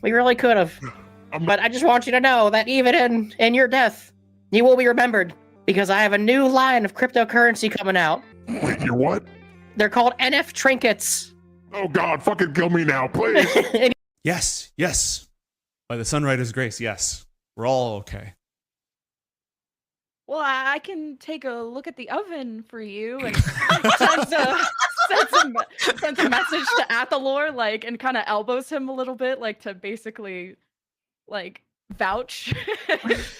We really could have. But I just want you to know that even in your death, you will be remembered because I have a new line of cryptocurrency coming out. Wait, you what? They're called NF trinkets. Oh God, fucking kill me now, please. Yes, yes. By the Sunrider's grace, yes. We're all okay. Well, I can take a look at the oven for you and send a message to Athalor, like, and kind of elbows him a little bit, like, to basically, like, vouch.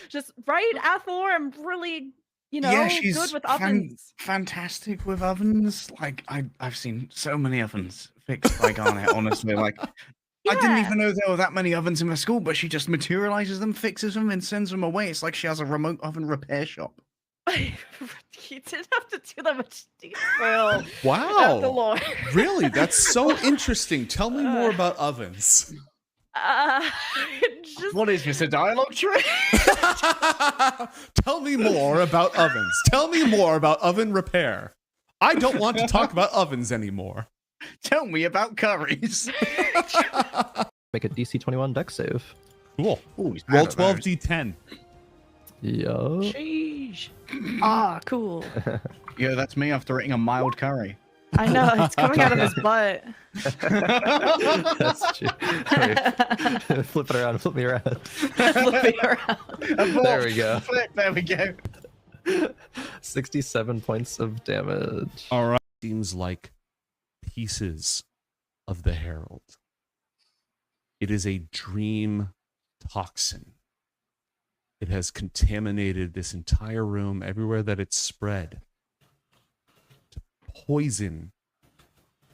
Just, right, Athalor? I'm really, you know, yeah, she's good with ovens. Fantastic with ovens. Like, I've seen so many ovens fixed by Garnet, honestly. Like, I didn't even know there were that many ovens in the school, but she just materializes them, fixes them, and sends them away. It's like she has a remote oven repair shop. You didn't have to do that much detail. Wow. Athalor. Really? That's so interesting. Tell me more about ovens. What is this, a dialogue tree? Tell me more about ovens. Tell me more about oven repair. I don't want to talk about ovens anymore. Tell me about curries. Make a DC 21 dex save. Cool. Ooh, Roll 12d10. Yo. Sheesh. Ah, cool. Yeah, that's me after eating a mild curry. I know, it's coming out of his butt. That's true. Wait. Flip it around. Flip me around. Flip me around. There we go. Flip, there we go. 67 points of damage. All right. Seems like pieces of the Herald. It is a dream toxin. It has contaminated this entire room, everywhere that it's spread, to poison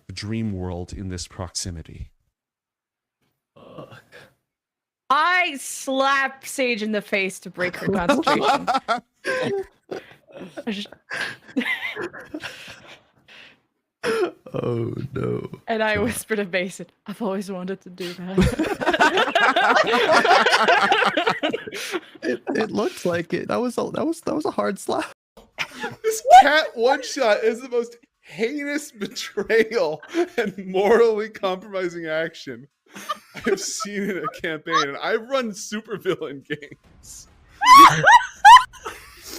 the dream world in this proximity. I slap Sage in the face to break her concentration. Oh no. And I whisper to Mason, I've always wanted to do that. It looked like it. That was a hard slap. This cat one shot is the most heinous betrayal and morally compromising action I've seen in a campaign, and I run supervillain games.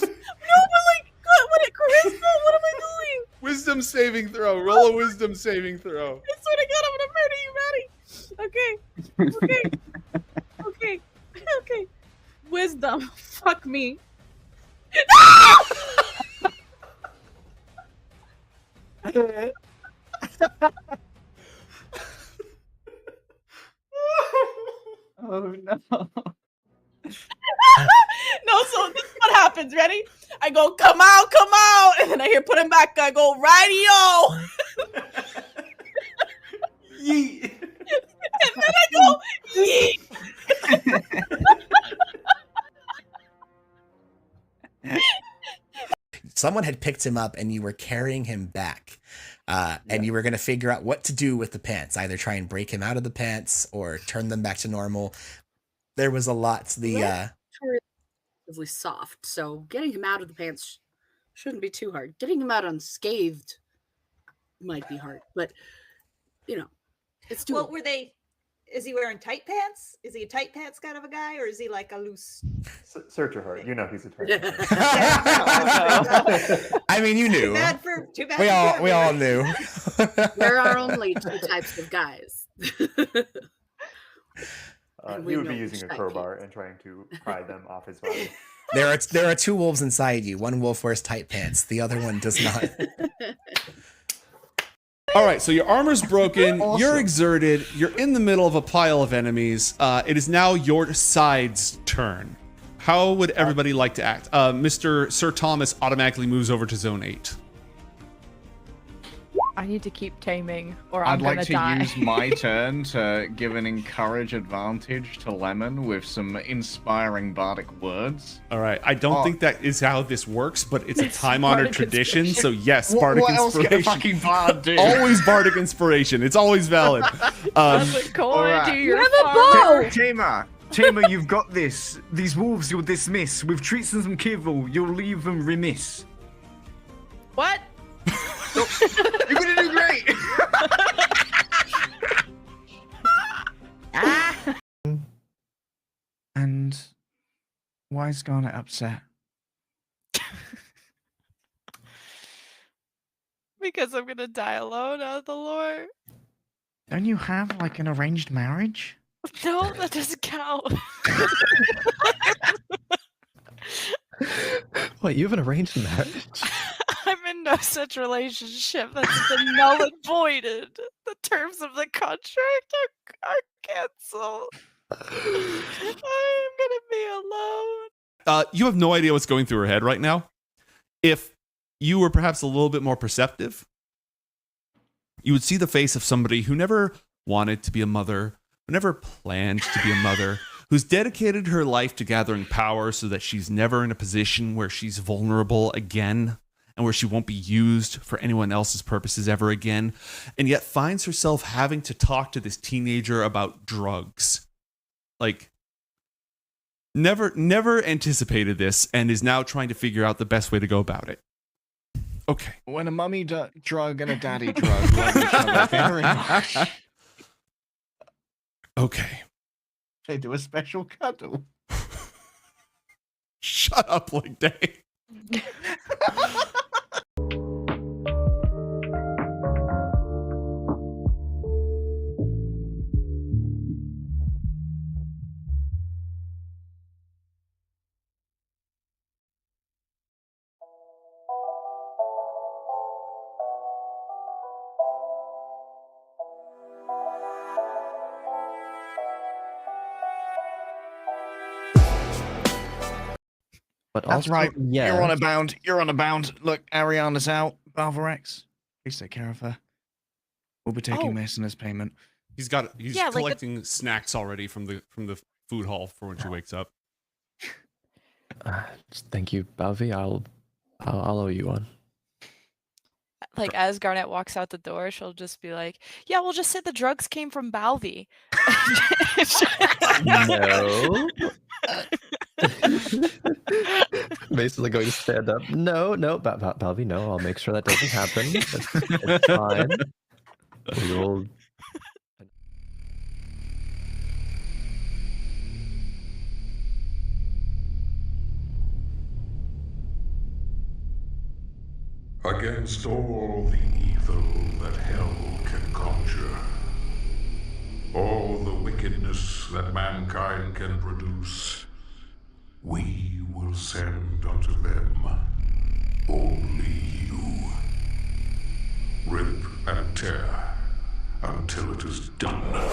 No, but like, what charisma? What am I doing? Wisdom saving throw. Roll a wisdom saving throw. I swear to God, I'm gonna murder you, Maddie. Okay. Okay. Okay. Wisdom. Fuck me. Oh no. No, so this is what happens. Ready? I go, come out, and then I hear put him back. I go, radio. Yeet. And then I go, yeet. Someone had picked him up and you were carrying him back. And you were going to figure out what to do with the pants, either try and break him out of the pants or turn them back to normal. There was a lot to the relatively soft, so getting him out of the pants shouldn't be too hard. Getting him out unscathed might be hard, but you know, it's doable. Well, were they? Is he wearing tight pants? Is he a tight pants kind of a guy, or is he like a loose? Search your heart. You know he's a tight pants. I mean, you knew. Too bad We all knew. There are only two types of guys. He would be using a crowbar and trying to pry them off his body. There are two wolves inside you. One wolf wears tight pants. The other one does not. All right, so your armor's broken, you're exerted, you're in the middle of a pile of enemies. It is now your side's turn. How would everybody like to act? Mr. Sir Thomas automatically moves over to Zone 8. I need to keep taming, or I'm I'd like gonna die. to use my turn to give an encourage advantage to Lemon with some inspiring bardic words. All right, I don't think that is how this works, but it's a time-honored Bardic tradition, so inspiration. yes, What bardic else inspiration. can a fucking bard do? Always bardic inspiration. It's always valid. Alright. Do You your have a farm. bow. Tamer, you've got this. These wolves you'll dismiss. With treats and some kibble, you'll leave them remiss. What? You're gonna do great! Why is Garnet upset? Because I'm gonna die alone out of the lore. Don't you have like an arranged marriage? No, that doesn't count. What, you have an arranged marriage? I'm in no such relationship that's been null and voided. The terms of the contract are canceled. I'm gonna be alone. You have no idea what's going through her head right now. If you were perhaps a little bit more perceptive, you would see the face of somebody who never wanted to be a mother, who never planned to be a mother, who's dedicated her life to gathering power so that she's never in a position where she's vulnerable again and where she won't be used for anyone else's purposes ever again, and yet finds herself having to talk to this teenager about drugs. Like, never anticipated this and is now trying to figure out the best way to go about it. Okay. When a mummy drug and a daddy drug love each other very much, Okay. they do a special cuddle. Shut up, Link Day. But That's also, right. yeah. You're on a bound. You're on a bound. Look, Ariana's out. Balvarex, please take care of her. We'll be taking this in as payment. He's Yeah, like collecting snacks already from the food hall for when she wakes up. Just thank you, Balvi. I'll owe you one. Like, as Garnet walks out the door, she'll just be like, "Yeah, we'll just say the drugs came from Balvi." No. Basically going to stand up. No, Balvi, no. I'll make sure that doesn't happen. It's fine. We will. Against all the evil that hell can conjure, all the wickedness that mankind can produce, we will send unto them only you. Rip and tear until it is done.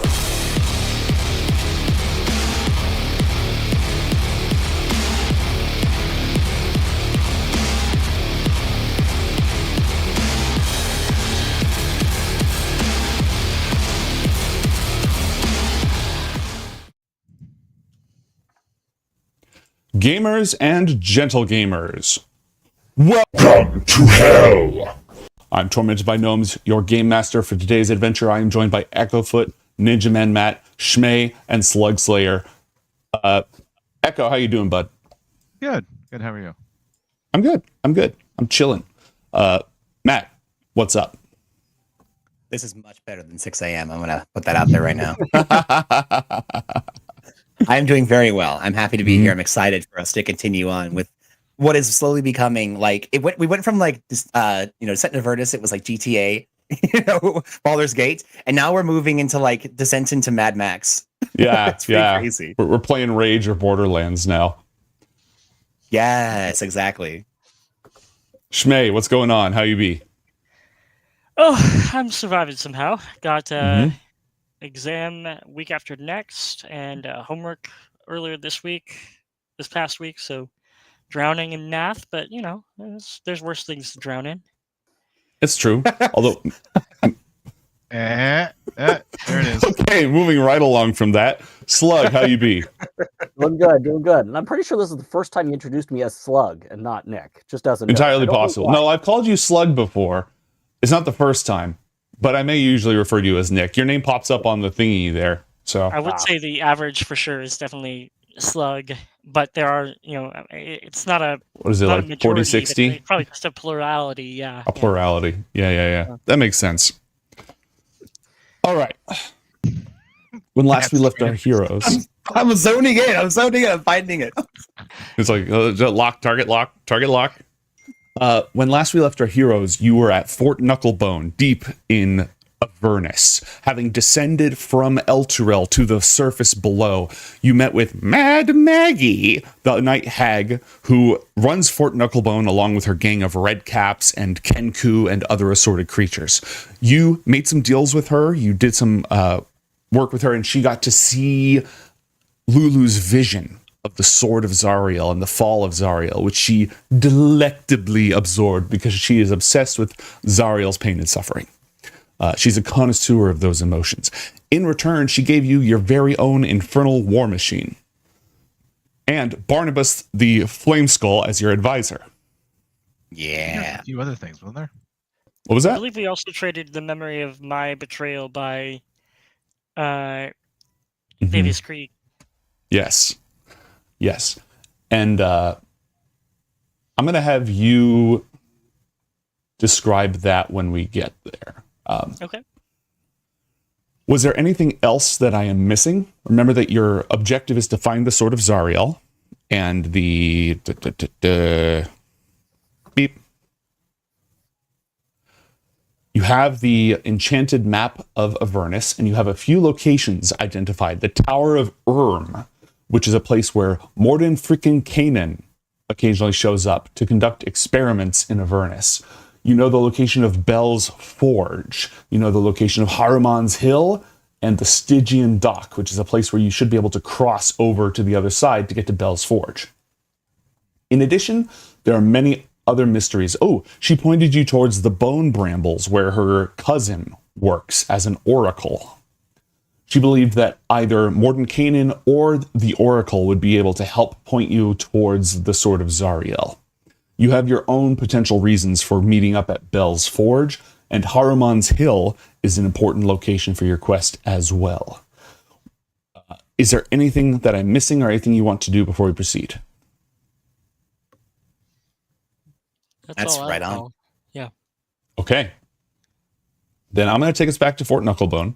Gamers and gentle gamers, welcome to hell! I'm Tormented by Gnomes, your game master for today's adventure. I am joined by Echofoot, Ninja Man Matt, Shmay, and Slug Slayer. Echo, how you doing, bud? Good. Good. How are you? I'm good. I'm chilling. Matt, what's up? This is much better than 6 a.m. I'm going to put that out there right now. I'm doing very well. I'm happy to be here. I'm excited for us to continue on with what is slowly becoming like we went from like this, set in Avernus, it was like GTA, Baldur's Gate, and now we're moving into like Descent into Mad Max. Yeah, it's pretty crazy. We're playing Rage or Borderlands now. Yes, exactly. Shmay, what's going on? How you be? Oh, I'm surviving somehow. Got exam week after next, and homework earlier this past week. So drowning in math, but there's worse things to drown in. It's true. Although, there it is. Okay, moving right along from that. Slug, how you be? Doing good. And I'm pretty sure this is the first time you introduced me as Slug and not Nick. Just doesn't Entirely possible. No, I've called you Slug before. It's not the first time, but I may usually refer to you as Nick. Your name pops up on the thingy there. So I would say the average for sure is definitely Slug, but there are, it's not a what is it, like 40-60? Probably just a plurality, yeah. A plurality. Yeah. That makes sense. All right. When last we left our heroes. I'm zoning in. I'm finding it. It's like lock, target lock, target lock. When last we left our heroes, you were at Fort Knucklebone, deep in Avernus. Having descended from Elturel to the surface below, you met with Mad Maggie, the night hag, who runs Fort Knucklebone along with her gang of redcaps and Kenku and other assorted creatures. You made some deals with her, you did some work with her, and she got to see Lulu's vision of the sword of Zariel and the fall of Zariel, which she delectably absorbed because she is obsessed with Zariel's pain and suffering. She's a connoisseur of those emotions. In return, she gave you your very own infernal war machine. And Barnabas the Flame Skull as your advisor. Yeah. A few other things, wasn't there? What was I that? believe we also traded the memory of my betrayal by Davis Creek. Yes. Yes. And I'm going to have you describe that when we get there. Okay. Was there anything else that I am missing? Remember that your objective is to find the Sword of Zariel and the beep. You have the enchanted map of Avernus, and you have a few locations identified. The Tower of which is a place where Morden freaking Canaan occasionally shows up to conduct experiments in Avernus. You know the location of Bell's Forge. You know the location of Haruman's Hill and the Stygian Dock, which is a place where you should be able to cross over to the other side to get to Bell's Forge. In addition, there are many other mysteries. Oh, she pointed you towards the Bone Brambles, where her cousin works as an oracle. She believed that either Morden Canaan or the Oracle would be able to help point you towards the Sword of Zariel. You have your own potential reasons for meeting up at Bell's Forge, and Haruman's Hill is an important location for your quest as well. Is there anything that I'm missing or anything you want to do before we proceed? That's all I right on. recall. Yeah. Okay. Then I'm going to take us back to Fort Knucklebone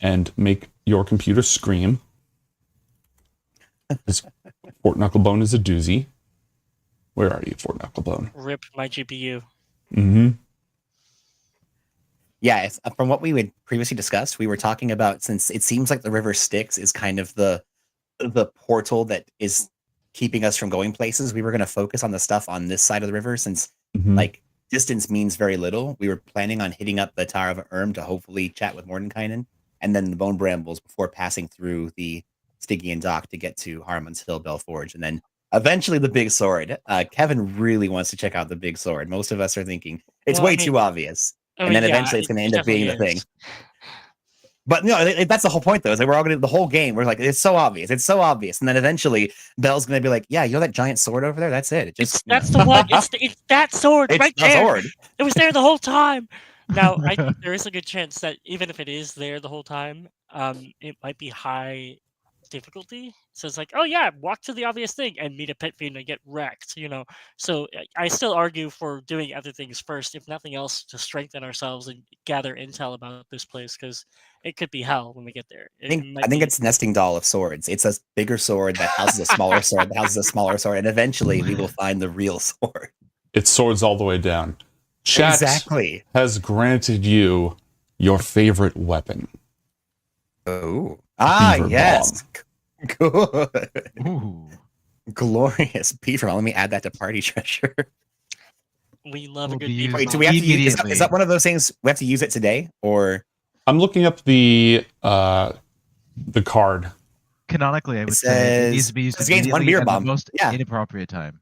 and make your computer scream. Fort Knucklebone is a doozy. Where are you, Fort Knucklebone? Rip my GPU. Mm-hmm. Yeah, from what we had previously discussed, we were talking about, since it seems like the river Styx is kind of the portal that is keeping us from going places, we were going to focus on the stuff on this side of the river, since like distance means very little. We were planning on hitting up the Tower of to hopefully chat with Mordenkainen, and then the Bone Brambles before passing through the Stygian Dock to get to Haruman's Hill, Bell Forge, and then eventually the big sword. Kevin really wants to check out the big sword. Most of us are thinking it's way too obvious. And then eventually it's going to end up being the thing. But no, that's the whole point, though. Is that we're all going to the whole game. We're like, it's so obvious. It's so obvious. And then eventually Bell's going to be like, yeah, you know that giant sword over there? That's it. It just That's the one. It's that sword It's right the there. sword. It was there the whole time. Now, I think there is a good chance that even if it is there the whole time, it might be high difficulty. So it's like, oh yeah, walk to the obvious thing and meet a pit fiend and get wrecked, you know. So I still argue for doing other things first, if nothing else, to strengthen ourselves and gather intel about this place, because it could be hell when we get there. I think it's nesting doll of swords. It's a bigger sword that houses a smaller sword that houses a smaller sword, and eventually we will find the real sword. It's swords all the way down. Chat Exactly. has granted you your favorite weapon. Oh. Beaver Yes. bomb. Good. Ooh. Glorious beaver bomb. Let me add that to party treasure. We love a Will good be beaver Wait, bomb. do we have to use is Immediately. that one of those things we have to use it today? Or I'm looking up the card. Canonically, I would say says- it needs to be used this gains one immediately beer at the bomb. most Yeah. inappropriate time.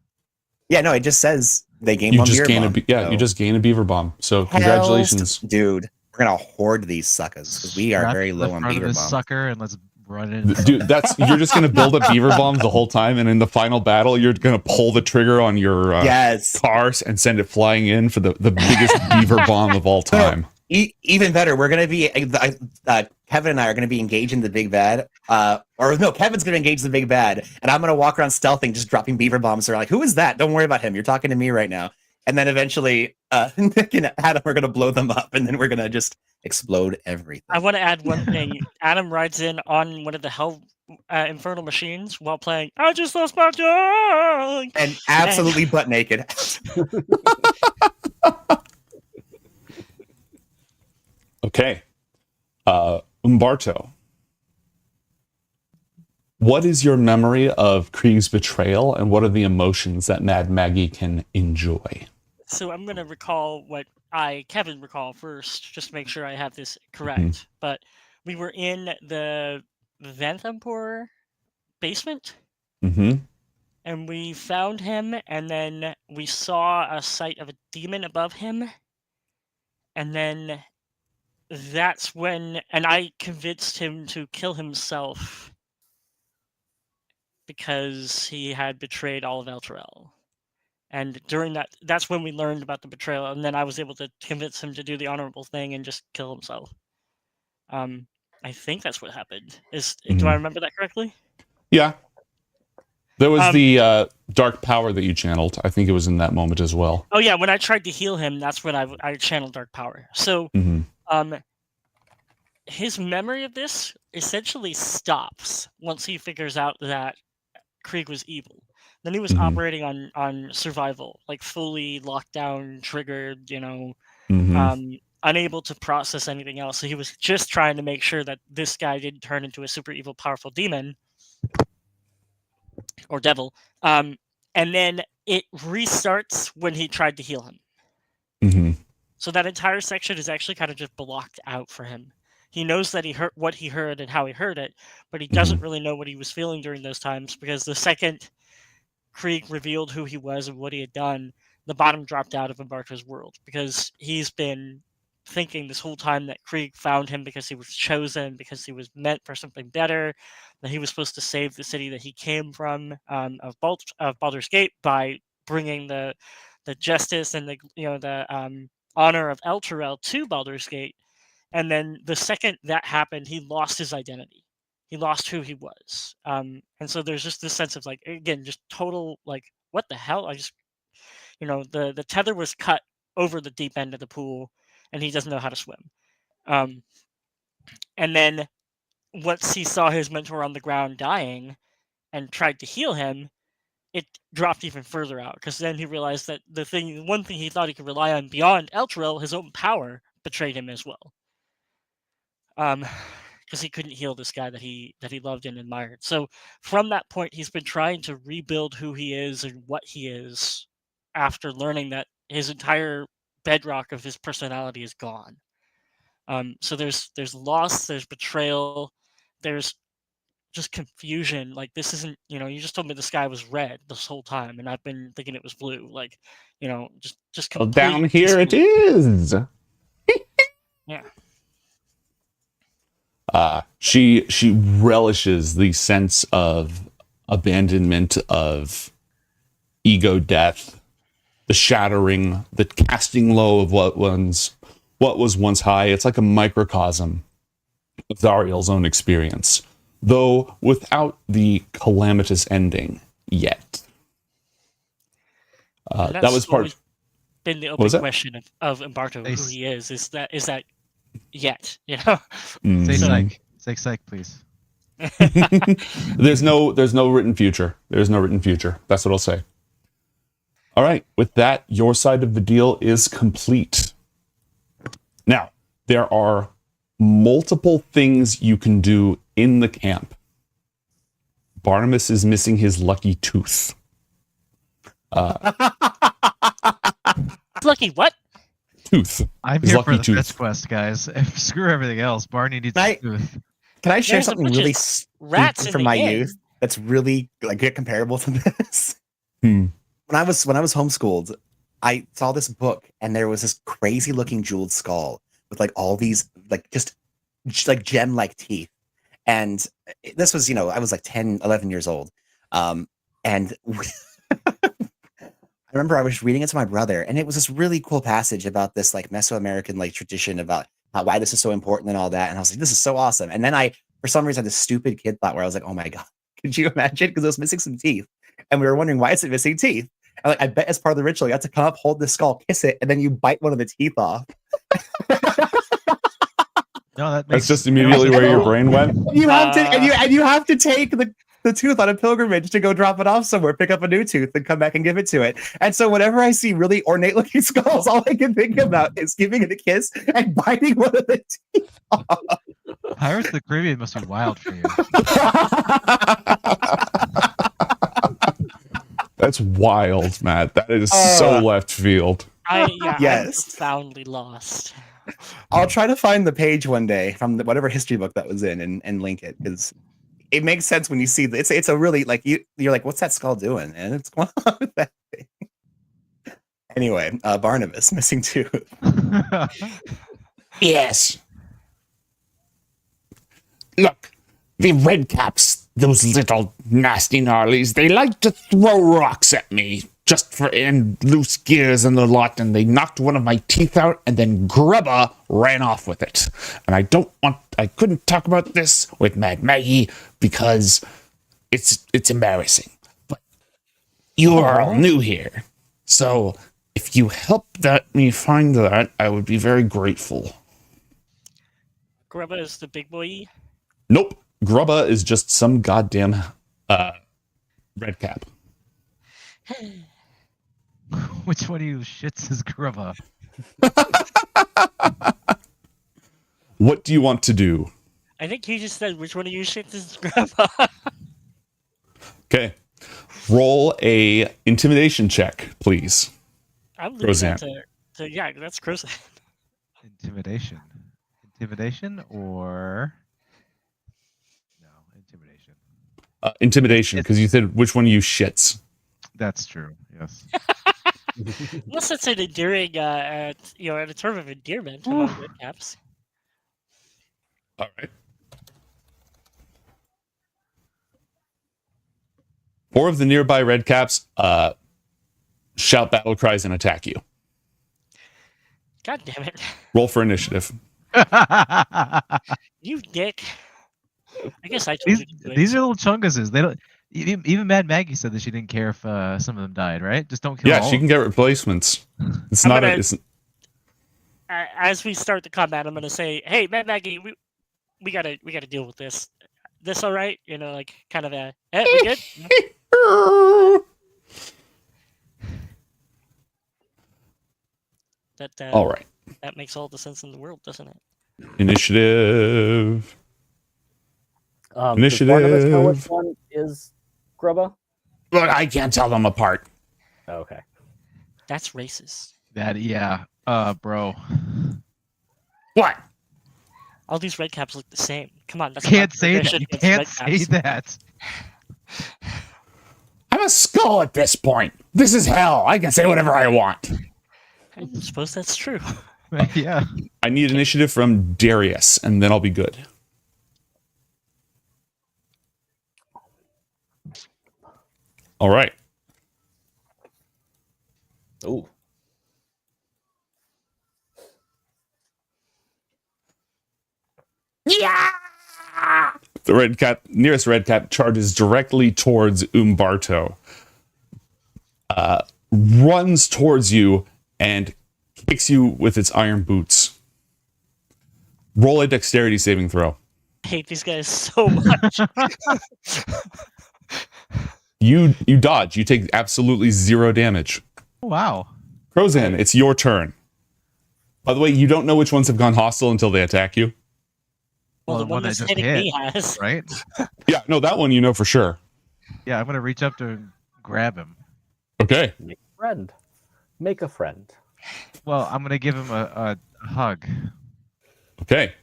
yeah, no, it just says they gain You one just beer gain bomb. you just gain a beaver bomb. So Hells, congratulations. dude. We're gonna hoard these suckers because we are Strap very to low the on front beaver of this bombs. sucker and let's run it. Dude, you're just gonna build a beaver bomb the whole time, and in the final battle, you're gonna pull the trigger on your Yes. cars and send it flying in for the biggest beaver bomb of all time. Even better, we're gonna be Kevin and I are gonna be engaging the big bad. Or no, Kevin's gonna engage the big bad, and I'm gonna walk around stealthing, just dropping beaver bombs. They're like, "Who is that? Don't worry about him. You're talking to me right now." And then eventually, Nick and Adam are gonna blow them up, and then we're gonna just explode everything. I want to add one thing. Adam rides in on one of the hell infernal machines while playing "I Just Lost My Dog" And absolutely butt naked. Okay. Umberto, what is your memory of Krieg's betrayal, and what are the emotions that Mad Maggie can enjoy? So I'm gonna recall what Kevin recall first, just to make sure I have this correct. But we were in the Vanthampur basement, Mm-hmm. and we found him, and then we saw a sight of a demon above him, and then that's when, and I convinced him to kill himself because he had betrayed all of Elturel. And during that's when we learned about the betrayal, and then I was able to convince him to do the honorable thing and just kill himself. I think that's what happened. Do I remember that correctly? Yeah. There was the dark power that you channeled. I think it was in that moment as well. Oh yeah, when I tried to heal him, that's when I channeled dark power. So, his memory of this essentially stops once he figures out that Krieg was evil. Then he was operating on survival, like fully locked down, triggered, unable to process anything else. So he was just trying to make sure that this guy didn't turn into a super evil, powerful demon or devil. And then it restarts when he tried to heal him. So that entire section is actually kind of just blocked out for him. He knows that he heard what he heard and how he heard it, but he doesn't really know what he was feeling during those times, because the second Krieg revealed who he was and what he had done, the bottom dropped out of Umberto's world, because he's been thinking this whole time that Krieg found him because he was chosen, because he was meant for something better, that he was supposed to save the city that he came from, of Baldur's Gate, by bringing the justice and the honor of Elturel to Baldur's Gate. And then the second that happened, he lost his identity. He lost who he was. And so there's just this sense of, like, again, just total, like, what the hell? I just, the tether was cut over the deep end of the pool, and he doesn't know how to swim. And then once he saw his mentor on the ground dying and tried to heal him, it dropped even further out, because then he realized that the one thing he thought he could rely on beyond Elturel, his own power, betrayed him as well. Because he couldn't heal this guy that he loved and admired. So from that point, he's been trying to rebuild who he is and what he is, after learning that his entire bedrock of his personality is gone. So there's loss, there's betrayal, there's just confusion. Like, this isn't, you just told me the sky was red this whole time, and I've been thinking it was blue. Like, just Well, complete down here it is. Yeah. She relishes the sense of abandonment, of ego death, the shattering, the casting low of what was once high. It's like a microcosm of Zariel's own experience, though without the calamitous ending yet. That was part. Been the open question of Umberto, who he is. Is that yet? Say psych, please. There's no written future. There's no written future. That's what I'll say. All right. With that, your side of the deal is complete. Now, there are multiple things you can do in the camp. Barnabas is missing his lucky tooth. Lucky what? Tooth. I'm His here lucky for the tooth. fifth quest, guys. Screw everything else. Barney needs a tooth. Can I share There's a something bunch really of rats stupid in from the my game. youth that's really like comparable to this? When I was homeschooled, I saw this book, and there was this crazy looking jeweled skull with like all these just gem like teeth. And this was, I was like 10, 11 years old. And I remember I was reading it to my brother, and it was this really cool passage about this like Mesoamerican like tradition about why this is so important and all that. And I was like, this is so awesome. And then I, for some reason, had this stupid kid thought where I was like, oh my God, could you imagine? Because it was missing some teeth. And we were wondering, why is it missing teeth? And I bet as part of the ritual, you have to come up, hold the skull, kiss it, and then you bite one of the teeth off. No, that That's just immediately where your brain went. You have to, and you have to take the tooth on a pilgrimage to go drop it off somewhere, pick up a new tooth, and come back and give it to it. And so, whenever I see really ornate looking skulls, all I can think about is giving it a kiss and biting one of the teeth off. Pirates of the Caribbean must be wild for you. That's wild, Matt. That is so left field. I'm Yes. profoundly lost. I'll try to find the page one day from whatever history book that was in and link it, because it makes sense when you see it's a really like you're like, what's that skull doing? And it's going on with that thing. Anyway, Barnabas, missing tooth. Yes. Look, the red caps, those little nasty gnarlies, they like to throw rocks at me just for and loose gears and the lot, and they knocked one of my teeth out, and then Grubba ran off with it. And I couldn't talk about this with Mad Maggie because it's embarrassing. But you are all new here, so if you help me find that, I would be very grateful. Grubba is the big boy. Nope. Grubba is just some goddamn red cap. Which one of you shits is Grubba? What do you want to do? I think he just said, which one of you shits is Grubba? Okay. Roll a intimidation check, please. I'm leaving Roseanne. that to yeah, that's Crozan. Intimidation. Intimidation or intimidation. Intimidation, because you said which one of you shits. That's true. Yes. Unless that's an endearing, a term of endearment among red caps. All right. 4 of the nearby red caps shout battle cries and attack you. God damn it! Roll for initiative. You dick. I guess I told you to do it. These are little chunguses. They don't. Even Mad Maggie said that she didn't care if some of them died. Right? Just don't kill. Yeah, all she of can them. get replacements. It's I'm not gonna- a. It's, As we start the combat, I'm gonna say, "Hey, Mad Maggie, we gotta deal with this. This all right? You know, like kind of a. Hey, we good? That. All right. That makes all the sense in the world, doesn't it? Initiative. Does Barnabas know which one is Grubba? Look, I can't tell them apart. Okay. That's racist. Yeah. Bro. What? All these red caps look the same. Come on, that's You can't not say that. tradition You against can't red say caps. that. I'm a skull at this point. This is hell. I can say whatever I want. I suppose that's true. Yeah. I need initiative from Darius, and then I'll be good. All right. Ooh. Yeah. The red cap, nearest red cap, charges directly towards Umberto. Runs towards you and kicks you with its iron boots. Roll a dexterity saving throw. I hate these guys so much. You dodge. You take absolutely 0 damage. Wow. Crozan, it's your turn. By the way, you don't know which ones have gone hostile until they attack you. Well, the one that's hitting me has. Right? Yeah, no, that one you know for sure. Yeah, I'm gonna reach up to grab him. Okay. Make a friend. Make a friend. Well, I'm gonna give him a hug. Okay.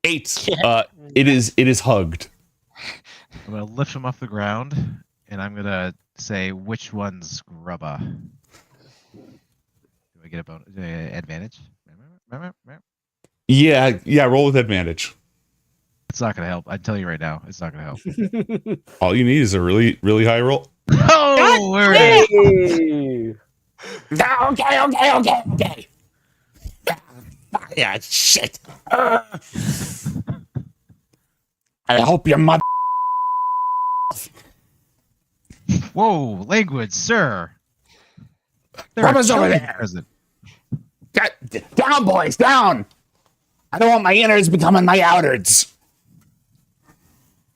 Eight. It is hugged. I'm gonna lift him off the ground, and I'm gonna say which one's Grubba. Do I get a bonus advantage? Yeah, roll with advantage. It's not gonna help. I tell you right now, it's not gonna help. All you need is a really, really high roll. Oh, we're in. Okay. Yeah, shit. I hope your mother. Whoa, language, sir. Grandma's over there. Down, boys, down. I don't want my innards becoming my outwards.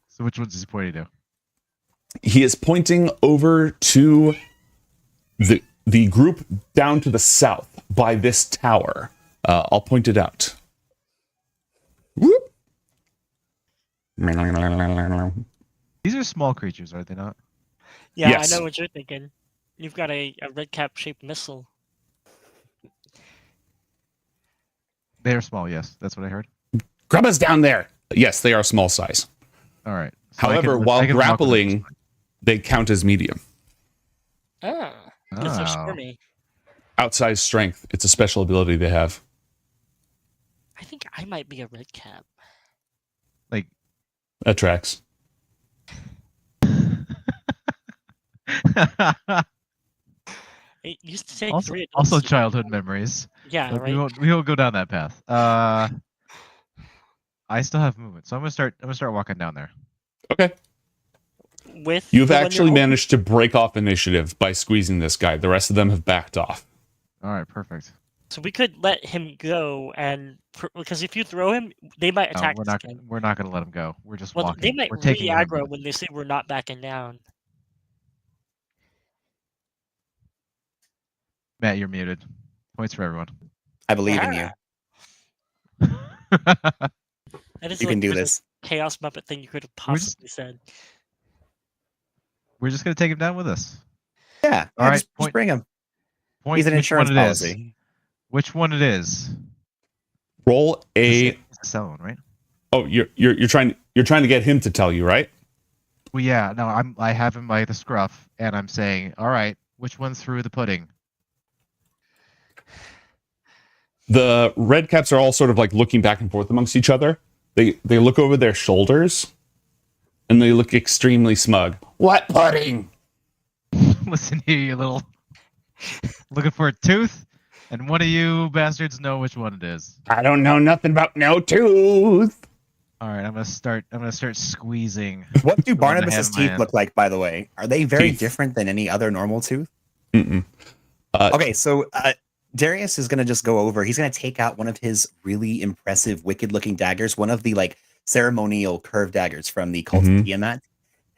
So which one's he pointing to? He is pointing over to the group down to the south by this tower. I'll point it out. Whoop. These are small creatures, are they not? Yeah, Yes. I know what you're thinking. You've got a red cap shaped missile. They are small, yes. That's what I heard. Grandma's down there. Yes, they are small size. All right. So However, I while can walk with grappling, they count as medium. Ah, because they're Oh. squirmy. Outsized strength. It's a special ability they have. I think I might be a red cap. Like, That tracks. It used to take also, 3 adults also to- childhood memories. Yeah, But right. we won't go down that path. I still have movement, so I'm gonna start walking down there. Okay. With You've the one actually you're managed to break off initiative by squeezing this guy. The rest of them have backed off. All right, perfect. So we could let him go, and because if you throw him, they might No, attack. we're us not. again. We're not gonna let him go. We're just Well, walking. they might We're taking him. re-aggro when they say we're not backing down. Matt, you're muted. Points for everyone. I believe in you. That is You like can do the most this. Chaos Muppet thing you could have possibly said. We're just gonna take him down with us. Yeah. All right. Just bring him. Point He's an which insurance one it is. policy. Which one it is? Roll a. It's a selling, right? Oh, you're trying to get him to tell you, right? Well, yeah. No, I have him by the scruff, and I'm saying, all right, which one's through the pudding? The red caps are all sort of like looking back and forth amongst each other. They look over their shoulders, and they look extremely smug. What pudding? Listen here, you little. Looking for a tooth, and one of you bastards know which one it is. I don't know nothing about no tooth. All right, I'm gonna start squeezing. What do the one I have Barnabas's in my teeth hand. look like, by the way? Are they very Teeth. different than any other normal tooth? Mm-mm. Okay, so Darius is gonna just go over. He's gonna take out one of his really impressive, wicked-looking daggers, one of the like ceremonial curved daggers from the cult of Tiamat,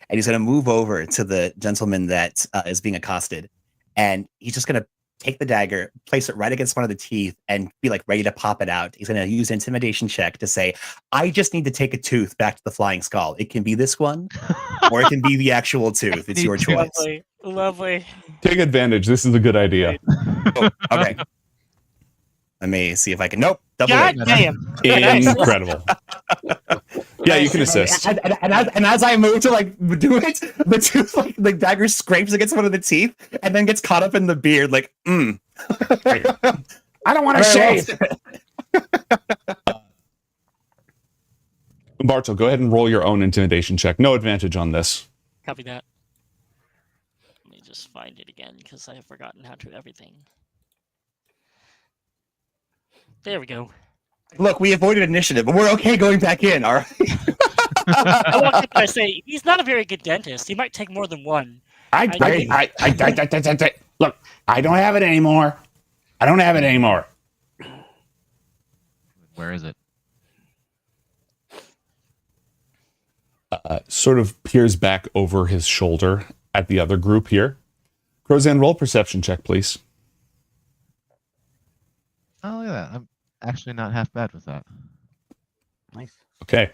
and he's gonna move over to the gentleman that is being accosted, and he's just gonna take the dagger, place it right against one of the teeth, and be like ready to pop it out. He's gonna use intimidation check to say, "I just need to take a tooth back to the flying skull. It can be this one, or it can be the actual tooth. It's your choice." Lovely, lovely. Take advantage. This is a good idea. Oh, okay. Let me see if I can. Nope. Double God it. damn. Incredible. Yeah, you can assist. And as I move to like do it, the tooth like the dagger scrapes against one of the teeth and then gets caught up in the beard. Like, I don't want to shave. Bartel, go ahead and roll your own intimidation check. No advantage on this. Copy that. Let me just find it again because I have forgotten how to everything. There we go. Look, we avoided initiative, but we're okay going back in. All right. I walked up and I say, he's not a very good dentist. He might take more than one. Look, I don't have it anymore. I don't have it anymore. Where is it? Sort of peers back over his shoulder at the other group here. Crozan, roll perception check, please. Oh, look at that. I'm actually not half bad with that. Nice. Okay.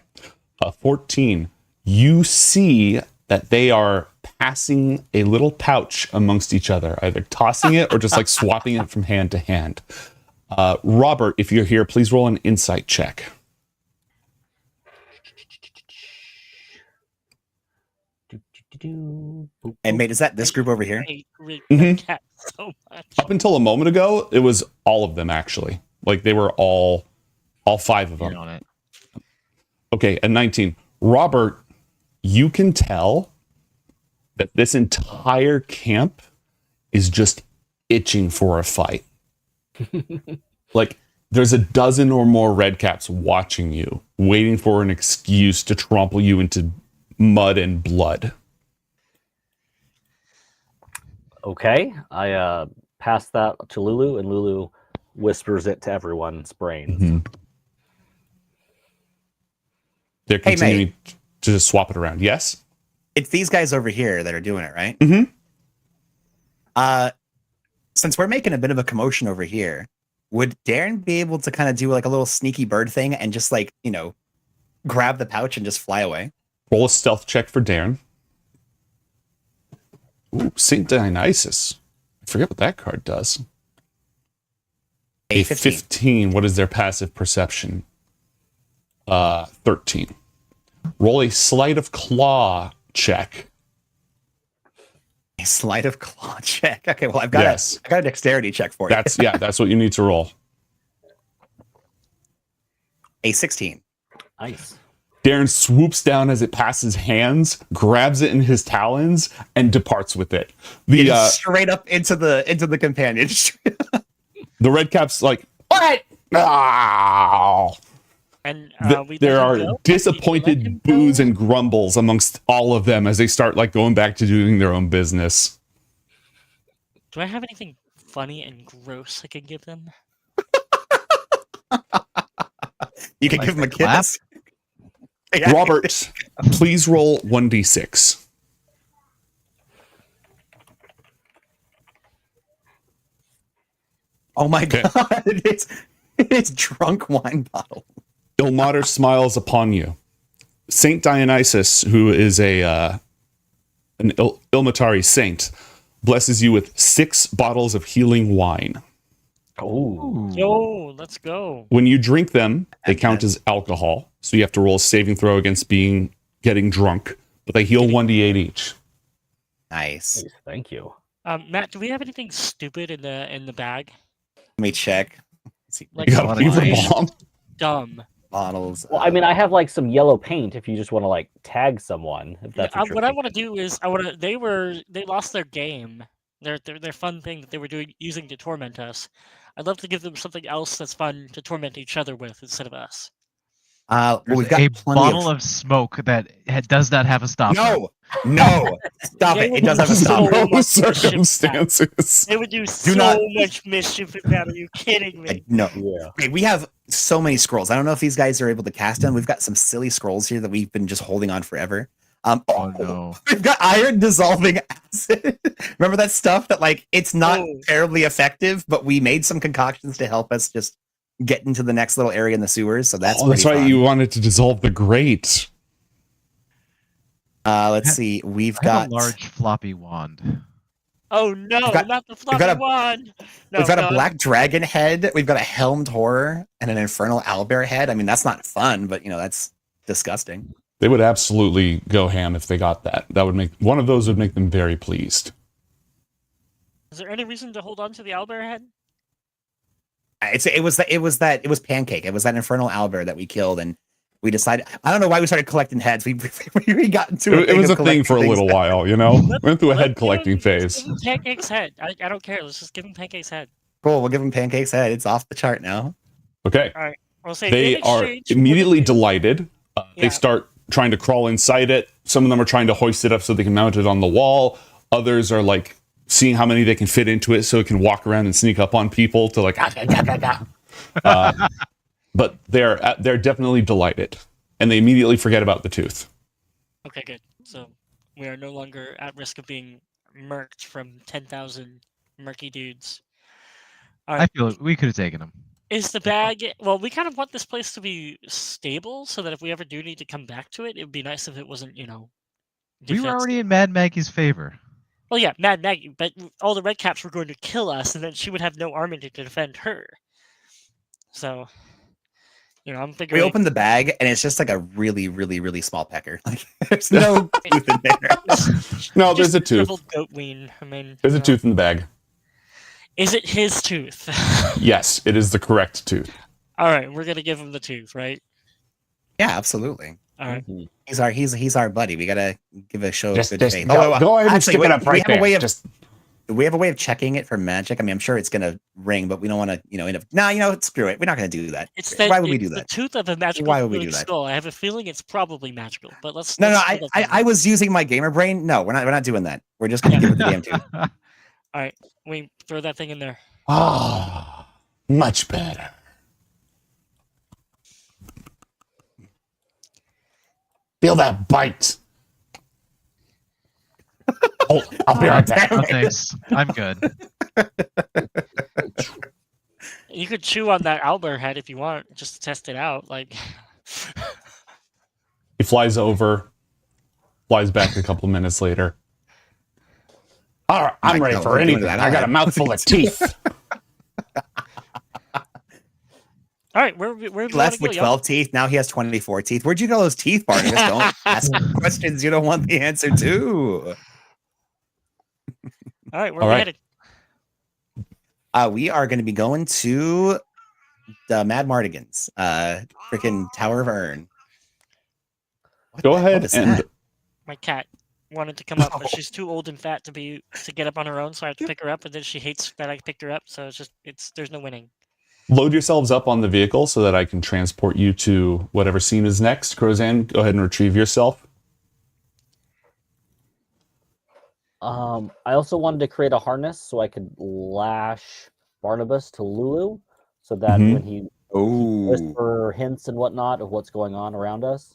14. You see that they are passing a little pouch amongst each other, either tossing it or just like swapping it from hand to hand. Robert, if you're here, please roll an insight check. And mate, is that this group over here? Mhm. Cat so much. Up until a moment ago, it was all of them actually. Like they were all 5 of them. On it. Okay, at 19. Robert, you can tell that this entire camp is just itching for a fight. Like there's a dozen or more redcaps watching you, waiting for an excuse to trample you into mud and blood. Okay, I pass that to Lulu, and Lulu whispers it to everyone's brains. They're Hey, continuing to just swap it around. Yes? It's these guys over here that are doing it, right? Mm-hmm. Since we're making a bit of a commotion over here, would Darren be able to kind of do like a little sneaky bird thing and just like, grab the pouch and just fly away? Roll a stealth check for Darren. Ooh, St. Dionysus. I forget what that card does. A 15. What is their passive perception? 13. Roll a sleight of claw check. A sleight of claw check. Okay, well I got a dexterity check for you. That's what you need to roll. A 16. Nice. Darren swoops down as it passes hands, grabs it in his talons, and departs with it. Straight up into the companion. The red cap's like, what? Oh. And there are disappointed boos and grumbles amongst all of them as they start like going back to doing their own business. Do I have anything funny and gross I can give them? You can give them a kiss. Robert, please roll 1d6. Oh my god, it's drunk wine bottle. Ilmater smiles upon you. Saint Dionysus, who is an Ilmatari saint, blesses you with 6 bottles of healing wine. Oh, yo, let's go. When you drink them, they count as alcohol, so you have to roll a saving throw against getting drunk. But they heal 1d8 each. Nice. Thank you. Matt, do we have anything stupid in the bag? Let me check. Like You got a beaver bomb? Dumb. Bottles. Well, I mean, I have like some yellow paint if you just want to like tag someone. If that's What I want to do is they lost their game. Their fun thing that they were using to torment us. I'd love to give them something else that's fun to torment each other with instead of us. We've got a plenty bottle of smoke that does not have a stop. No, stop it! It does have a stop. No circumstances. They would do much mischief with that. Are you kidding me? No. Yeah. Okay, we have so many scrolls. I don't know if these guys are able to cast them. We've got some silly scrolls here that we've been just holding on forever. Oh no. We've got iron dissolving acid. Remember that stuff that like it's not terribly effective, but we made some concoctions to help us just get into the next little area in the sewers. So that's right. fun. You wanted to dissolve the grate. Let's see. We've got a large floppy wand. Oh no, not the floppy wand. No, we've got a black dragon head. We've got a helmed horror and an infernal owlbear head. I mean, that's not fun, but that's disgusting. They would absolutely go ham if they got that. That would make one of those would make them very pleased. Is there any reason to hold on to the owlbear head? It was Pancake. It was that infernal owlbear that we killed, and we decided. I don't know why we started collecting heads. We got into it was a thing for a little while, Went through a head collecting phase. Give him Pancake's head. I don't care. Let's just give him Pancake's head. Cool. We'll give him Pancake's head. It's off the chart now. Okay. All right. We'll say they are immediately delighted. They start trying to crawl inside it. Some of them are trying to hoist it up so they can mount it on the wall. Others are like seeing how many they can fit into it so it can walk around and sneak up on people to like. But they're definitely delighted, and they immediately forget about the tooth. Okay, good. So we are no longer at risk of being murked from 10,000 murky dudes. All right. I feel we could have taken him. Is the bag... Well, we kind of want this place to be stable so that if we ever do need to come back to it, it would be nice if it wasn't, We were already in Mad Maggie's favor. Well, yeah, Mad Maggie, but all the red caps were going to kill us, and then she would have no army to defend her. So, I'm figuring... We opened the bag, and it's just like a really, really, really small pecker. Like, there's no tooth in there. No, there's a tooth. Goat ween. I mean, there's a tooth in the bag. Is it his tooth? Yes, it is the correct tooth. All right, we're gonna give him the tooth, right? Yeah, absolutely. All right. He's our buddy. We gotta give a show of good faith. Go ahead and stick it up right there. We have a way of checking it for magic. I mean, I'm sure it's gonna ring, but we don't want to, end up. No, screw it. We're not gonna do that. Why would we do that? The tooth of a magical. Why would we do that? Skull. I have a feeling it's probably magical, but let's. No. I was using my gamer brain. No, we're not doing that. We're just gonna give it the damn tooth. All right. We throw that thing in there. Ah, much better. Feel that bite. Oh, I'll be right back. Oh, thanks. I'm good. You could chew on that owlbear head if you want, just to test it out. Like, He flies over, flies back a couple minutes later. All right, I'm ready for anything. I got a mouthful of teeth. all right, where do you Left want to with go, 12 teeth. Now he has 24 teeth. Where'd you get all those teeth, Barnabas? Don't ask questions you don't want the answer to. All right, where All are we right. headed? We are going to be going to the Mad Mardigans. Freaking Tower of Urn. Go ahead and My cat wanted to come up, but she's too old and fat to get up on her own, so I have to pick her up, and then she hates that I picked her up, so there's no winning. load yourselves up on the vehicle so that I can transport you to whatever scene is next. Crozan, go ahead and retrieve yourself. I also wanted to create a harness so I could lash Barnabas to Lulu, so that when he whisper hints and whatnot of what's going on around us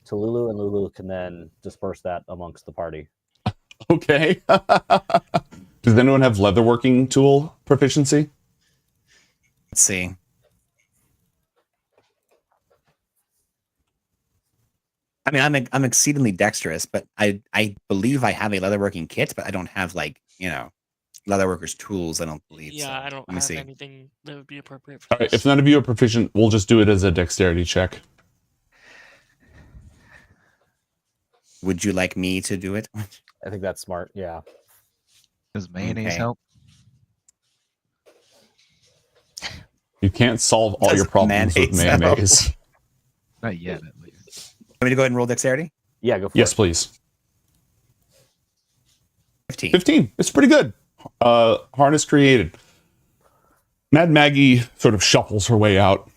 to Lulu, and Lulu can then disperse that amongst the party. Okay. Does anyone have leatherworking tool proficiency? Let's see. I mean, I'm exceedingly dexterous, but I believe I have a leatherworking kit, but I don't have leatherworker's tools. I don't believe. Yeah, so. I don't Let me have see. anything that would be appropriate for All right, if none of you are proficient, we'll just do it as a dexterity check. Would you like me to do it? I think that's smart. Yeah. Does mayonnaise Okay. help? You can't solve all Does your problems with mayonnaise help? mayonnaise. Not yet, at least. Want me to go ahead and roll dexterity? Yeah, go for Yes, it. please. 15. 15. It's pretty good. Harness created. Mad Maggie sort of shuffles her way out.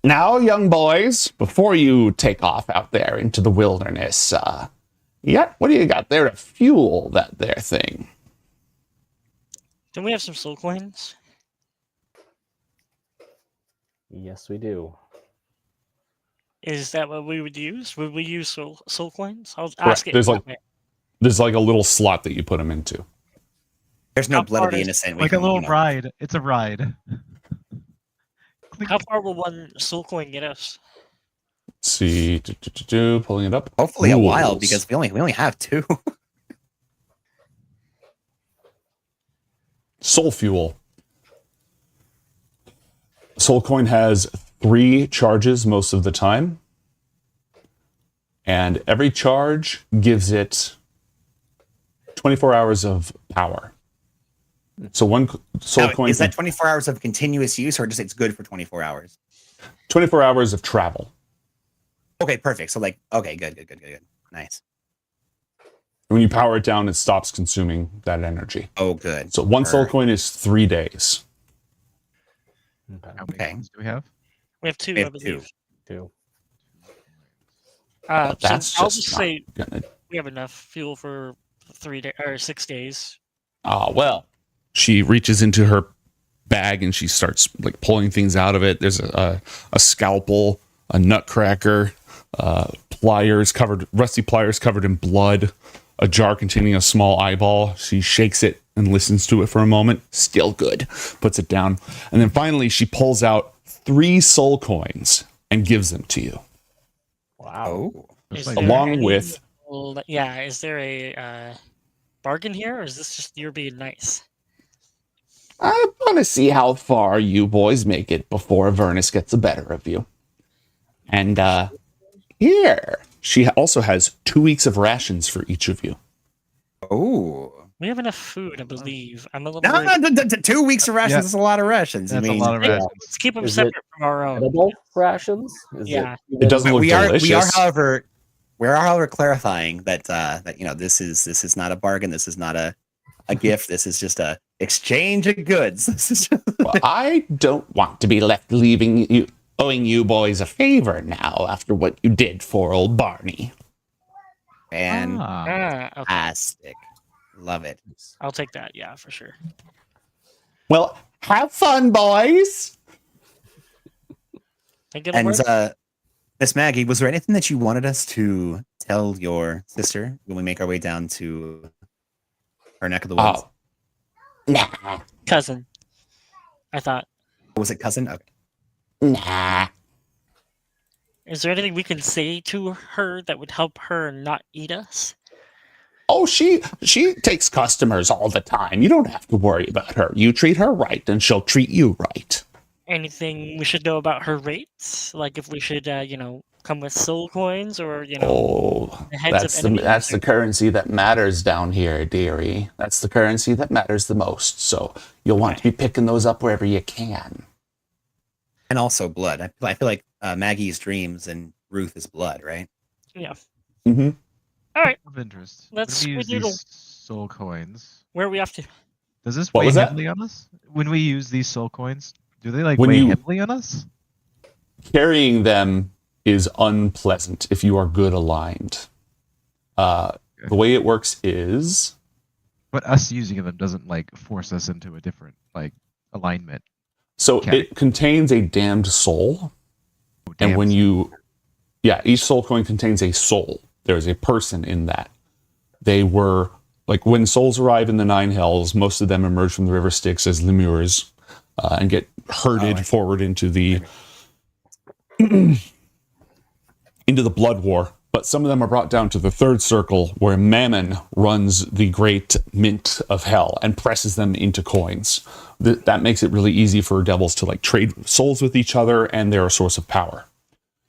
Now, young boys, before you take off out there into the wilderness, what do you got there to fuel that there thing? Don't we have some soul coins? Yes, we do. Is that what we would use? Would we use soul coins? I'll Correct. ask it. There's like a little slot that you put them into. There's no How blood of far the is- innocent. Like a little ride. It's a ride. How far will one soul coin get us? Let's see. Pulling it up. Hopefully a while, Rules. because we only have 2. Soul fuel. Soul coin has 3 charges most of the time. And every charge gives it 24 hours of power. So one soul Now, coin is that can- 24 hours of continuous use, or just it's good for 24 hours? 24 hours of travel. Okay, perfect. So okay, good. Nice. When you power it down, it stops consuming that energy. Oh, good. So one soul Perfect. coin is 3 days. How many ones do we have? We have 2, We I have believe. 2. That's so I'll just just say not gonna- we have enough fuel for 6 days. Ah, well. She reaches into her bag and she starts like pulling things out of it. There's a scalpel, a nutcracker, rusty pliers covered in blood, a jar containing a small eyeball. She shakes it and listens to it for a moment. Still good. Puts it down. And then finally she pulls out 3 soul coins and gives them to you. Wow. Is Along there with is there a bargain here, or is this just you're being nice? I want to see how far you boys make it before Avernus gets the better of you. And, here. she also has 2 weeks of rations for each of you. Oh. We have enough food, I believe. I'm a little No, worried. 2 weeks of rations is a lot of rations. That's a lot of rations. Let's keep them Is separate it from our own. edible rations? Is Yeah. It doesn't look we are, delicious. however, clarifying that this is not a bargain. This is not a gift. This is just a exchange of goods. This is Well, I don't want to be left owing you boys a favor now after what you did for old Barney. fantastic. Love it. I'll take that. Yeah, for sure. Well, have fun, boys. Think it'll And work? Miss Maggie, was there anything that you wanted us to tell your sister when we make our way down to her neck of the woods? Nah. Cousin. I thought. Was it cousin? Okay. Nah. Is there anything we can say to her that would help her not eat us? Oh, she takes customers all the time. You don't have to worry about her. You treat her right, and she'll treat you right. Anything we should know about her rates? Like if we should, come with soul coins or, Oh, the heads that's of enemies? that's the currency that matters down here, dearie. That's the currency that matters the most. So you'll want to be picking those up wherever you can. And also blood. I feel like Maggie's dreams and Ruth is blood, right? Yeah. Mm-hmm. All right. Of interest. Let's When we use squeeze these soul coins, Where are we off to? does this What weigh was that? heavily on us? When we use these soul coins, do they like When weigh you- heavily on us? Carrying them is unpleasant if you are good aligned. The way it works is, But us using them doesn't like force us into a different like alignment. so Okay. it contains a damned soul. And when each soul coin contains a soul. There's a person in that. They were, like, when souls arrive in the Nine Hells, most of them emerge from the River Styx as lemures and get herded forward into the into the blood war. But some of them are brought down to the third circle, where Mammon runs the great mint of hell and presses them into coins. That makes it really easy for devils to like trade souls with each other, and they're a source of power.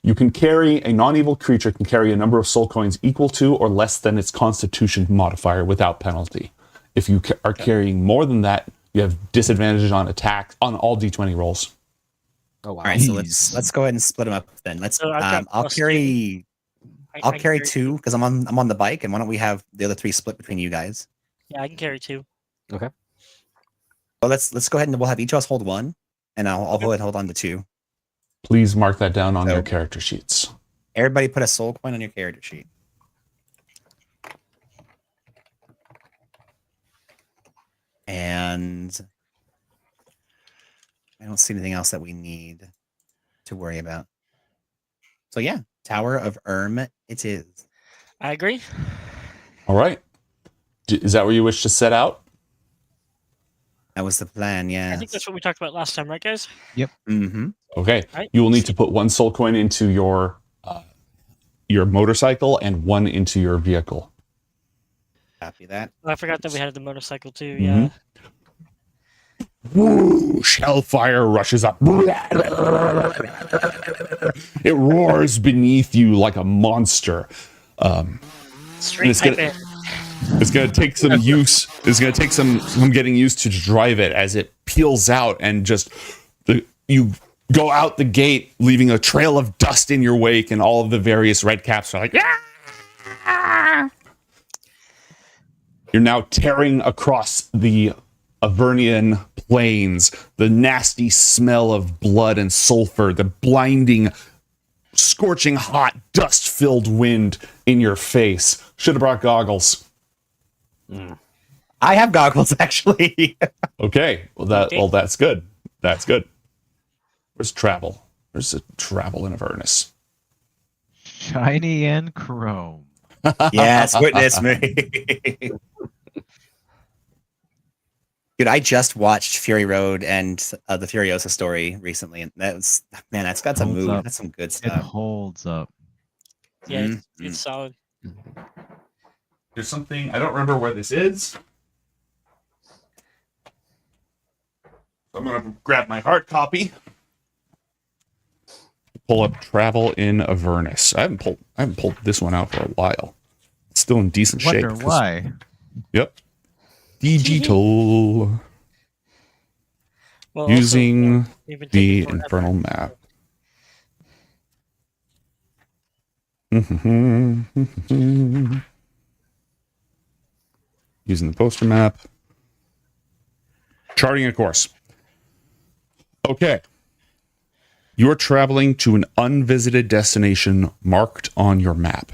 You can carry, a non-evil creature can carry a number of soul coins equal to or less than its constitution modifier without penalty. If you are carrying more than that, you have disadvantage on attack on all d20 rolls. Oh wow! All right, so let's go ahead and split them up then. Let's. So I've got I'll plus carry. I I'll can carry 2 because I'm on the bike, and why don't we have the other 3 split between you guys? Yeah, I can carry 2. Okay. Well, let's go ahead and we'll have each of us hold 1, and I'll go ahead and hold on to 2. Please mark that down on your character sheets. Everybody put a soul coin on your character sheet. And I don't see anything else that we need to worry about. So yeah, Tower of Erm it is. I agree. All right. Is that where you wish to set out? That was the plan, yeah. I think that's what we talked about last time, right, guys? Yep. Mm-hmm. Okay. Right. You will need to put 1 soul coin into your motorcycle and 1 into your vehicle. Copy that. Oh, I forgot that we had the motorcycle too. Mhm. Yeah. Woo! Shellfire rushes up. It roars beneath you like a monster. Straight it's gonna, pipe it. it's gonna take some use. It's gonna take some getting used to drive it as it peels out and just you go out the gate, leaving a trail of dust in your wake, and all of the various red caps are like, "Ah!" You're now tearing across the Avernian plains, the nasty smell of blood and sulfur, the blinding, scorching hot, dust-filled wind in your face. Should have brought goggles. I have goggles, actually. Okay, well that's good. That's good. Where's travel? There's a travel in Avernus. Shiny and chrome. Yes, witness me. Dude, I just watched Fury Road and the Furiosa story recently, and that's got some mood. That's some good It stuff. holds up. Yeah, it's solid. There's something, I don't remember where this is. I'm gonna grab my hard copy. Pull up Travel in Avernus. I haven't pulled this one out for a while. It's still in decent shape. Wonder why. Yep. Digital. Well, Using also, we've been the taking forever. infernal map. Using the poster map. Charting a course. Okay. You are traveling to an unvisited destination marked on your map.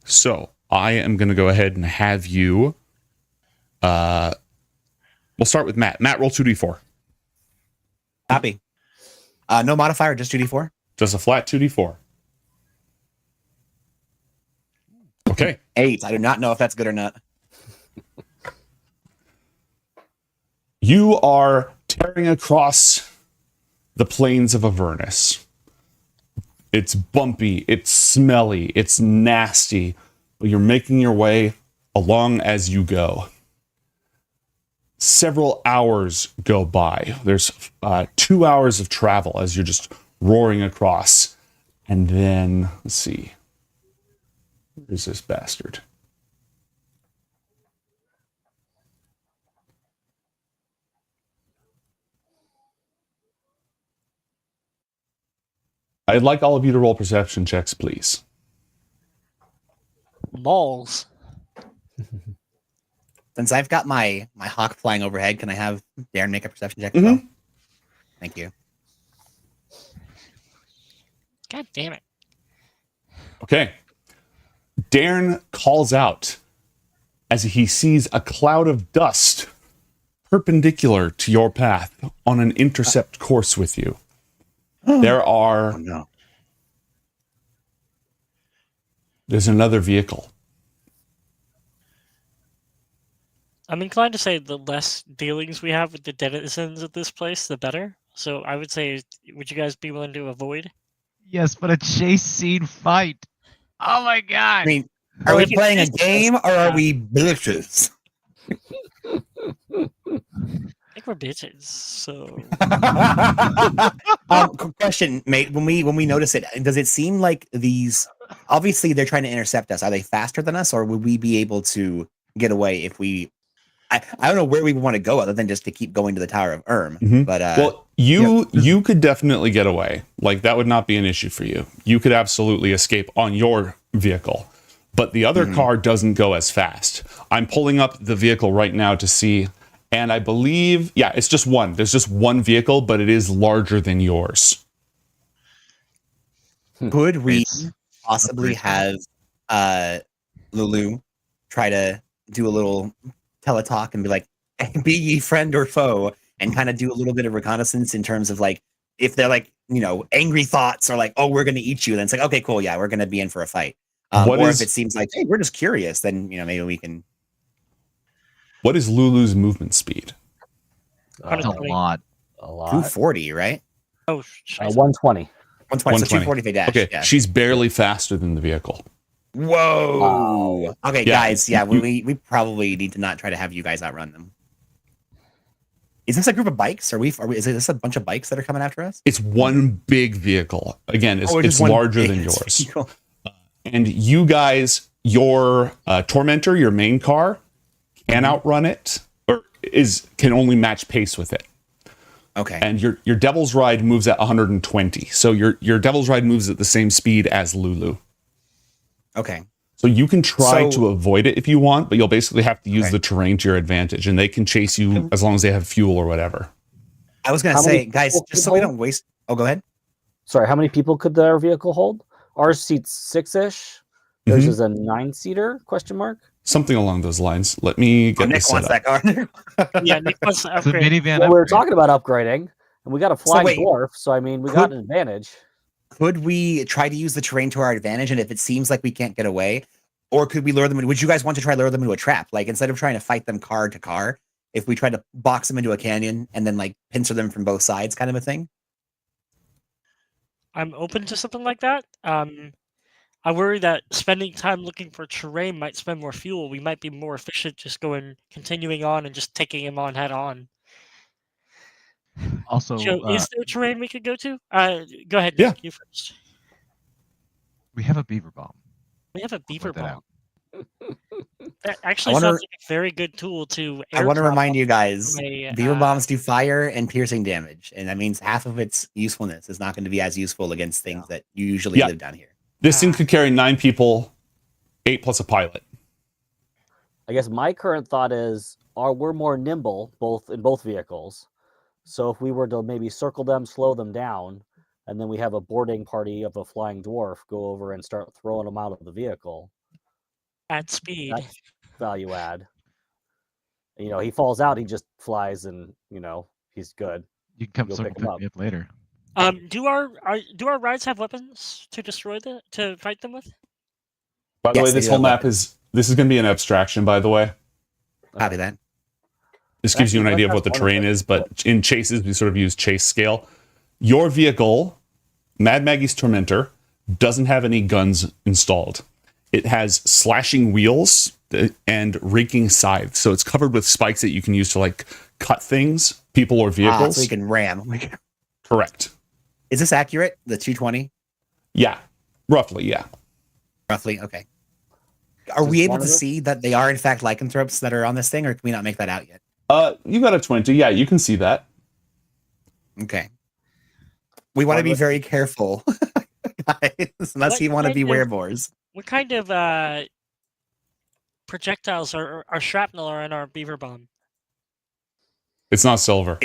So, I am going to go ahead and have you. We'll start with Matt. Matt, roll 2d4. Copy. No modifier, just 2d4. Just a flat 2d4. Okay. 8. I do not know if that's good or not. You are tearing across the plains of Avernus. It's bumpy, it's smelly, it's nasty, but you're making your way along as you go. Several hours go by. There's 2 hours of travel as you're just roaring across. And then, let's see. Where's this bastard? I'd like all of you to roll perception checks, please. Balls. Since I've got my hawk flying overhead, can I have Darren make a perception check as well? Thank you. God damn it. Okay. Darren calls out as he sees a cloud of dust perpendicular to your path on an intercept course with you. There are... Oh, no. There's another vehicle. I'm inclined to say the less dealings we have with the denizens of this place, the better. So I would say, would you guys be willing to avoid? Yes, but a chase scene fight. Oh my god. I mean, are we playing a game or are we bitches? I think we're bitches, so... Question, mate. When we notice it, does it seem like these... Obviously, they're trying to intercept us. Are they faster than us, or would we be able to get away if we... I don't know where we want to go other than just to keep going to the Tower of But well, you could definitely get away. Like, that would not be an issue for you. You could absolutely escape on your vehicle. But the other car doesn't go as fast. I'm pulling up the vehicle right now to see... And I believe, yeah, it's just one. There's just one vehicle, but it is larger than yours. Could we possibly have Lulu try to do a little teletalk and be like, be ye friend or foe, and kind of do a little bit of reconnaissance in terms of like, if they're like, you know, angry thoughts or like, oh, we're going to eat you, then it's like, okay, cool, yeah, we're going to be in for a fight. If it seems like, hey, we're just curious, then, you know, maybe we can... What is Lulu's movement speed? A lot. 240, right? Oh, 120. 120, so 240 if they dash. Okay, yeah. she's barely faster than the vehicle. Whoa. Okay, Yeah. guys, yeah, we probably need to not try to have you guys outrun them. Is this a group of bikes? Is this a bunch of bikes that are coming after us? It's one big vehicle. Again, it's just one larger big than yours. vehicle. And you guys, your Tormentor, your main car, can outrun it, or can only match pace with it. Okay. And your Devil's Ride moves at 120. So your Devil's Ride moves at the same speed as Lulu. Okay. So you can try to avoid it if you want, but you'll basically have to use the terrain to your advantage, and they can chase you as long as they have fuel or whatever. I was going to say, guys, just so we don't waste... Oh, go ahead. Sorry, how many people could their vehicle hold? Ours seats 6-ish. Theirs is a 9-seater, question mark? Something along those lines. Let me get Nick this wants set that up. car. Yeah, Nick wants to upgrade. Minivan Well, we were talking about upgrading, and we got a flying wait, dwarf, so I mean, we got an advantage. Could we try to use the terrain to our advantage, and if it seems like we can't get away, or could we lure them? Would you guys want to try lure them into a trap? Like, instead of trying to fight them car to car, if we try to box them into a canyon and then like pincer them from both sides, kind of a thing? I'm open to something like that. I worry that spending time looking for terrain might spend more fuel. We might be more efficient just continuing on and just taking him on head on. Also, Joe, is there terrain we could go to? Go ahead, Nick, Yeah. you first. we have a beaver bomb. We have a beaver that bomb. out. That actually sounds like a very good tool to I want to airdrop remind you guys, from a, beaver bombs do fire and piercing damage, and that means half of its usefulness is not going to be as useful against things that usually live down here. This thing could carry 9 people, 8 plus a pilot. I guess my current thought is, we're more nimble in both vehicles. So if we were to maybe circle them, slow them down, and then we have a boarding party of a flying dwarf go over and start throwing them out of the vehicle, At speed. That's value add. You know, he falls out, he just flies, and you know he's good. You can come You'll circle pick him pick me up later. Do our rides have weapons to destroy to fight them with? By the way, this whole map is going to be an abstraction. By the way, copy that. This gives you an idea of what the terrain is, but in chases, we sort of use chase scale. Your vehicle, Mad Maggie's Tormentor, doesn't have any guns installed. It has slashing wheels and raking scythes. So it's covered with spikes that you can use to like cut things, people or vehicles. So you can ram. Correct. Is this accurate? The 220? Yeah. Roughly, yeah. Roughly, okay. Are we able to see that they are in fact lycanthropes that are on this thing, or can we not make that out yet? You got a 20. Yeah, you can see that. Okay. We want to be very careful, guys, unless you want to be werebores. What kind of projectiles are shrapnel are in our beaver bomb? It's not silver.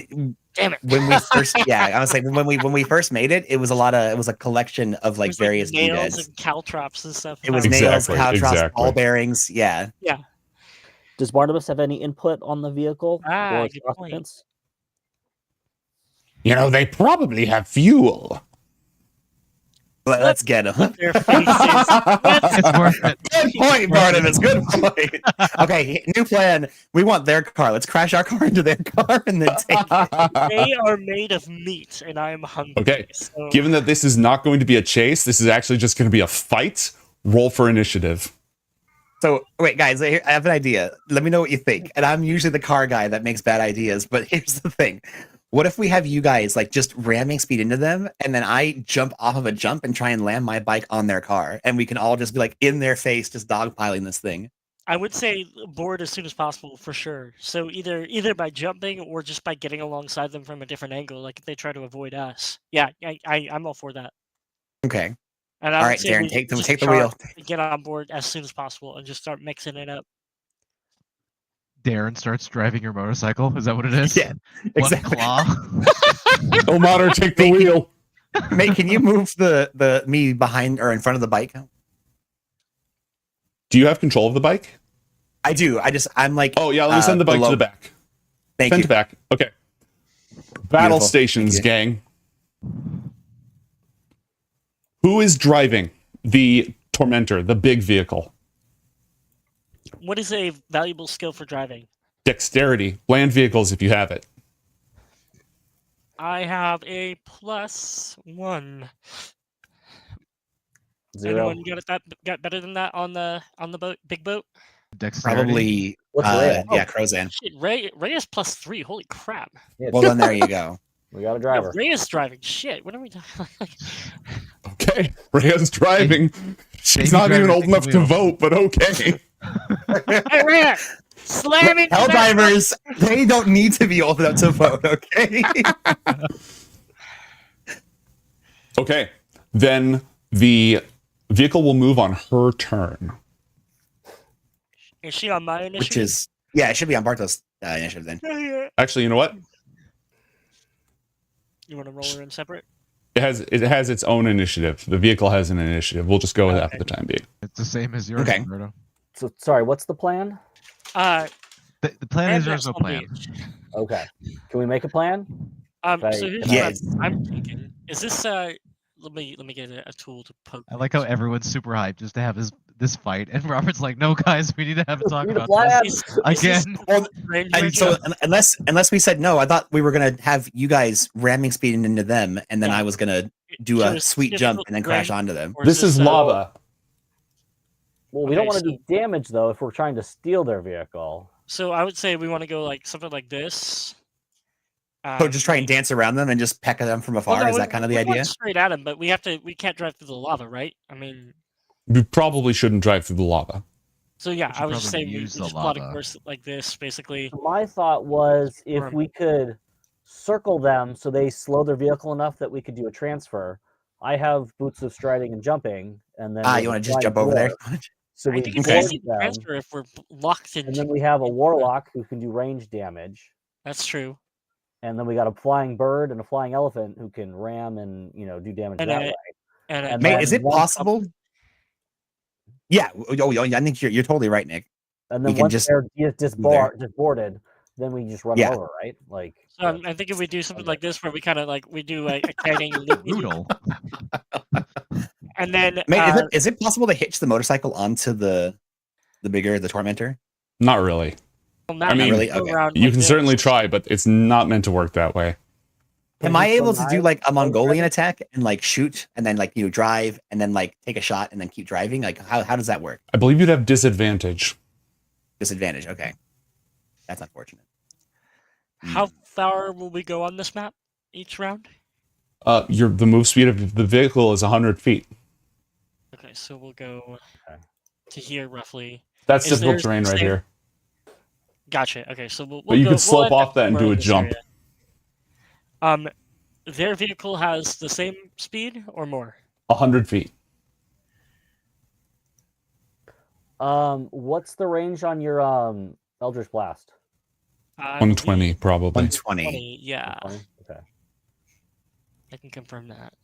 Damn it! When we first, I was like, when we first made it, it was a collection of like various nails doodads. and caltrops and stuff. It was nails, caltrops, ball bearings. Yeah. Yeah. Does Barnabas have any input on the vehicle or its good point. occupants? You know, they probably have fuel. Let's get them. Their faces. Good point, Barnabas. Good point. Okay, new plan. We want their car. Let's crash our car into their car and then take it. They are made of meat, and I am hungry. Okay. So... Given that this is not going to be a chase, this is actually just going to be a fight. Roll for initiative. So, wait, guys, I have an idea. Let me know what you think. And I'm usually the car guy that makes bad ideas, but here's the thing. What if we have you guys like just ramming speed into them, and then I jump off of a jump and try and land my bike on their car, and we can all just be like in their face, just dogpiling this thing? I would say board as soon as possible for sure. So either by jumping or just by getting alongside them from a different angle, like if they try to avoid us. Yeah, I'm all for that. Okay. And all right, Darren, take the wheel. Get on board as soon as possible and just start mixing it up. Darren starts driving your motorcycle. Is that what it is? Yeah, exactly. Omater, take the wheel. Mate, can you move the me behind or in front of the bike? Do you have control of the bike? I do. I'm like. Oh yeah, let me send the bike to the back. Thank send you. to back. Okay. Battle Beautiful. stations, gang. Who is driving the Tormentor, the big vehicle? What is a valuable skill for driving? Dexterity. Land vehicles if you have it. I have a +1. Zero. Anyone got better than that on the boat, big boat? Probably. Ray? Yeah, Crozan. Shit, Ray is +3. Holy crap! Yeah, Well, then there you go. We got a driver. Ray is driving. Shit, what are we doing? Okay, Rhea's driving. She's not even old enough to vote, but okay. Hey, Ray, slam it. Hell divers, they don't need to be old enough to vote, okay? Okay, then the vehicle will move on her turn. Is she on my initiative? Which is, yeah, it should be on Bartos' initiative then. Actually, you know what? You want to roll her in separate? It has its own initiative. The vehicle has an initiative. We'll just go with that for the time being. It's the same as yours, Okay. Roberto. So sorry, what's the plan? The plan is Avernus there's no on plan. beach. Okay. Can we make a plan? So Right. here's Yes. what I'm thinking. Is this let me get a tool to poke. I like how everyone's super hyped just to have this fight, and Robert's like, "No, guys, we need to have a talk We need a about plan. this again." Well, and so unless we said no, I thought we were gonna have you guys ramming speeding into them, and then I was gonna do So a it's sweet jump difficult and then to crash ram, onto them. or This is lava. Well, we don't Okay, want to do damage though if we're trying to steal their vehicle. So I would say we want to go like something like this. So just try and dance around them and just peck at them from afar. Well, no, Is that kind of the we want idea? straight at him, but we can't drive through the lava, right? I mean, We probably shouldn't drive through the lava. so yeah, I should was just probably saying we use the just plot a lava. course like this, basically. My thought was if Or- we could circle them so they slow their vehicle enough that we could do a transfer. I have boots of striding and jumping, and then You want to just jump over there? So I we think it's board easy to them, transfer if we're locked in. and then we have a warlock who can do range damage, That's true. and then we got a flying bird and a flying elephant who can ram and do damage And that a- way. And And Mate, then is it one- possible? Yeah. Oh, I think you're totally right, Nick. And We then can once just they're there. disboarded, then we just run them Yeah. over, right? Like So I think if we do something like this, where we kind of like we do a canning loop, Brutal. and then Mate, is it possible to hitch the motorcycle onto the tormentor? Not really. Matt, I mean, really? Okay. you can certainly try, but it's not meant to work that way. Am I able to do like a Mongolian attack and like shoot and then like drive and then like take a shot and then keep driving? Like how does that work? I believe you'd have disadvantage. Disadvantage. Okay, that's unfortunate. How far will we go on this map each round? The move speed of the vehicle is 100 feet. Okay, so we'll go to here roughly. That's Is difficult there terrain right same- here. Gotcha. Okay, so we'll But you go, could slope end off up that and do around a this jump. area. Their vehicle has the same speed or more? 100 feet. What's the range on your Eldritch Blast? 120 probably. 120. Yeah. 120? Okay. I can confirm that.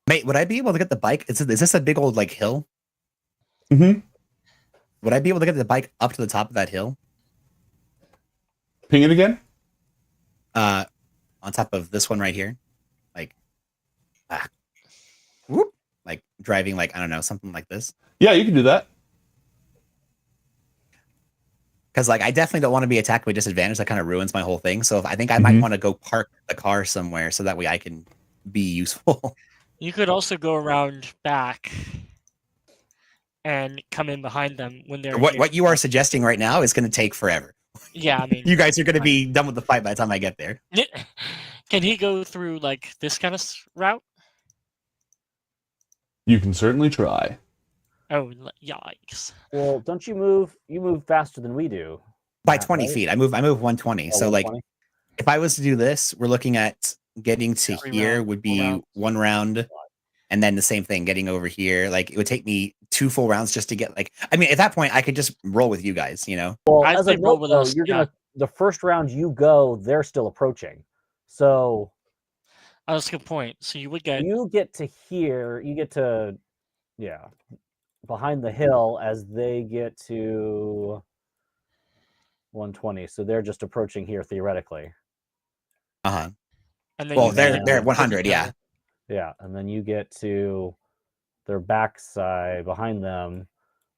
Mate, would I be able to get the bike? Is this a big old like hill? Mm-hmm. Would I be able to get the bike up to the top of that hill? Ping it again? On top of this one right here, like, whoop, like driving, like I don't know, something like this. Yeah, you can do that. Because like I definitely don't want to be attacked with disadvantage. That kind of ruins my whole thing. So I think I might want to go park the car somewhere so that way I can be useful. You could also go around back and come in behind them when they're here. What you are suggesting right now is going to take forever. Yeah, I mean, you guys are going to be done with the fight by the time I get there. Can he go through like this kind of route? You can certainly try. Oh, yikes! Well, don't you move? You move faster than we do. By Matt, 20 right? feet. I move 120. Oh, So like 120? if I was to do this, we're looking at getting to here would be 1 round. And then the same thing, getting over here. Like it would take me 2 full rounds just to get like. I mean, at that point, I could just roll with you guys. You know. Well, I'd as say a roll note, with though, us, you're yeah. gonna the first round you go, they're still approaching. So Oh, that's a good point. So you would get you get to here, you get to behind the hill as they get to 120. So they're just approaching here theoretically. Uh-huh. And then Well, you they're get- at 100. Yeah. Yeah, and then you get to their backside behind them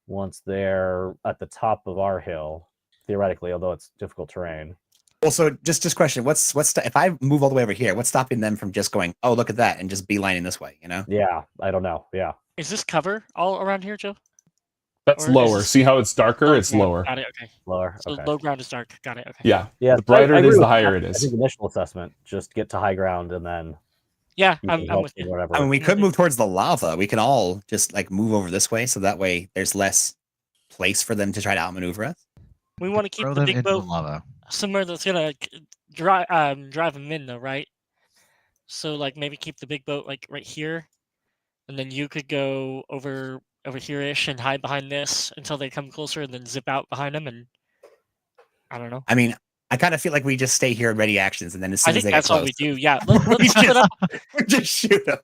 once they're at the top of our hill, theoretically, although it's difficult terrain. Also, just question: what's if I move all the way over here? What's stopping them from just going? Oh, look at that, and just beelining this way? You know? Yeah, I don't know. Yeah. Is this cover all around here, Joe? That's Or is lower. this- See how it's darker? It's Yeah, lower. Got it. Okay. Lower. So Okay. low ground is dark. Got it. Okay. Yeah. Yeah. The brighter I it agree is, the with higher Matt. it I is. think initial assessment, just get to high ground and then Yeah, you I'm can help with with you. whatever. I mean, we could move towards the lava. We can all just like move over this way, so that way there's less place for them to try to outmaneuver us. We want to keep Throw the them big into the boat lava. somewhere that's gonna drive them in, though, right? So like maybe keep the big boat like right here, and then you could go over here-ish and hide behind this until they come closer, and then zip out behind them. And I don't know. I mean, I kind of feel like we just stay here in ready actions, and then as soon I as think they that's get all close, we do. Yeah, we let's split up. just shoot them.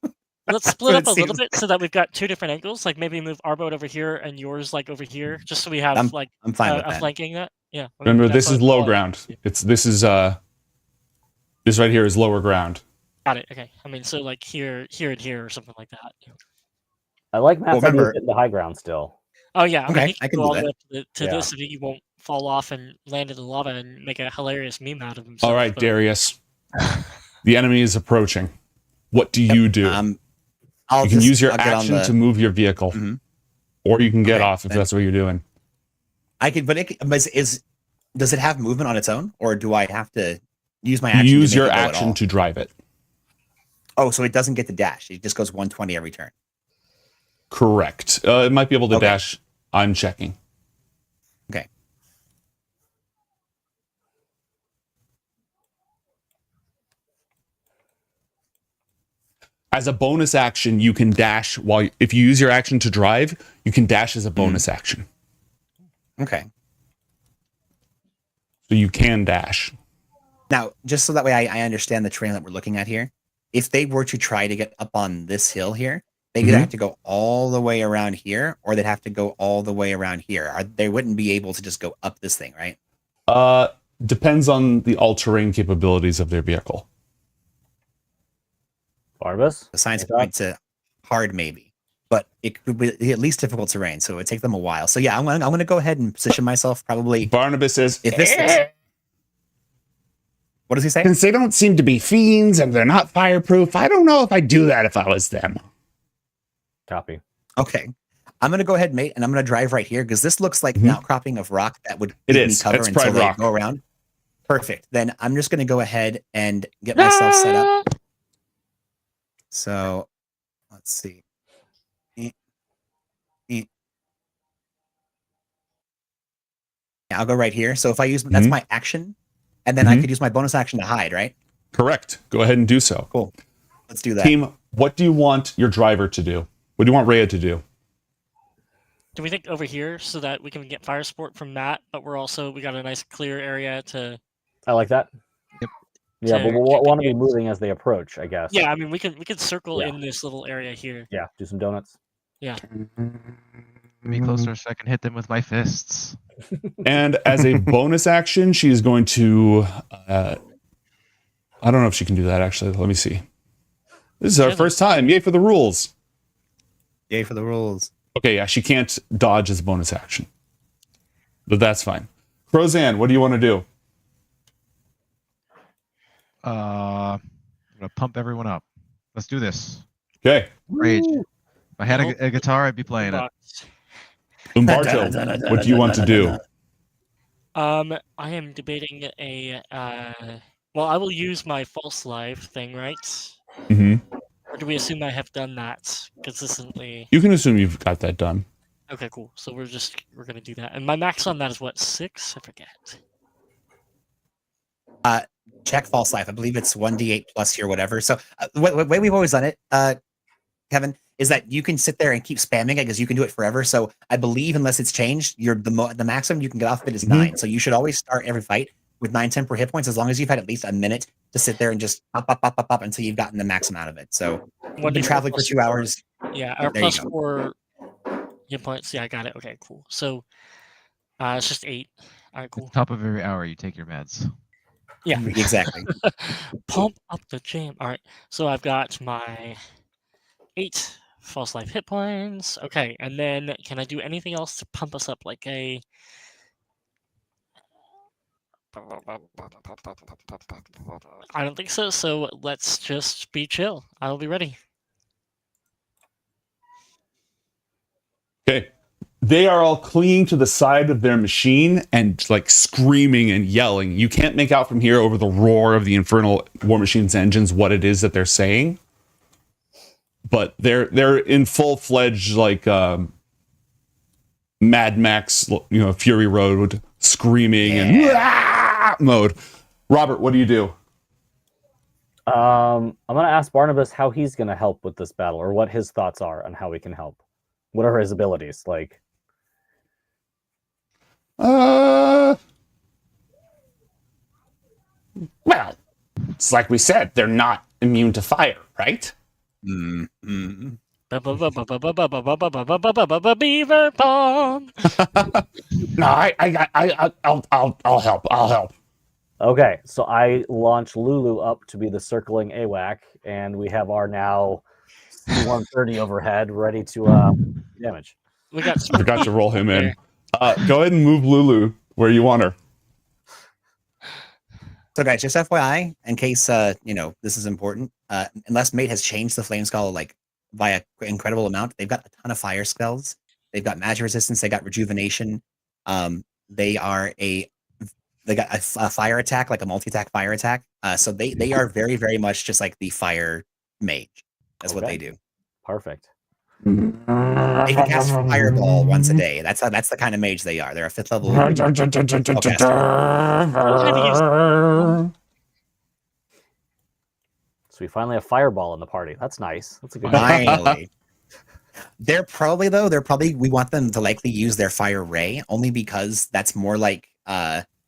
Let's split what up it a little seems bit so that we've got 2 different angles. Like maybe move our boat over here and yours like over here, just so we have I'm fine with a that. flanking that. Yeah. Remember, that's this is what- low ground. This right here is lower ground. Got it. Okay. I mean, so like here, and here, or something like that. I like Matt's Well, idea remember- of getting the high ground still. Oh yeah. I mean, Okay, he I can can go do all the that. way up to Yeah. this if he won't fall off and land in the lava and make a hilarious meme out of himself. All right, but- Darius. The enemy is approaching. What do you do? You can use your I'll get on action the- to move your vehicle, Mhm. or you can get Okay, off if then- that's what you're doing. I could, but does it have movement on its own, or do I have to use my You action? use to make your it go at action all? to drive it. Oh, so it doesn't get the dash. It just goes 120 every turn. Correct. It might be able to Okay. dash. I'm checking. Okay. As a bonus action, you can dash if you use your action to drive, you can dash as a bonus action. Okay. So you can dash. Now, just so that way I understand the terrain that we're looking at here, if they were to try to get up on this hill here, They either have to go all the way around here, or they'd have to go all the way around here. They wouldn't be able to just go up this thing, right? Depends on the all-terrain capabilities of their vehicle. Barnabas? The signs point to hard, maybe, but it could be at least difficult terrain, so it would take them a while. So yeah, I'm gonna go ahead and position myself probably. Barnabas says, if this. What does he say? Since they don't seem to be fiends and they're not fireproof, I don't know if I'd do that if I was them. Copy. Okay. I'm going to go ahead, mate, and I'm going to drive right here because this looks like an outcropping of rock that would give me cover It's until Pride they Rock. go around. Perfect. Then I'm just going to go ahead and get myself set up. So let's see. Yeah, I'll go right here. So if I use that's my action, and then I could use my bonus action to hide, right? Correct. Go ahead and do so. Cool. Let's do that. Team, what do you want your driver to do? What do you want Rhea to do? Do we think over here so that we can get fire support from that, but we got a nice clear area to. I like that. Yep. Yeah, but we'll want to be moving as they approach, I guess. Yeah, I mean we can circle in this little area here. Yeah, do some donuts. Yeah. Me closer so I can hit them with my fists. And as a bonus action, she is going to. I don't know if she can do that. Actually, let me see. This is our first time. Yay for the rules. Yay for the rules. Okay, yeah, she can't dodge as a bonus action. But that's fine. Crozanne, what do you want to do? I'm gonna pump everyone up. Let's do this. Okay. Rage. If I had a guitar, I'd be playing it. Umberto, what do you want to do? I am debating a. Well, I will use my false life thing, right? Mm-hmm. Or do we assume I have done that consistently? You can assume you've got that done. Okay, cool. So we're gonna do that. And my max on that is what, 6? I forget. Check false life. I believe it's 1d8 plus here, whatever. So the way we've always done it, Kevin, is that you can sit there and keep spamming it because you can do it forever. So I believe unless it's changed, the maximum you can get off of it is 9. So you should always start every fight with 9 per hit points as long as you've had at least a minute to sit there and just pop until you've gotten the maximum out of it. So you've been traveling for 2 hours. Yeah, or plus 4 hit points. Yeah, I got it. Okay, cool. So it's just 8. All right, cool. Top of every hour, you take your meds. Yeah, exactly. Pump up the jam. All right, so I've got my 8 false life hit points. Okay, and then can I do anything else to pump us up, like a? I don't think so. So let's just be chill. I'll be ready. Okay. They are all clinging to the side of their machine and like screaming and yelling. You can't make out from here over the roar of the infernal War Machine's engines what it is that they're saying. But they're in full-fledged like Mad Max, Fury Road screaming and mode. Robert, what do you do? I'm gonna ask Barnabas how he's gonna help with this battle, or what his thoughts are on how we can help. What are his abilities like? Well, it's like we said, they're not immune to fire, right? Beaver bomb. No, I'll help. I'll help. Okay, so I launch Lulu up to be the circling AWAC, and we have our now C-130 overhead ready to damage. We got. I forgot to roll him in. Go ahead and move Lulu where you want her. So guys, just FYI, in case this is important, unless Mate has changed the Flame Skull like by an incredible amount, they've got a ton of fire spells. They've got magic resistance. They got rejuvenation. They got a fire attack, like a multi-attack fire attack. So they are very, very much just like the fire mage. That's what they do. Perfect. They can cast Fireball once a day. That's the kind of mage they are. They're a 5th level. So we finally have Fireball in the party. That's nice. That's a good. Finally. We want them to likely use their Fire Ray only because that's more like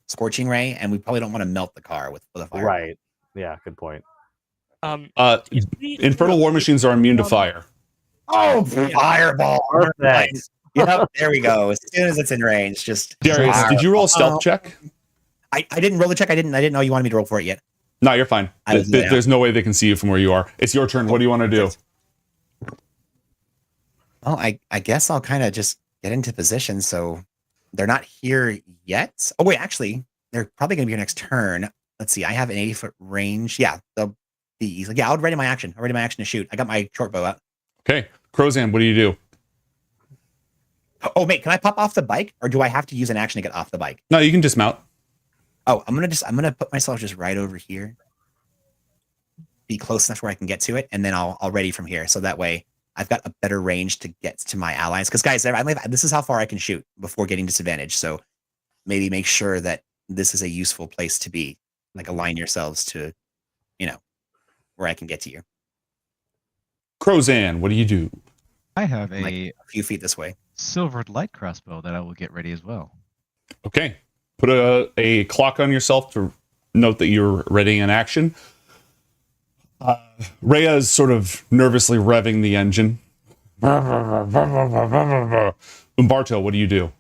Scorching Ray, and we probably don't want to melt the car with a fire. Right. Yeah. Good point. Infernal War Machines are immune to fire. Oh, fireball! Perfect. Nice. Yep, there we go. As soon as it's in range, just Darius, did you roll a stealth check? I didn't roll the check. I didn't know you wanted me to roll for it yet. No, you're fine. I was laying There's no way they can see you from where you are. It's your turn. What do you want to do? Well, I guess I'll kind of just get into position. So they're not here yet. Oh wait, actually, they're probably going to be here next turn. Let's see. I have an 80-foot range. Yeah, they'll be easy. Yeah, I'll ready my action. I'll ready my action to shoot. I got my short bow out. Okay, Crozan, what do you do? Oh, mate, can I pop off the bike, or do I have to use an action to get off the bike? No, you can dismount. Oh, I'm gonna put myself just right over here, be close enough where I can get to it, and then I'll ready from here. So that way, I've got a better range to get to my allies. Because guys, this is how far I can shoot before getting disadvantage. So maybe make sure that this is a useful place to be. Like align yourselves to, where I can get to you. Crozan, what do you do? I have a few feet this way. Silvered light crossbow that I will get ready as well. Okay. Put a clock on yourself to note that you're ready in action. Rhea is sort of nervously revving the engine. Umberto, what do you do?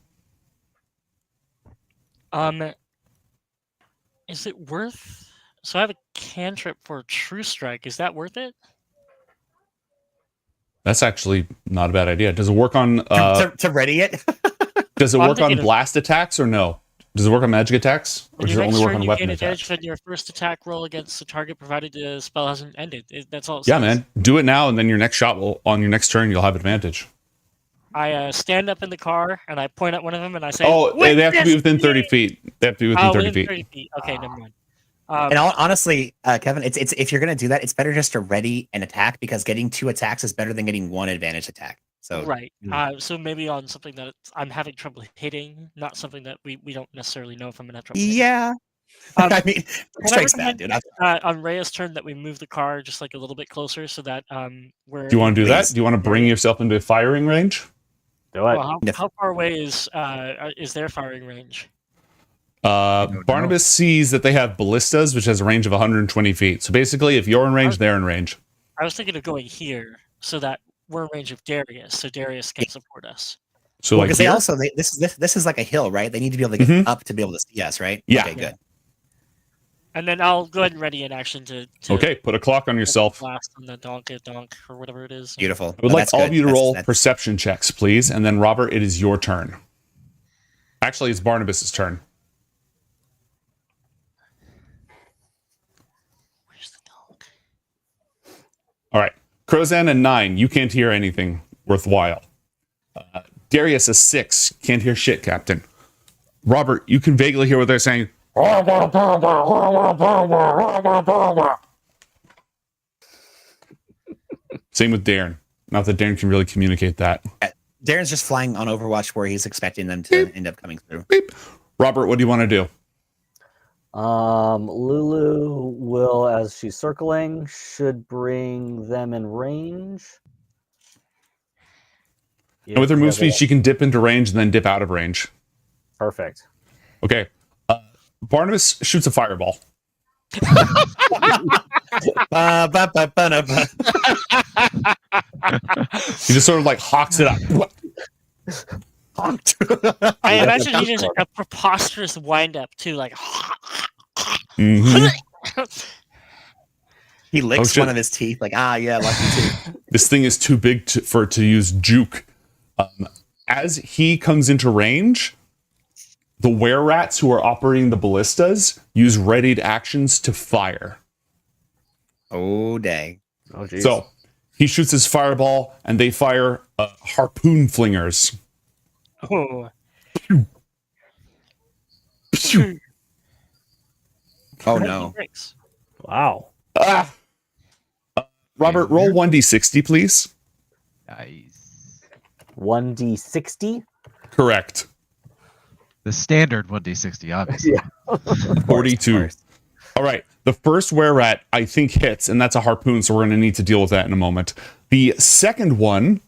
Is it worth? So I have a cantrip for True Strike. Is that worth it? That's actually not a bad idea. Does it work on to ready it? Does it Well, I'm work on thinking of- blast attacks or no? Does it work on magic attacks, or On does your it next only work turn, on you weapon gain attacks? advantage on your first attack roll against the target, provided the spell hasn't ended. That's all. It Yeah, says. man. Do it now, and then your next shot will on your next turn you'll have advantage. I stand up in the car and I point at one of them and I say, Oh, they have to be "Witness within 30 me!" feet. They have to be within Oh, 30 within feet. 30 feet. Okay, never mind. And honestly, Kevin, it's if you're gonna do that, it's better just to ready an attack because getting 2 attacks is better than getting 1 advantage attack. So Right. So maybe on something that I'm having trouble hitting, not something that we don't necessarily know if I'm gonna have trouble hitting. Yeah. I mean, strike's bad, dude. On Rhea's turn that we move the car just like a little bit closer so that we're. Do you want to do that? Do you want to bring yourself into firing range? Do it. Well, how far away is their firing range? Barnabas sees that they have ballistas, which has a range of 120 feet. So basically, if you're in range, they're in range. I was thinking of going here so that we're in range of Darius, so Darius can support us. So well, like they here? also this is like a hill, right? They need to be able to get up to be able to see us, right? Yeah. Okay, good. And then I'll go ahead and ready an action to Okay, put a clock on yourself. blast on the donk or whatever it is. Beautiful. I would like all of you to roll perception checks, please. And then, Robert, it is your turn. Actually, it's Barnabas' turn. All right. Crozan and 9, you can't hear anything worthwhile. Darius is 6, can't hear shit, Captain. Robert, you can vaguely hear what they're saying. Same with Darren. Not that Darren can really communicate that. Darren's just flying on Overwatch where he's expecting them to end up coming through. Robert, what do you want to do? Lulu will, as she's circling, should bring them in range. And with her move speed, she can dip into range and then dip out of range. Perfect. Okay. Barnabas shoots a fireball. He just sort of like hawks it up. I imagine he does a preposterous wind up too, like. He licks one of his teeth, like yeah, lucky tooth. This thing is too big for it to use juke. As he comes into range, the were-rats who are operating the ballistas use readied actions to fire. Oh, dang. Oh, geez. So he shoots his fireball, and they fire harpoon flingers. Oh. Oh, no. Wow. Robert, roll 1d60, please. Nice. 1d60? Correct. The standard 1d60, obviously. Yeah. 42. All right. The first were-rat, I think, hits, and that's a harpoon, so we're going to need to deal with that in a moment. The second one,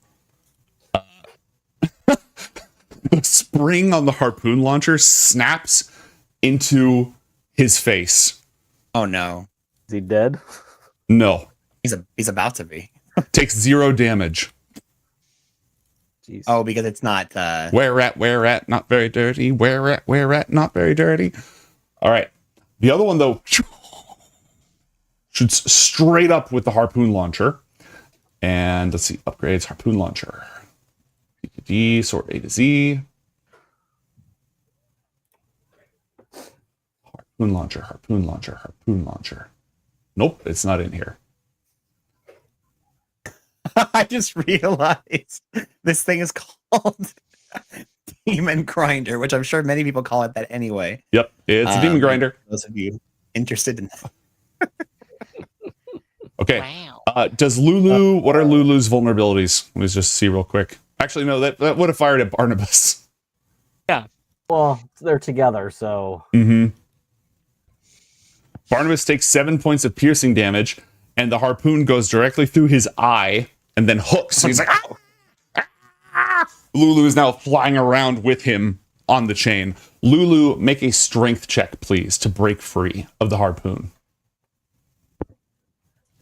the spring on the harpoon launcher snaps into his face. Oh, no. Is he dead? No. He's about to be. Takes 0 damage. Oh, because it's not. Where at, not very dirty. Where at, not very dirty. All right. The other one, though, shoots straight up with the harpoon launcher. And let's see, upgrades, harpoon launcher. D, sword A to Z. Harpoon launcher, harpoon launcher, harpoon launcher. Nope, it's not in here. I just realized this thing is called Demon Grinder, which I'm sure many people call it that anyway. Yep, it's a demon grinder. Those of you interested in that. Okay. Wow. Does Lulu? What are Lulu's vulnerabilities? Let me just see real quick. Actually, no. That would have fired at Barnabas. Yeah. Well, they're together, so. Mm-hmm. Barnabas takes 7 points of piercing damage, and the harpoon goes directly through his eye and then hooks. So he's like, ah! Lulu is now flying around with him on the chain. Lulu, make a strength check, please, to break free of the harpoon.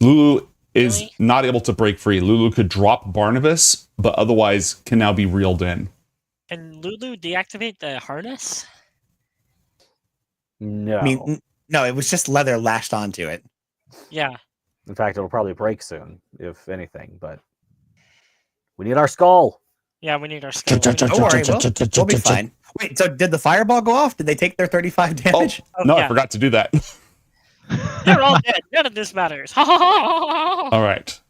Lulu is not able to break free. Lulu could drop Barnabas, but otherwise can now be reeled in. Can Lulu deactivate the harness? No. I mean, no, it was just leather lashed onto it. Yeah. In fact, it'll probably break soon, if anything, but we need our skull. Yeah, we need our skull. Don't worry, we'll be fine. Wait, so did the fireball go off? Did they take their 35 damage? Oh, no, I forgot to do that. You're all dead. None of this matters. All right.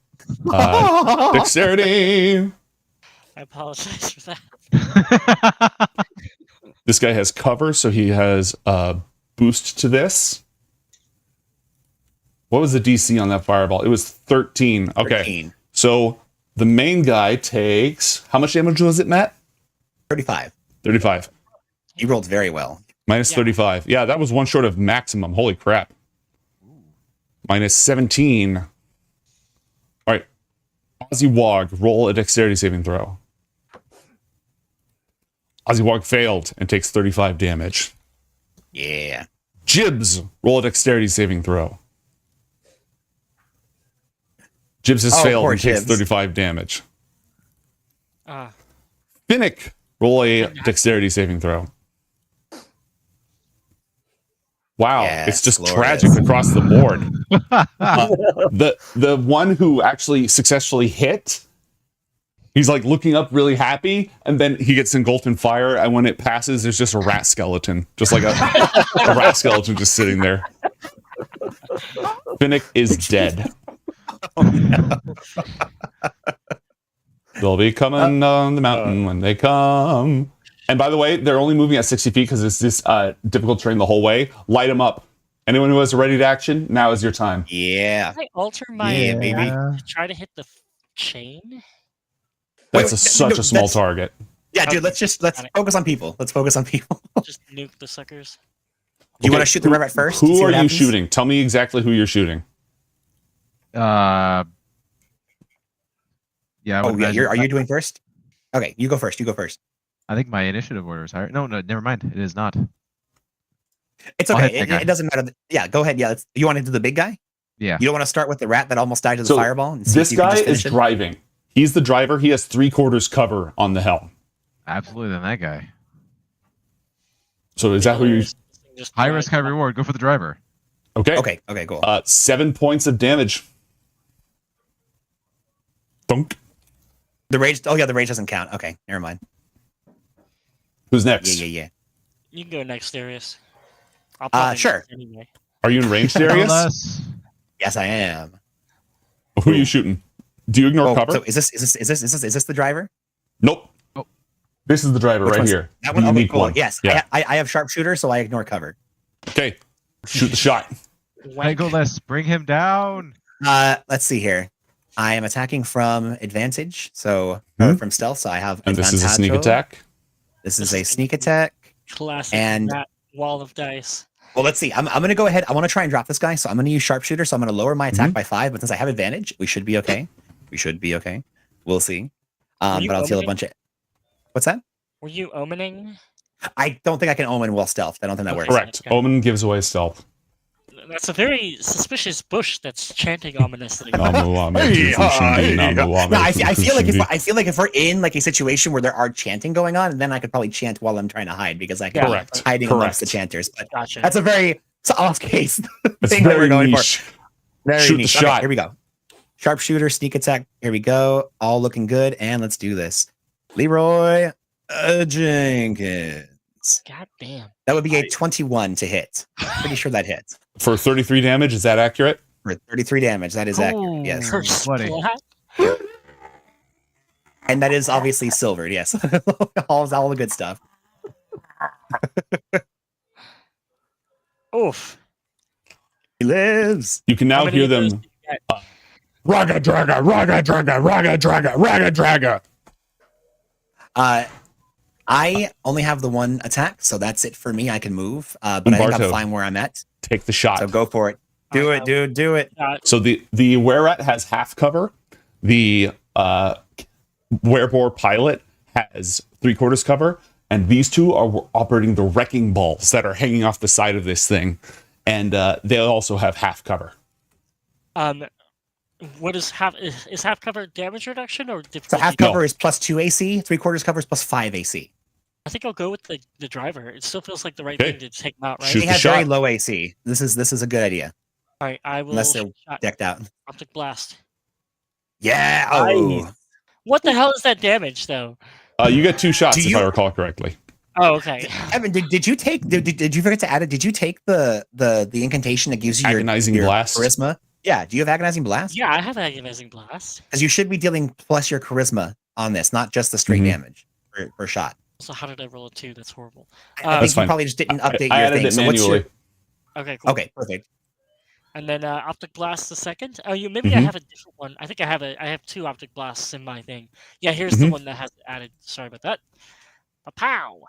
Dexterity. I apologize for that. This guy has cover, so he has boost to this. What was the DC on that fireball? It was 13. Okay. 13. So the main guy takes... How much damage was it, Matt? 35. 35. You rolled very well. Minus 35. Yeah, that was one short of maximum. Holy crap. Minus 17. All right. Ozzy Wog, roll a dexterity saving throw. Ozzy Wog failed and takes 35 damage. Yeah. Jibs, roll a dexterity saving throw. Jibs has failed and takes 35 damage. Finnick, roll a dexterity saving throw. Wow, it's just tragic across the board. The one who actually successfully hit, he's like looking up really happy, and then he gets engulfed in fire, and when it passes, there's just a rat skeleton. Just like a rat skeleton just sitting there. Finnick is dead. Oh, no. They'll be coming on the mountain when they come. And by the way, they're only moving at 60 feet because it's this difficult terrain the whole way. Light them up. Anyone who has a ready to action, now is your time. Yeah. Can I alter my baby. to try to hit the chain? That's such a small target. Yeah, dude, let's focus on people. Let's focus on people. Just nuke the suckers. Do you want to shoot the rat first? Who are you shooting? Tell me exactly who you're shooting. Yeah. Are you doing first? Okay, you go first. You go first. I think my initiative order is higher. No, never mind. It is not. It's okay. It doesn't matter. Yeah, go ahead. Yeah, you want to do the big guy? Yeah. You don't want to start with the rat that almost died to the fireball? And see This if you can guy just is finish it? driving. He's the driver. He has 3/4 cover on the helm. Absolutely, then that guy. So is that who you... High risk, high reward. Go for the driver. Okay. Okay, cool. 7 points of damage. Thunk. The rage. Oh, yeah, the rage doesn't count. Okay, never mind. Who's next? Yeah. You can go next, Darius. I'll probably Sure. miss anyway. Are you in range, Darius? Yes, I am. Who are you shooting? Do you ignore cover? So is this the driver? Nope. This is the driver right here. That The one. Okay, unique cool. one. Yes, Yeah. I have sharpshooter, so I ignore cover. Okay. Shoot the shot. Legolas, bring him down. Let's see here. I am attacking from advantage, so or from stealth. So I have. And this is a sneak advantaggio. attack. This is a sneak attack. Classic And- rat wall of dice. Well, let's see. I'm going to go ahead. I want to try and drop this guy, so I'm going to use sharpshooter. So I'm going to lower my attack by 5. But since I have advantage, we should be okay. We'll see. But I'll deal a bunch of. What's that? Were you omening? I don't think I can omen while stealth. I don't think that works. Correct. Omen gives away stealth. That's a very suspicious bush that's chanting ominously. No, I feel like if we're in like a situation where there are chanting going on, then I could probably chant while I'm trying to hide because I could be hiding amongst the chanters. But that's a very off case thing that we're going for. Very Shoot niche. the shot. Okay, here we go. Sharpshooter, sneak attack. Here we go. All looking good, and let's do this. Leroy Jenkins. God damn. That would be a 21 to hit. Pretty sure that hits. For 33 damage, is that accurate? For 33 damage, that is accurate. Yes. And that is obviously silvered, yes. all the good stuff. Oof. He lives. You can now hear them. Raga draga, raga draga, raga draga, raga draga. I only have the one attack, so that's it for me. I can move, but I think I'm fine where I'm at. Take the shot. So go for it. Do it, dude. Do it. So the were-at has half cover. The werebore pilot has 3/4 cover, and these two are operating the wrecking balls that are hanging off the side of this thing, and they also have half cover. What is half cover damage reduction or difficulty? So half cover is +2 AC. 3/4 cover is +5 AC. I think I'll go with the driver. It still feels like the right thing to take him out, right? They have very low AC. This is a good idea. All right, I will. Unless they're decked out. Optic blast. Yeah. Oh. What the hell is that damage though? You get 2 shots if I recall correctly. Oh, okay. Evan, did you take? Did you forget to add it? Did you take the incantation that gives you Agonizing your Blast? charisma? Yeah. Do you have agonizing blast? Yeah, I have agonizing blast. Because you should be dealing plus your charisma on this, not just the straight damage per shot. So how did I roll a 2? That's horrible. I think you probably just didn't update I your added thing. it So what's your? manually. Okay, cool. Okay, perfect. And then optic blast the second. Oh, maybe I have a different one. I think I have 2 optic blasts in my thing. Yeah, here's the one that has added. Sorry about that. Pow!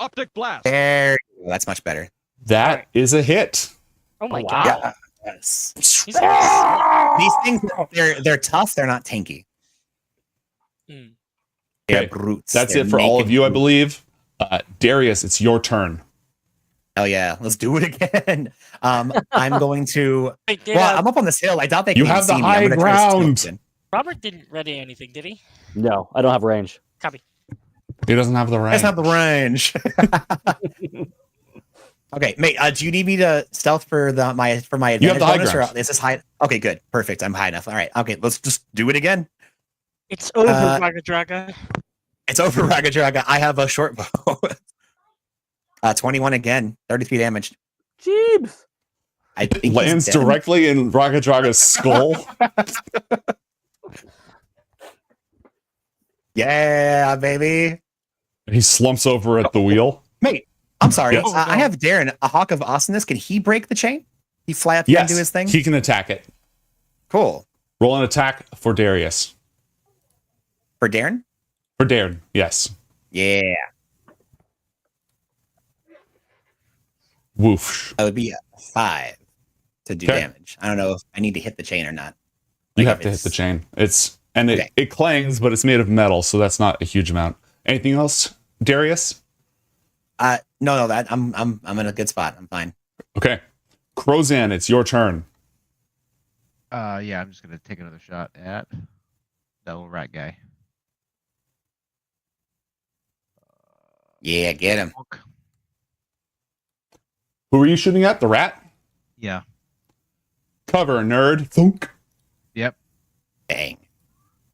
Optic blast. There. That's much better. That is a hit. Oh my Wow. god. Yes. These things, they're tough. They're not tanky. They're brutes. That's They're it for all of naked you, I brutes. believe. Darius, it's your turn. Hell yeah, let's do it again. I'm going to. Wait, I'm up on this hill. I doubt they You can have see the me. I'm high gonna try to steal ground. something. Robert didn't ready anything, did he? No, I don't have range. Copy. He doesn't have the range. That's not the range. Okay, mate. Do you need me to stealth for my advantage You have the high bonus, or ground. is this high? Okay, good, perfect. I'm high enough. All right. Okay, let's just do it again. It's over, Raga Draga. It's over, Raga Draga. I have a short bow. 21 again, 33 damage. Jeebs. I think Lands he's dead. directly in Raga Draga's skull. Yeah, baby. He slumps over at the wheel. Mate, I'm sorry. Yes. I have Darren, a Hawk of Awesomeness. Can he break the chain? He fly up Yes, and do his thing? he can attack it. Cool. Roll an attack for Darius. For Darren? For Darren, yes. Yeah. Woof. That would be a 5 to do Okay. damage. I don't know if I need to hit the chain or not. You Like, have if to hit it's- the chain. It Okay. clangs, but it's made of metal, so that's not a huge amount. Anything else, Darius? No, that I'm in a good spot. I'm fine. Okay. Crozan, it's your turn. Yeah, I'm just gonna take another shot at that little rat guy. Yeah, get him. Who are you shooting at? The rat? Yeah. Cover, nerd. Thunk. Yep. Dang.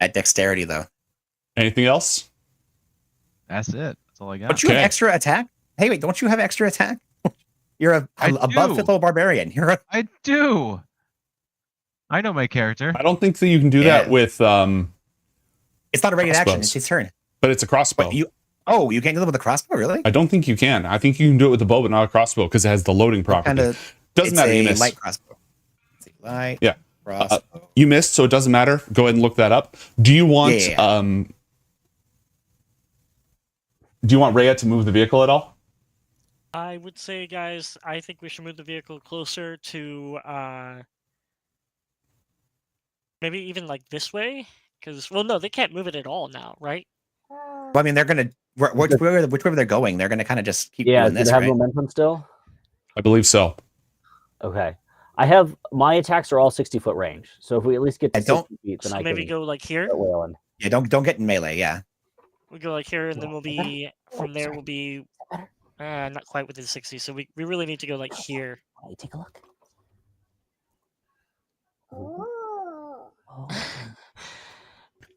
At dexterity though. Anything else? That's it. That's all I got. Don't you have extra attack? Hey, wait, don't you have extra attack? You're above do. 5th level barbarian. I do. I know my character. I don't think that you can do that with It's not a ready action. crossbows. It's his turn. But it's a crossbow. You can't do that with a crossbow, really? I don't think you can. I think you can do it with the bow, but not a crossbow because it has the loading property. Doesn't it's matter. You a missed. light crossbow. It's a light Yeah. crossbow. You missed, so it doesn't matter. Go ahead and look that up. Do you want Yeah. Do you want Rhea to move the vehicle at all? I would say, guys, I think we should move the vehicle closer to maybe even like this way. Because, well, no, they can't move it at all now, right? Well, I mean, they're gonna which way they're going. They're gonna kind of just keep Yeah, doing do this, they have right? momentum still? I believe so. Okay. I have my attacks are all 60-foot range. So if we at least get to 60 feet, then So I maybe can go like here. start wailing. Yeah, don't get in melee. Yeah. We go like here, and then we'll be from there. We'll be not quite within 60. So we really need to go like here. Take a look.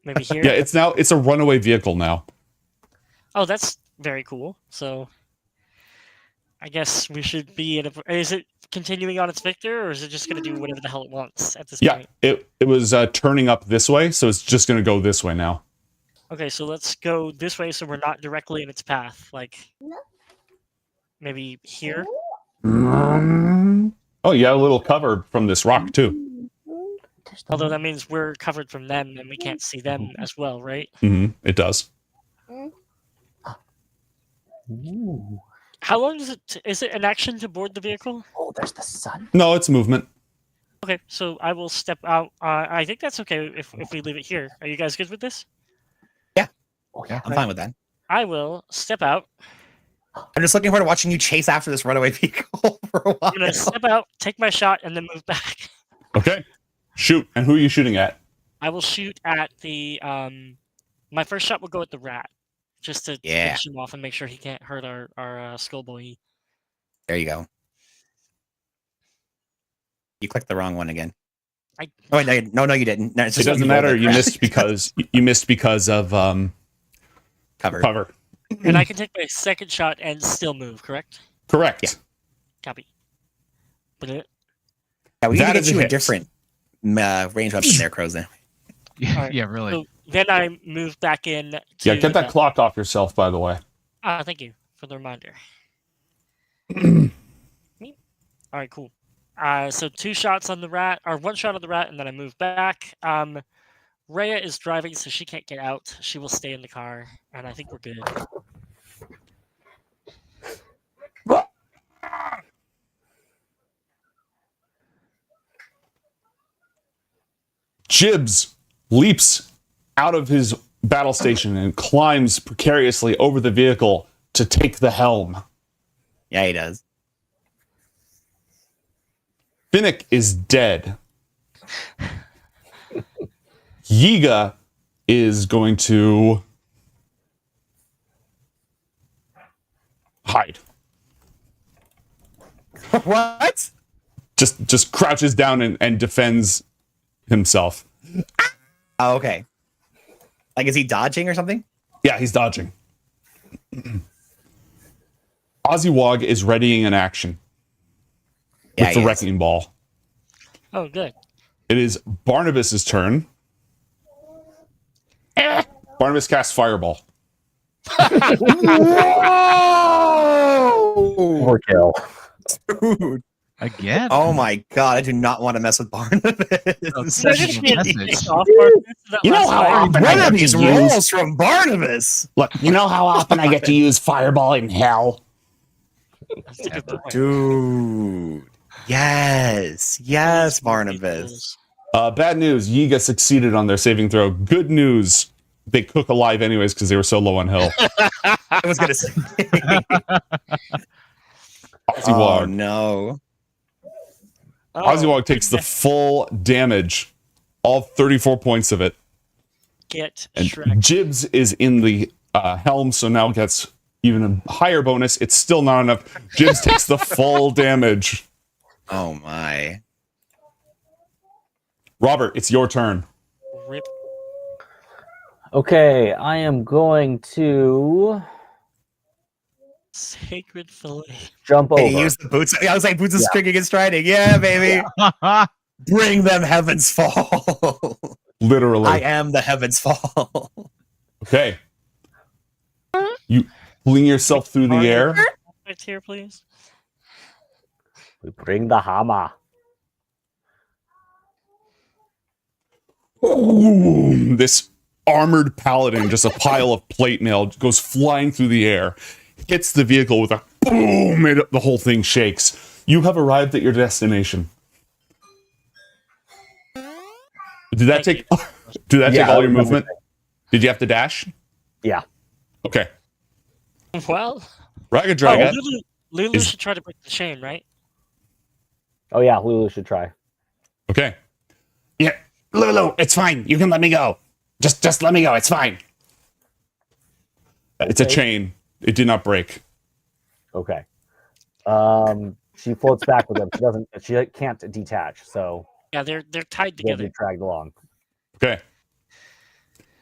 Maybe here. Yeah, it's a runaway vehicle now. Oh, that's very cool. So I guess we should be in a. Is it continuing on its victor, or is it just going to do whatever the hell it wants at this point? It was turning up this way, so it's just going to go this way now. Okay, so let's go this way so we're not directly in its path. Like maybe here. Oh, yeah, a little cover from this rock too. Although that means we're covered from them and we can't see them as well, right? It does. How long is it an action to board the vehicle? Oh, there's the sun. No, it's movement. Okay, so I will step out. I think that's okay if we leave it here. Are you guys good with this? Oh, yeah. I'm fine with that. I will step out. I'm just looking forward to watching you chase after this runaway vehicle for a while. I'm gonna step out, take my shot, and then move back. Okay. Shoot. And who are you shooting at? I will shoot at the my first shot will go at the rat, just to finish him off and make sure he can't hurt our schoolboy. There you go. You clicked the wrong one again. Oh, wait, no, you didn't. No, It doesn't matter. You missed because of cover. And I can take my second shot and still move, correct? Correct. Yeah. Copy. But Yeah, we That need to is get a you a hit. different range weapon there, Crows. Then. Yeah, really. So then I move back in. To Yeah, get that clock off yourself, by the way. Thank you for the reminder. All right, cool. So 2 shots on the rat, or 1 shot on the rat, and then I move back. Rhea is driving, so she can't get out. She will stay in the car, and I think we're good. Jibs leaps out of his battle station and climbs precariously over the vehicle to take the helm. Yeah, he does. Finnick is dead. Yiga is going to hide. What? Just crouches down and defends himself. Oh, okay. Like, is he dodging or something? Yeah, he's dodging. Ozzywog is readying an action with the wrecking ball. Oh, good. It is Barnabas's turn. Barnabas casts Fireball. Overkill. Dude. Again? Oh my god, I do not want to mess with Barnabas. You know how often I What are get these to rolls use... from Barnabas? Look, you know how often I get to use Fireball in hell? Dude. Yes, Barnabas. Bad news, Yiga succeeded on their saving throw. Good news, they cook alive anyways because they were so low on health. I was gonna say. Ozzywog. Oh no. Ozzywog takes the full damage, all 34 points of it. Get And Shrek. Jibs is in the helm, so now gets even a higher bonus. It's still not enough. Jibs takes the full damage. Oh my. Robert, it's your turn. Rip. Okay, I am going to Sacred fillet. jump over. Hey, use the boots. I was like, boots of string against striding. Yeah, baby. Bring them heavens fall. Literally. I am the heavens fall. Okay. You fling yourself through the air. Right here, please. We bring the hammer. Ooh, this armored paladin, just a pile of plate mail, goes flying through the air, hits the vehicle with a boom, and the whole thing shakes. You have arrived at your destination. Did that take all your movement? Did you have to dash? Yeah. Okay. Well, Ragadraga Lulu should try to break the chain, right? Oh yeah, Lulu should try. Okay. Yeah, Lulu, it's fine. You can let me go. Just let me go. It's fine. It's a chain. It did not break. Okay. She floats back with him. She doesn't. She can't detach. So Yeah, they're tied they'll be together. dragged along. Okay.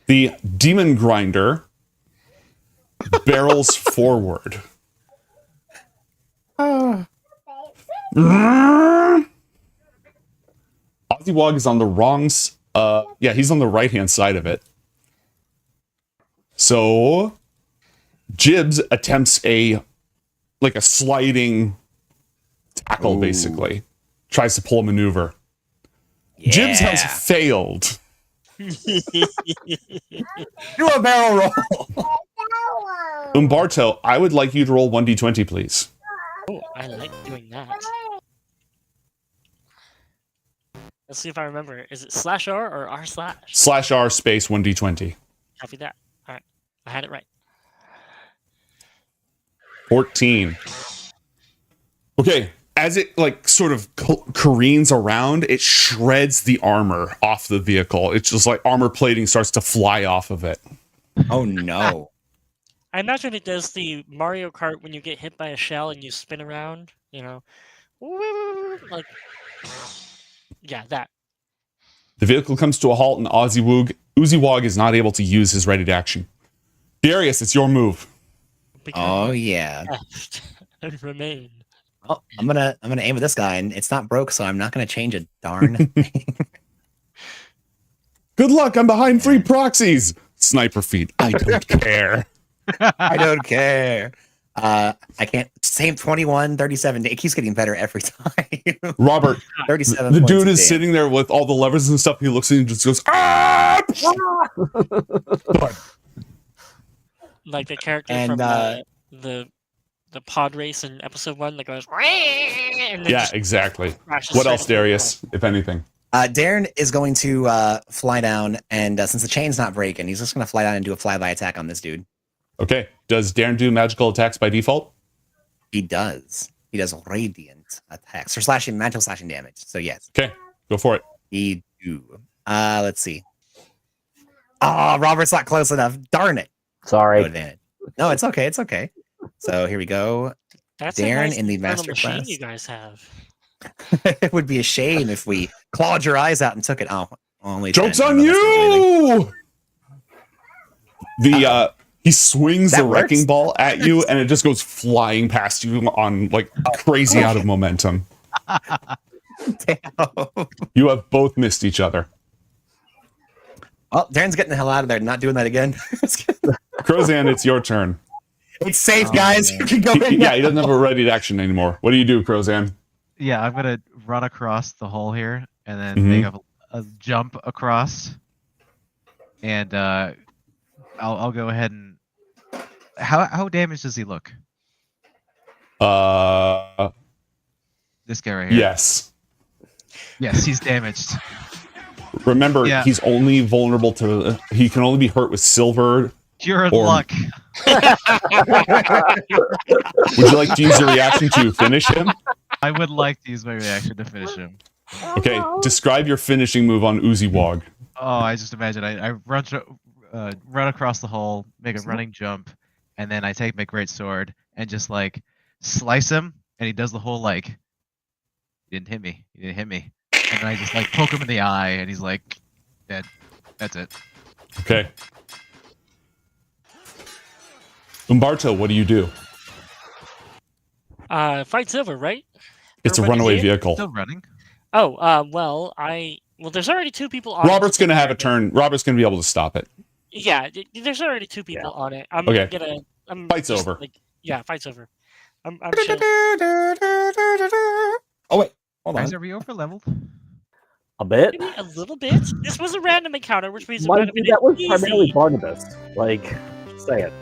The demon grinder barrels forward. Ozzywog is on the wrong. Yeah, he's on the right hand side of it. So Jibs attempts a sliding tackle, basically. Tries to pull a maneuver. Jibs has failed. Do a barrel roll. Umberto, I would like you to roll 1d20, please. Oh, I like doing that. Let's see if I remember. Is it /R or R/? /R space 1d20. Copy that. All right, I had it right. 14. Okay, as it sort of careens around, it shreds the armor off the vehicle. It's just like armor plating starts to fly off of it. Oh no. I imagine it does the Mario Kart when you get hit by a shell and you spin around, like, yeah, that. The vehicle comes to a halt and Oozywog is not able to use his ready to action. Darius, it's your move. Oh yeah. And remain. Oh, I'm gonna aim at this guy, and it's not broke, so I'm not gonna change a darn thing. Good luck, I'm behind 3 proxies. Sniper feed. I don't care. I don't care. I can't. Same 21, 37. It keeps getting better every time. Robert, 37. the points dude of is damage. sitting there with all the levers and stuff. He looks at you and just goes, ah! Like the character And, from the pod race in episode 1 that goes. And then Yeah, just exactly. crashes What straight else, into the Darius, if anything? Darren is going to fly down, and since the chain's not breaking, he's just going to fly down and do a flyby attack on this dude. Okay. Does Darren do magical attacks by default? He does. He does radiant attacks or magical slashing damage. So yes. Okay, go for it. He do. Let's see. Oh, Robert's not close enough. Darn it. Sorry. No advantage. No, it's okay. It's okay. So here we go. That's a Darren nice in the internal master machine class. you guys have. It would be a shame if we clawed your eyes out and took it. Oh, only Joke's 10. on you! He swings That the wrecking works? ball at you, and it just goes flying past you on crazy out of momentum. You have both missed each other. Oh, Darren's getting the hell out of there. Not doing that again. Crozan, it's your turn. It's safe, guys. You can go in. Yeah, he doesn't have a ready to action anymore. What do you do, Crozan? Yeah, I'm gonna run across the hole here and then Mhm. make a jump across, and I'll go ahead and how damaged does he look? This guy right here. Yes. Yes, he's damaged. Remember, Yeah. he's only vulnerable to. He can only be hurt with silver. You're in or- luck. Would you like to use your reaction to finish him? I would like to use my reaction to finish him. Okay, describe your finishing move on Oozywog. Oh, I just imagine I run across the hole, make a running jump, and then I take my great sword and just slice him, and he does the whole "you didn't hit me, you didn't hit me," and then I just poke him in the eye, and he's dead. That's it. Okay. Umberto, what do you do? Fight's over, right? It's a Everybody runaway here? vehicle. Still running. Oh, well, there's already 2 people on Robert's it. going to have a turn. Robert's going to be able to stop it. Yeah, there's already 2 people on it. I'm Okay. gonna. Fight's over. Yeah, fight's over. I'm chill. Oh wait, hold Guys, on. are we over leveled? A bit. Maybe a little bit. This was a random encounter, which means it might Mind have you, been that was easy. primarily Barnabas. Just say it.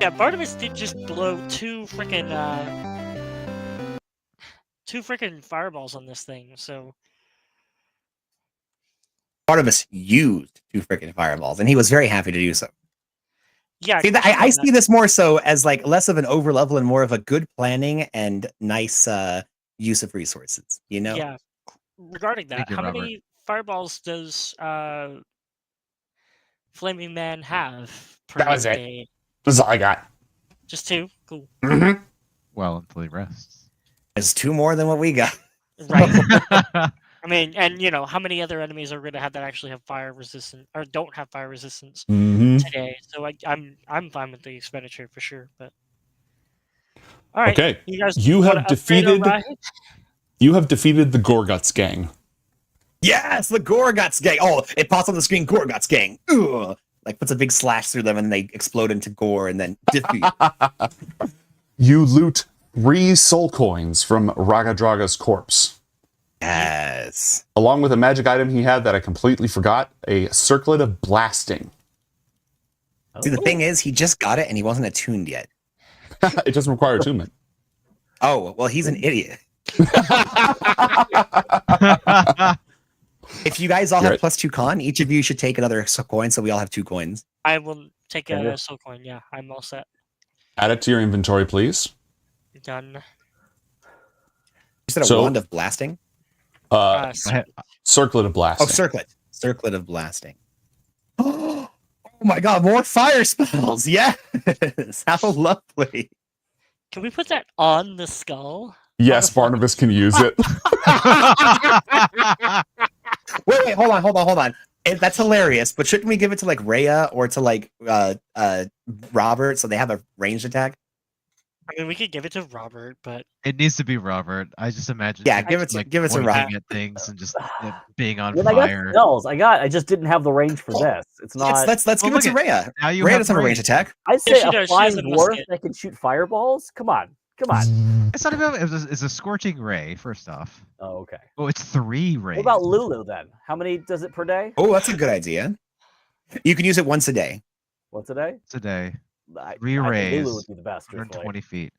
Yeah, Barnabas did just blow 2 freaking fireballs on this thing. So Barnabas used 2 freaking fireballs, and he was very happy to do so. yeah, See, I see this more so as less of an over level and more of a good planning and nice use of resources. You know. Yeah. Regarding that, Thank you, how Robert. many fireballs does Flaming Man have per That was it. day? That's all I got. Just 2? Cool. Mm-hmm. Well, until he rests. It's 2 more than what we got. Right. I mean, and how many other enemies are gonna have that actually have fire resistance or don't have fire resistance today? So I'm fine with the expenditure for sure. But all right, Okay, you guys, you wanna have upgrade our defeated. ride? You have defeated the Gorguts gang. Yes, the Gorguts gang. Oh, it pops on the screen. Gorguts gang. Ugh. Like puts a big slash through them, and they explode into gore, and then defeat. You loot 3 soul coins from Ragadraga's corpse. Yes. Along with a magic item he had that I completely forgot, a circlet of blasting. See, the thing is, he just got it, and he wasn't attuned yet. It doesn't require attunement. Oh, well, he's an idiot. If you guys all have Right. +2 con, each of you should take another coin, so we all have 2 coins. I will take Yeah. a soul coin. Yeah, I'm all set. Add it to your inventory, please. Done. You said a So- wand of blasting? Circlet of blasting. Oh, circlet. Circlet of blasting. Oh my god, more fire spells! Yes! How lovely. Can we put that on the skull? Yes, Barnabas can use it. Wait, hold on. That's hilarious, but shouldn't we give it to like Rhea or to like Robert so they have a ranged attack? I mean, we could give it to Robert, but It needs to be Robert. I just imagine. Yeah, him give it just, to- like, give it to pointing Robert. at things and just being on When I got fire. spells, I just didn't have the range for this. It's not. Let's Well, give it to look Rhea. Now you Rhea have doesn't have a range range. attack. I say she a does. She flying has a dwarf musket. that can shoot fireballs. Come on. It's not about. It's a scorching ray. First off. Oh, okay. Oh, it's 3 rays. What about Lulu then? How many does it per day? Oh, that's a good idea. You can use it once a day. Once a day? It's a day. I 3 think rays. Lulu would be the best. truthfully. 120 feet.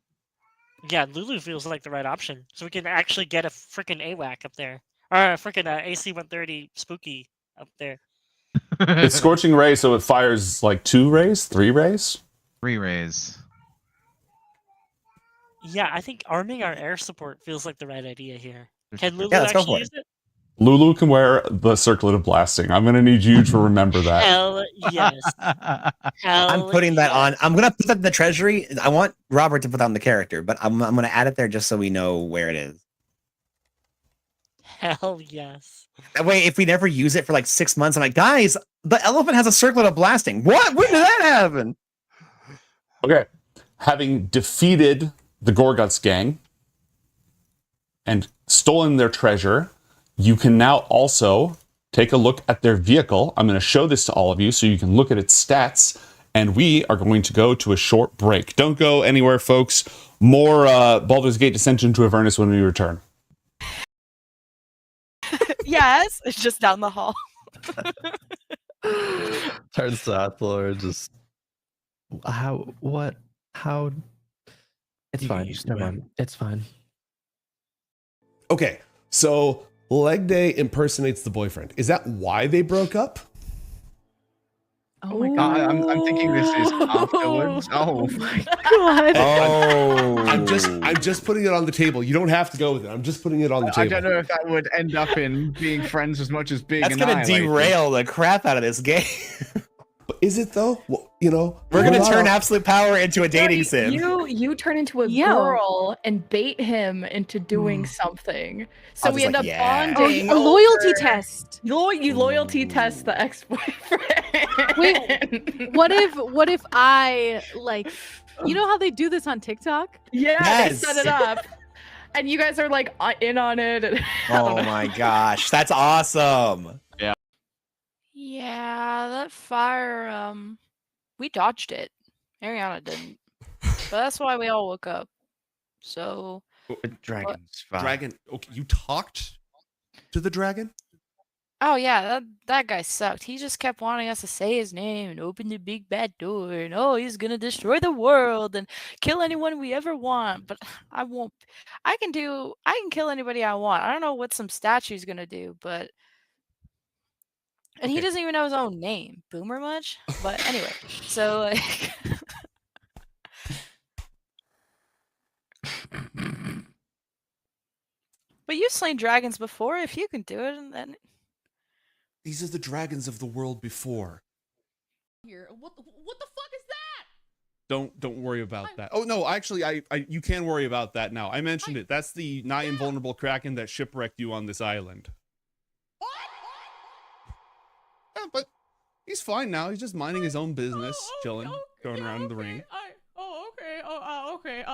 yeah, Lulu feels like the right option. So we can actually get a freaking AWAC up there, or a freaking AC 130 spooky up there. It's Scorching Ray, so it fires like 2 rays? 3 rays? 3 rays. Yeah, I think arming our air support feels like the right idea here. Can Lulu Yeah, let's go actually for use it? Lulu can wear the Circlet of Blasting. I'm going to need you to remember that. Hell yes. Hell I'm putting that yes. on. I'm gonna put that in the treasury. I want Robert to put that on the character, but I'm gonna add it there just so we know where it is. Hell yes. That way, if we never use it for like 6 months, I'm like, guys, the elephant has a circlet of blasting. What? When did that happen? Okay. Having defeated the Gorguts gang and stolen their treasure, you can now also take a look at their vehicle. I'm going to show this to all of you so you can look at its stats, and we are going to go to a short break. Don't go anywhere, folks. More Baldur's Gate Ascension to Avernus when we return. Yes, it's just down the hall. Turns to Athor, just how it's You fine. used Never to mind. It's fine. Okay, so Leg Day impersonates the boyfriend. Is that why they broke up? Oh my god. I'm thinking this is afterwards. Oh my God. Oh, I'm just putting it on the table. You don't have to go with it. I'm just putting it on the I table. don't know if that would end up in being friends as much as being that's gonna annihilated. derail the crap out of this game. But is it though? Well, you know, We're gonna not turn all- absolute power into a dating sim. You turn into a Yeah. girl and bait him into doing something. So I'll we just end like, up yeah. bonding. A loyalty over- test. You loyalty test the ex-boyfriend. Wait, what if I like? You know how they do this on TikTok? Yeah, Yes. they set it up. And you guys are like in on it. And I don't Oh know. my gosh, that's awesome. Yeah, that fire, we dodged it. Ariana didn't. But that's why we all woke up. So, Dragon's fine. Dragon. Okay, you talked to the dragon. oh yeah, that guy sucked. He just kept wanting us to say his name and open the big bad door and oh, he's gonna destroy the world and kill anyone we ever want. But I won't. I can kill anybody I want. I don't know what some statue's gonna do, but and he Okay. doesn't even know his own name. Boomer much? But anyway, so like But you've slain dragons before. If you can do it, and then These are the dragons of the world before. Here, what the fuck is that? Don't worry about that. Oh no, actually, I you can worry about that now. I mentioned it. That's the nigh invulnerable kraken that shipwrecked you on this island. What? Yeah, but he's fine now. He's just minding his own business, chilling, going around in the ring. Okay.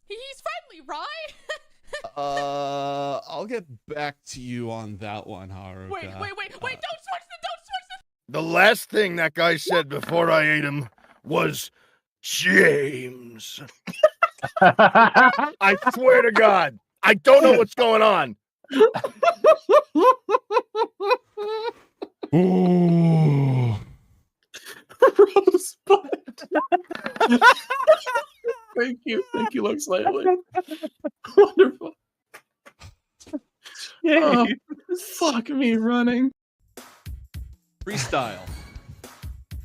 He's friendly, right? I'll get back to you on that one, Haruka. Wait, don't switch it. The last thing that guy said before I ate him was James. I swear to God, I don't know what's going on. Ooh. Thank you, Lux Lately. Wonderful. Oh, fuck me running. Freestyle.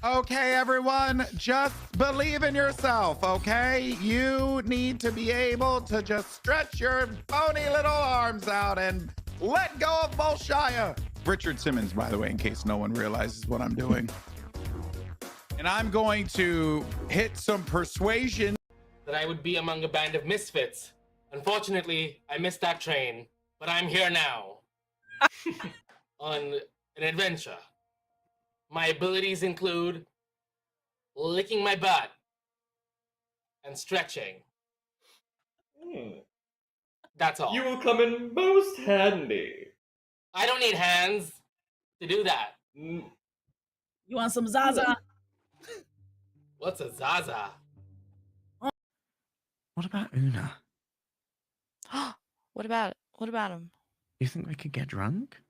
Okay, everyone, just believe in yourself, okay? You need to be able to just stretch your bony little arms out and let go of Bolshaya. Richard Simmons, by the way, in case no one realizes what I'm doing. And I'm going to hit some persuasion. That I would be among a band of misfits. Unfortunately, I missed that train, but I'm here now. On an adventure. My abilities include licking my butt and stretching. That's all. You will come in most handy. I don't need hands to do that. You want some Zaza? What's a Zaza? What about Una? what about him? You think we could get drunk?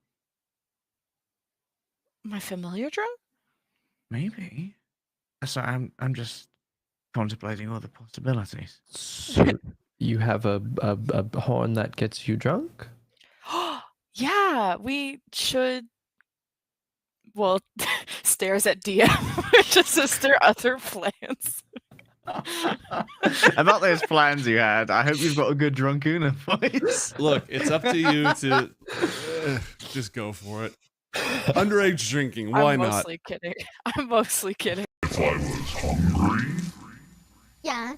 My familiar drunk? Maybe. Sorry, I'm just contemplating all the possibilities. So you have a horn that gets you drunk? Yeah, we should. Well, stares at DM. Just as their other plans. About those plans you had, I hope you've got a good drunk Una voice. Look, it's up to you to just go for it. Underage drinking, why I'm not? mostly kidding. I'm mostly kidding. If I was hungry, Yeah.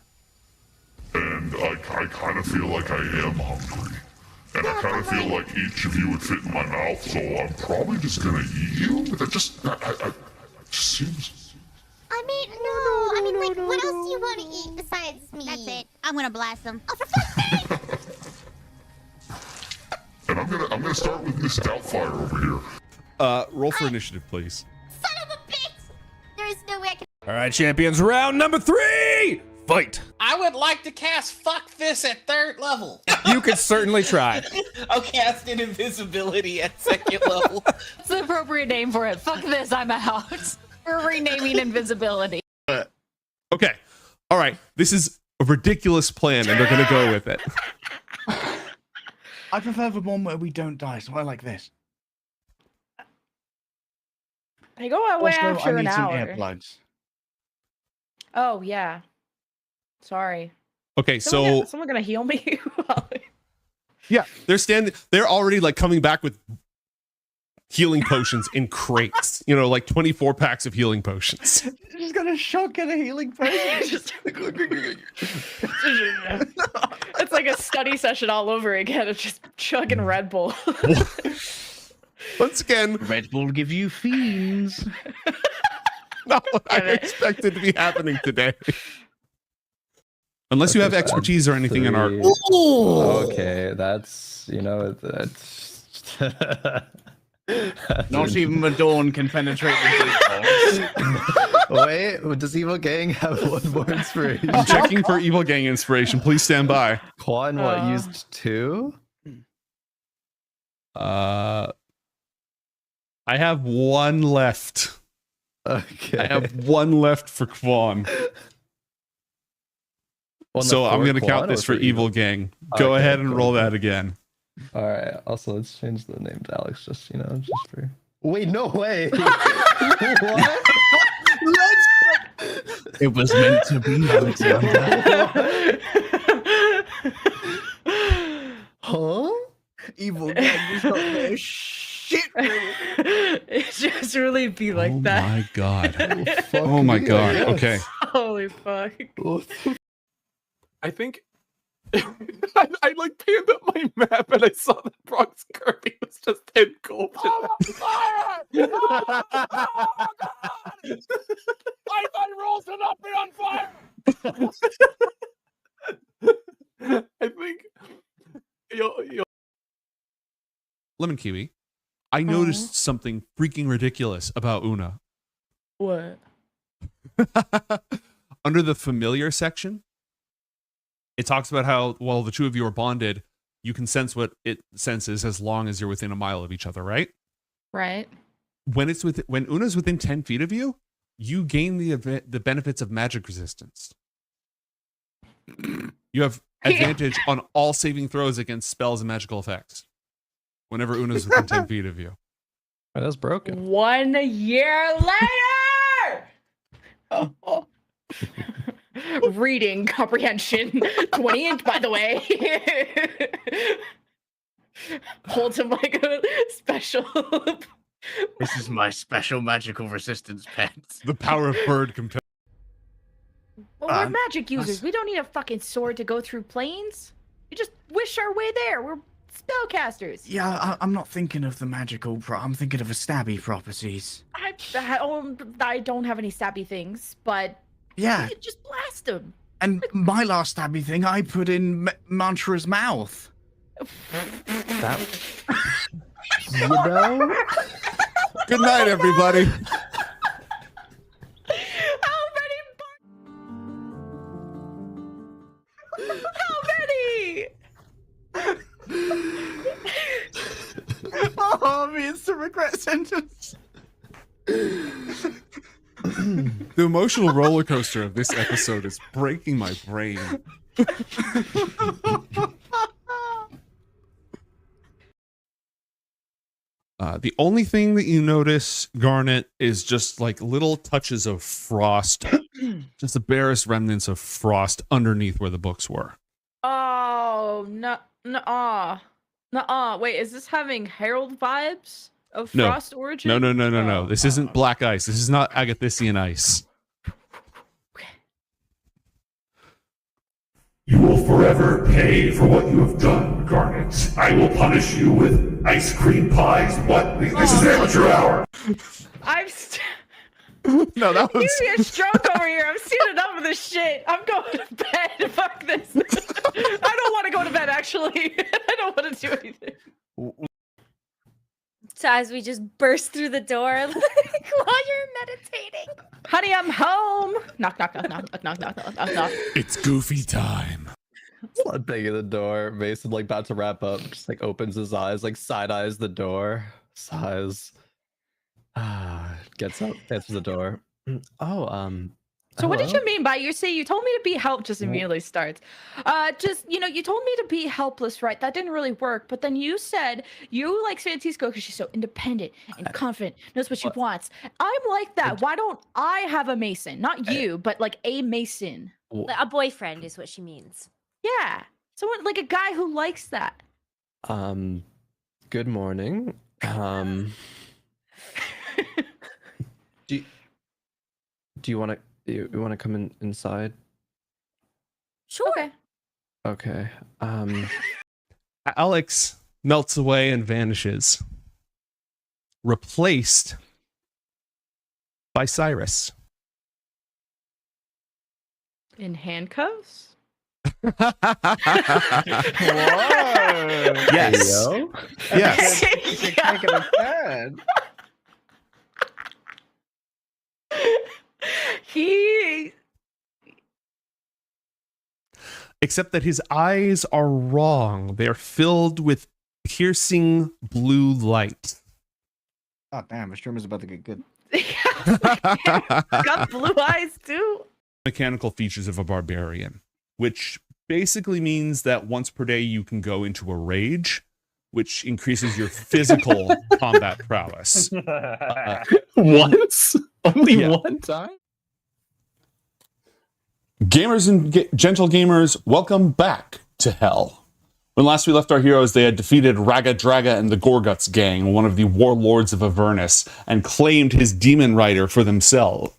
and I kind of feel like I am hungry, and I kind of feel like each of you would fit in my mouth, so I'm probably just gonna eat you. But that just seems. I mean, no. What else do you want to eat besides me? That's it. I'm gonna blast them. Oh, for fuck's sake! And I'm gonna start with Miss Doubtfire over here. Roll for initiative, please. Son of a bitch! There is no way I can. All right, champions, round number 3. Fight. I would like to cast Fuck This at 3rd level. You could certainly try. I'll cast an invisibility at 2nd level. That's the appropriate name for it. Fuck this, I'm out. We're renaming invisibility. Okay. All right. This is a ridiculous plan, and they're going to go with it. I prefer the one where we don't die, so I like this. They go away Also, after I an need some hour. earplugs. Oh yeah. Sorry. Okay, so someone gonna heal me? yeah, they're already like coming back with healing potions in crates. You know, like 24 packs of healing potions. Just got a shotgun of healing potion. It's like a study session all over again. It's just chugging Red Bull. Once again, Red Bull give you fiends. Not what I expected to be happening today. Unless you have expertise or anything in art. Okay, that's that's. Not even the dawn can penetrate the deep. Wait, does Evil Gang have one more inspiration? I'm checking for Evil Gang inspiration. Please stand by. Quan, used 2? I have 1 left. Okay. I have 1 left for Quan. So I'm going to count this for Evil Gang. Go ahead and roll that again. All right. Also, let's change the name to Alex. Just for. Wait, no way. What? It was meant to be, Alexander. Huh? evil gang just got their shit ruined. It just really be like that. My God. Fuck Oh my me, I God. guess. Okay. Holy fuck. I think I like panned up my map and I saw that Brock's Kirby was just engulfed. Python rolls and up and on fire. I think you'll Lemon Kiwi, I noticed something freaking ridiculous about Una. What? Under the familiar section, it talks about how, while the two of you are bonded, you can sense what it senses as long as you're within a mile of each other, right? Right. When Una's within 10 feet of you, you gain the benefits of magic resistance. You have advantage on all saving throws against spells and magical effects whenever Una's within 10 feet of you. Oh, that's broken. 1 year later! Reading comprehension 20 inch, by the way. Holds him like a special. This is my special magical resistance pet. The power of bird compel. Well, we're magic users. We don't need a fucking sword to go through planes. We just wish our way there. We're spellcasters. Yeah, I'm not thinking of the magical. I'm thinking of the stabby properties. I don't have any stabby things, but Yeah. we could just blast them. And my last stabby thing, I put in Mantra's mouth. That, you know? Good night, everybody. How many? Oh, me instant regret sentence. The emotional roller coaster of this episode is breaking my brain. The only thing that you notice, Garnet, is just like little touches of frost, just the barest remnants of frost underneath where the books were. Oh, no. Wait, is this having Herald vibes of No, Frost origin? no. This isn't black ice. This is not Agathisian ice. You will forever pay for what you have done, Garnet. I will punish you with ice cream pies. What? This is amateur hour. No, that was. Give me a stroke over here. I'm seeing enough of this shit. I'm going to bed. Fuck this. I don't want to go to bed, actually. I don't want to do anything. So as we just burst through the door while you're meditating. Honey, I'm home. Knock, knock, knock, knock, knock, knock, knock, knock, knock. It's goofy time. Blood banging the door. Mason like about to wrap up, just like opens his eyes, like side eyes the door, sighs. Gets up, answers the door. Oh, So what did hello? you mean by you told me to be help just immediately starts. You told me to be helpless, right? That didn't really work. But then you said you like Francisco because she's so independent and confident, knows what she wants. I'm like that. Why don't I have a Mason? Not you, but like a Mason. A boyfriend is what she means. Yeah. Someone like a guy who likes that. Good morning. Do you want to come inside? Sure. Okay. Alex melts away and vanishes, replaced by Cyrus. In handcuffs? Yes. Yes. He Except that his eyes are wrong. They're filled with piercing blue light. Oh damn, this room is about to get good. got blue eyes too. Mechanical features of a barbarian, which basically means that once per day you can go into a rage, which increases your physical combat prowess. Once? Only Yeah. one time? Gamers and gentle gamers, welcome back to hell. When last we left our heroes, they had defeated Raga Draga and the Gorguts gang, one of the warlords of Avernus, and claimed his demon grinder for themselves.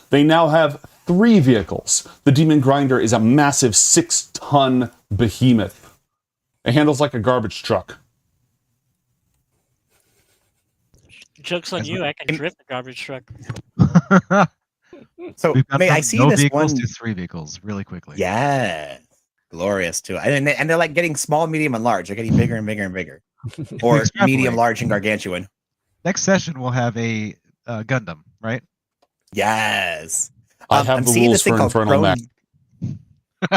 They now have 3 vehicles. The demon grinder is a massive 6-ton behemoth. It handles like a garbage truck. Joke's on you, I can drift a garbage truck. So We've gone may from I see no this vehicles one? to 3 vehicles really quickly. Yeah, glorious too. And they're like getting small, medium, and large. They're getting bigger and bigger and bigger, or medium, large, and gargantuan. Next session we'll have a Gundam, right? Yes. I have I'm the seeing rules this thing for called Infernal Mac.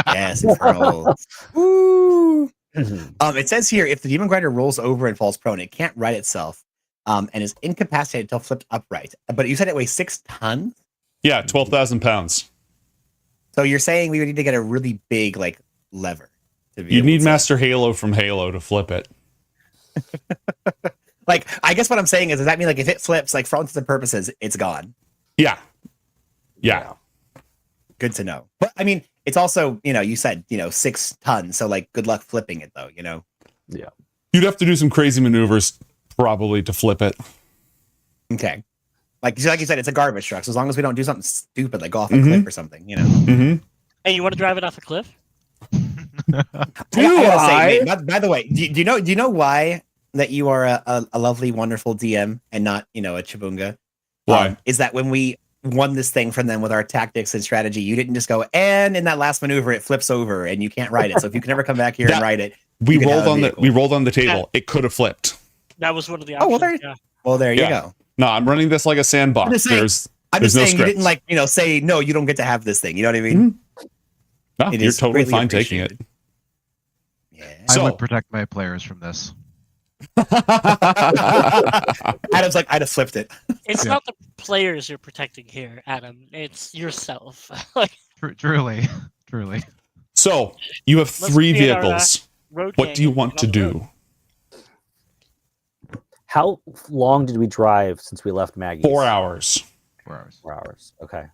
Yes, Infernal. Woo! It says here if the demon grinder rolls over and falls prone, it can't right itself, and is incapacitated until flipped upright. But you said it weighs 6 tons. Yeah, 12,000 pounds. So you're saying we would need to get a really big like lever. You need Master Halo from Halo to flip it. Like, I guess what I'm saying is, does that mean like if it flips, like for all intents and purposes, it's gone? Yeah. Yeah. Good to know. But I mean, it's also, you said, 6 tons. So like, good luck flipping it though, Yeah. You'd have to do some crazy maneuvers probably to flip it. Okay. Like you said, it's a garbage truck. So as long as we don't do something stupid, like go off a cliff or something, Mm-hmm. Hey, you want to drive it off a cliff? I gotta say, Nate, by the way, do you know why that you are a lovely, wonderful DM and not, a Chibunga? Why? Is that when we won this thing from them with our tactics and strategy, you didn't just go, and in that last maneuver, it flips over and you can't ride it. So if you can ever come back here and ride it, we rolled on the table. It could have flipped. That was one of the Oh, options. well, there you Yeah. go. No, I'm running this like a sandbox. I'm just saying, There's I'm no just saying you script. didn't say, no, you don't get to have this thing. You know what I mean? No, It you're is totally greatly fine taking it. I So- would protect my players from this. Adam's like, I'd have flipped it. It's Yeah. not the players you're protecting here, Adam. It's yourself. Like, Truly. Truly. So you have Let's 3 create our, vehicles. road What gang do you and want to get on the road. do? How long did we drive since we left Maggie's? 4 hours. 4 hours. 4 hours. Okay.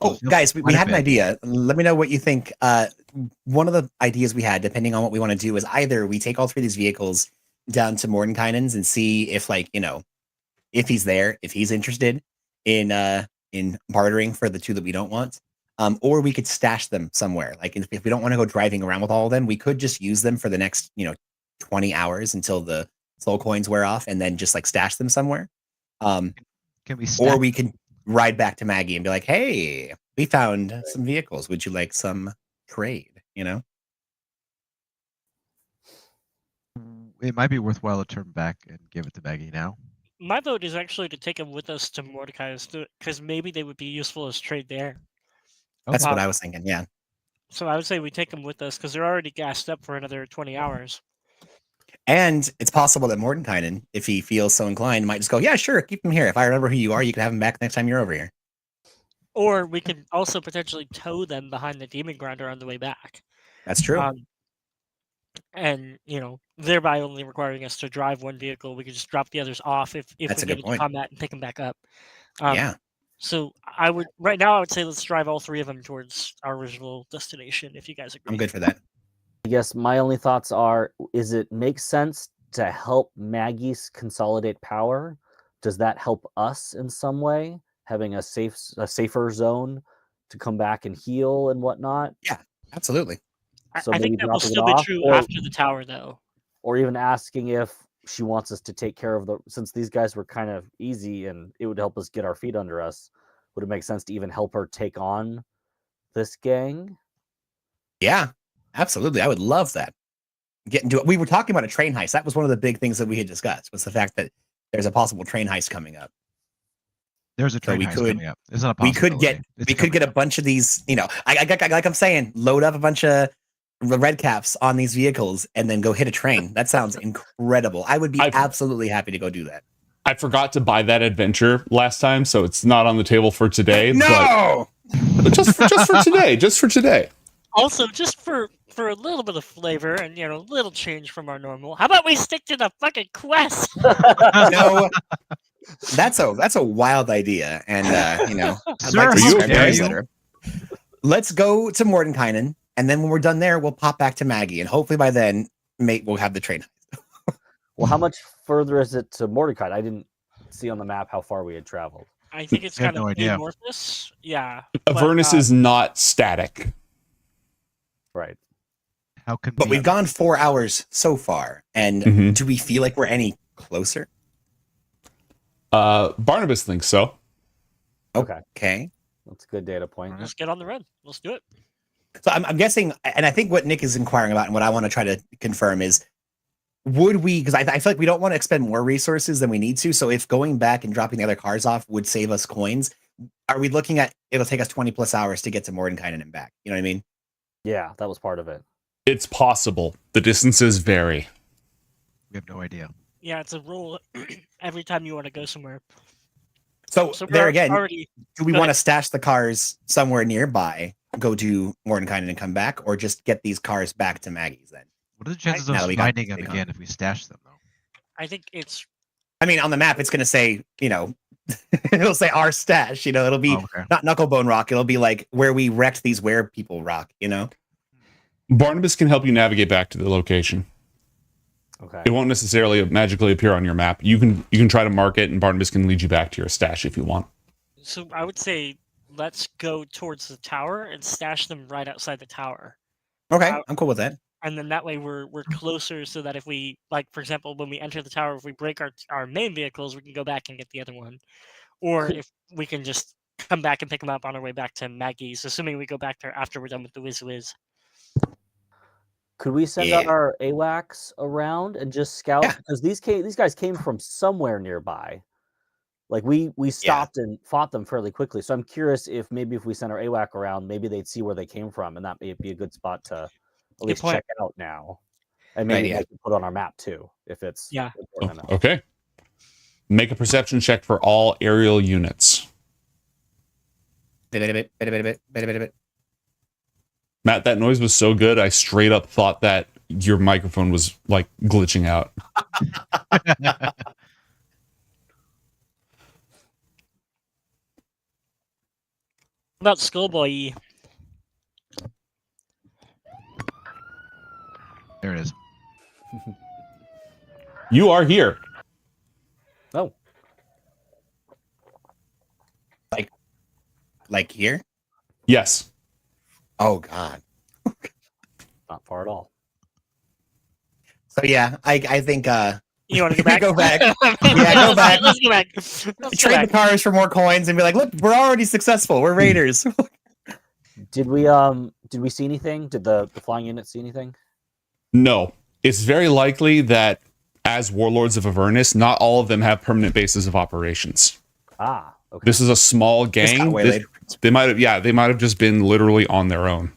Oh, guys, we quite a had an bit. idea. Let me know what you think. One of the ideas we had, depending on what we want to do, is either we take all 3 of these vehicles down to Mordenkainen's and see if, if he's there, if he's interested in bartering for the 2 that we don't want, or we could stash them somewhere. Like if we don't want to go driving around with all of them, we could just use them for the next 20 hours until the soul coins wear off, and then just like stash them somewhere. Can we Or stack? we can ride back to Maggie and be like, hey, we found some vehicles. Would you like some trade? It might be worthwhile to turn back and give it to Maggie now. My vote is actually to take them with us to Mordecai's, because maybe they would be useful as trade there. That's what I was thinking. Yeah. So I would say we take them with us because they're already gassed up for another 20 hours. And it's possible that Mordenkainen, if he feels so inclined, might just go, yeah, sure, keep him here. If I remember who you are, you can have him back next time you're over here. Or we could also potentially tow them behind the demon grinder on the way back. That's true. And, thereby only requiring us to drive 1 vehicle. We could just drop the others off if That's we a get good into point. combat and pick them back up. Yeah. So right now I would say let's drive all 3 of them towards our original destination, if you guys agree. I'm good for that. I guess my only thoughts are: is it make sense to help Maggie's consolidate power? Does that help us in some way, having a safer zone to come back and heal and whatnot? Yeah, absolutely. So I think maybe that will dropping it still be off, true or- after the tower, though. Or even asking if she wants us to take care of since these guys were kind of easy and it would help us get our feet under us. Would it make sense to even help her take on this gang? Yeah, absolutely. I would love that. Get into it. We were talking about a train heist. That was one of the big things that we had discussed, was the fact that there's a possible train heist coming up. There's a train we heist could, coming up. It's not a we could possibility. get a bunch of these, like I'm saying, load up a bunch of red caps on these vehicles and then go hit a train. That sounds incredible. I would be absolutely happy to go do that. I forgot to buy that adventure last time, so it's not on the table for today. No! But just for today. Just for today. Also, just for a little bit of flavor and a little change from our normal, how about we stick to the fucking quest? No, that's a wild idea, and I'd Sir, like to how subscribe to dare your you? newsletter. let's go to Mordenkainen, and then when we're done there, we'll pop back to Maggie, and hopefully by then, mate, we'll have the train. Well, how much further is it to Mordecai? I didn't see on the map how far we had traveled. I think it's I have kind of no idea. amorphous. Yeah. Avernus is not static. Right. How can But we've gone 4 hours so far, and do we feel like we're any closer? Barnabas thinks so. Okay. That's a good data point. Let's get on the road. Let's do it. So I'm guessing, and I think what Nick is inquiring about and what I want to try to confirm is, would we, because I feel like we don't want to expend more resources than we need to. So if going back and dropping the other cars off would save us coins, are we looking at it'll take us 20 plus hours to get to Mordenkainen and back? You know what I mean? Yeah, that was part of it. It's possible. The distances vary. We have no idea. Yeah, it's a rule every time you want to go somewhere. So So there we're again, already- do we go want to ahead. stash the cars somewhere nearby, go to Mordenkainen and come back, or just get these cars back to Maggie's then? What are the chances Now of that we got finding them data. again if we stash them, though? I think it's I mean, on the map, it's going to say, it'll say our stash, it'll be not Knucklebone Rock. It'll be like where we wrecked these were people rock, Barnabas can help you navigate back to the location. Okay. It won't necessarily magically appear on your map. You can try to mark it, and Barnabas can lead you back to your stash if you want. so. I would say let's go towards the tower and stash them right outside the tower. Okay, I'm cool with that. And then that way we're closer, so that if we, like, for example, when we enter the tower, if we break our main vehicles, we can go back and get the other one, or if we can just come back and pick them up on our way back to Maggie's, assuming we go back there after we're done with the Whiz. Could we send out our AWACS around and just scout? Because these guys came from somewhere nearby. Like we stopped and fought them fairly quickly. So I'm curious if maybe if we send our AWAC around, maybe they'd see where they came from, and that may be a good spot to at least point. check out now. And maybe they can put it on our map too, if it's important enough. Okay. Make a perception check for all aerial units. Matt, that noise was so good, I straight up thought that your microphone was like glitching out. About Skullboy. There it is. You are here. Oh. Like here? Yes. Oh, God. Not far at all. So, yeah, I think... You want to go back? Go back. Yeah, go back. Let's go back. Let's go Trade back. the cars for more coins and be like, look, we're already successful. We're raiders. Did we see anything? Did the flying unit see anything? No. It's very likely that as warlords of Avernus, not all of them have permanent bases of operations. Ah, okay. This is a small gang. They might have just been literally on their own.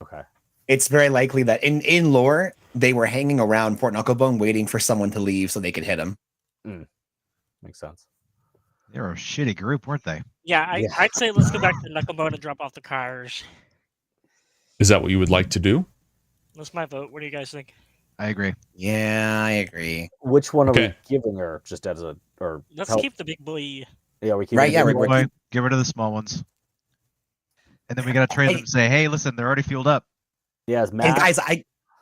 Okay. It's very likely that in lore, they were hanging around Fort Knucklebone waiting for someone to leave so they could hit him. Makes sense. They were a shitty group, weren't they? Yeah, I'd say let's go back to Knucklebone and drop off the cars. Is that what you would like to do? That's my vote. What do you guys think? I agree. Yeah, I agree. Which one are we Okay. giving her? Just as a or Let's help? keep the big boy. Yeah, we keep Right, yeah, the big we're- boy? Boy, get rid of the small ones. And then we gotta trade them and say, hey, listen, they're already fueled up. Yeah, as And Matt. guys,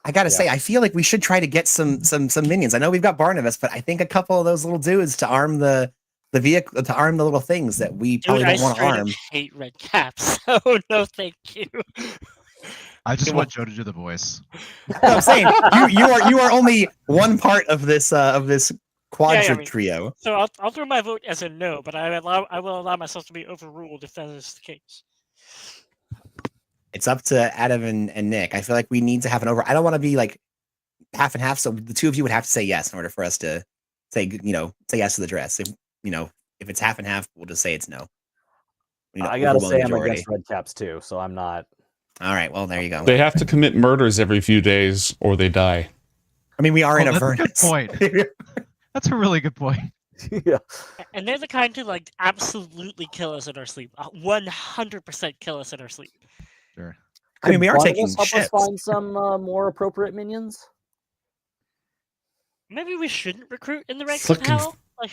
I gotta say, I feel like we should try to get some minions. I know we've got Barnabas, but I think a couple of those little dudes to arm the vehicle, to arm the little things that we probably Dude, I don't want to straight up arm. hate red caps. Oh no, thank you. I just want Joe to do the voice. No, I'm saying you are only one part of this quadra Yeah, I mean, trio. So I'll throw my vote as a no, but I will allow myself to be overruled if that is the case. It's up to Adam and Nick. I feel like we need to have an over. I don't want to be like half and half. So the two of you would have to say yes in order for us to say yes to the dress. If it's half and half, we'll just say it's no. I gotta say, I'm Majority. against red caps too, so I'm not. All right, well there you go. They have to commit murders every few days or they die. I mean, we are in that's Avernus. a good point. That's a really good point. Yeah. And they're the kind to like absolutely kill us in our sleep. 100% kill us in our sleep. Sure. I mean, we are Could taking Barnabas help us shifts. find some more appropriate minions. Maybe we shouldn't recruit in the ranks Fucking of hell. Like,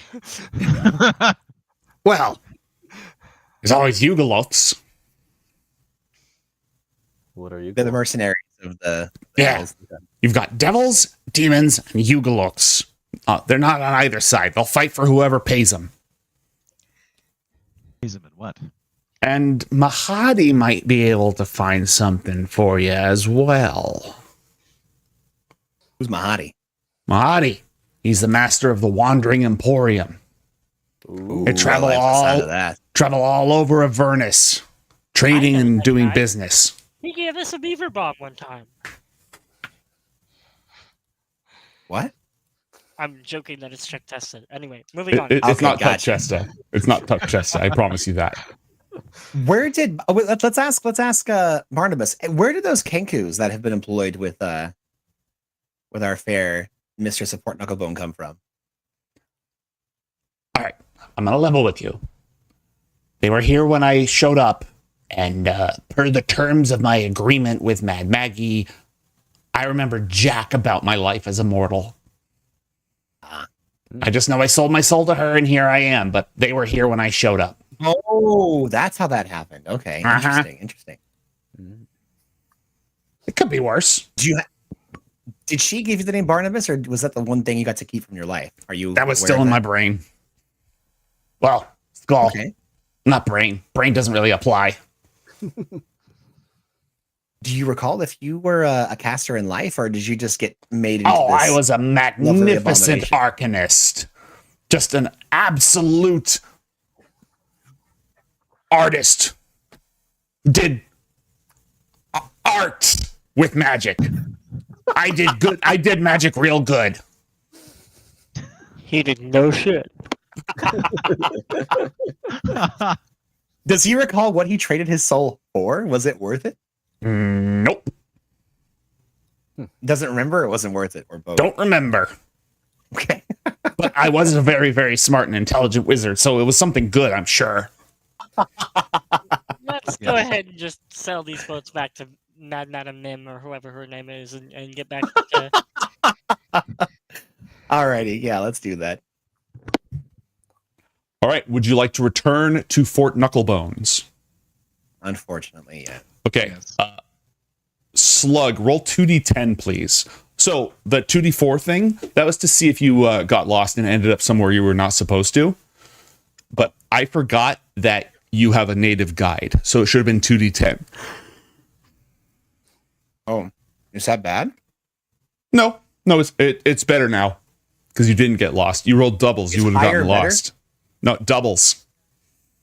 Well, there's always Ugolots. What are you? They're the mercenaries of the Yeah. devils. You've got devils, demons, and Yugalooks. They're not on either side. They'll fight for whoever pays them. Pays them in what? And Mahadi might be able to find something for you as well. Who's Mahadi? Mahadi. He's the master of the Wandering Emporium. They travel I like the sound of all that. travel all over Avernus, trading and doing business. He gave us a beaver bomb one time. What? I'm joking that it's check tested. Anyway, moving on. It's not Tuck Chesta. It's not Tuck Chesta. I promise you that. Where did let's ask Barnabas? Where did those Kenkus that have been employed with our fair mistress of Port Knucklebone come from? All right, I'm gonna level with you. They were here when I showed up, and per the terms of my agreement with Mad Maggie, I remember jack about my life as a mortal. I just know I sold my soul to her, and here I am. But they were here when I showed up. Oh, that's how that happened. Okay, interesting. It could be worse. Did she give you the name Barnabas, or was that the one thing you got to keep from your life? Are you? That was aware still of in that? my brain. Well, skull. Okay. Not brain. Brain doesn't really apply. Do you recall if you were a caster in life, or did you just get made into Oh, this I was a lovely magnificent abomination? arcanist. Just an absolute artist. Did art with magic. I did good. I did magic real good. He did no shit. Does he recall what he traded his soul for? Was it worth it? Nope. Doesn't remember. It wasn't worth it, or both. Don't remember. Okay. But I was a very, very smart and intelligent wizard, so it was something good, I'm sure. Let's go ahead and just sell these boats back to Madam Mim or whoever her name is and get back to... Alrighty, yeah, let's do that. All right. Would you like to return to Fort Knucklebones? Unfortunately, yeah. Okay. Slug, roll 2d10, please. So the 2d4 thing, that was to see if you got lost and ended up somewhere you were not supposed to. But I forgot that you have a native guide, so it should have been 2d10. Oh, is that bad? No, it's better now because you didn't get lost. You rolled doubles, you would have higher gotten better? lost. No, doubles.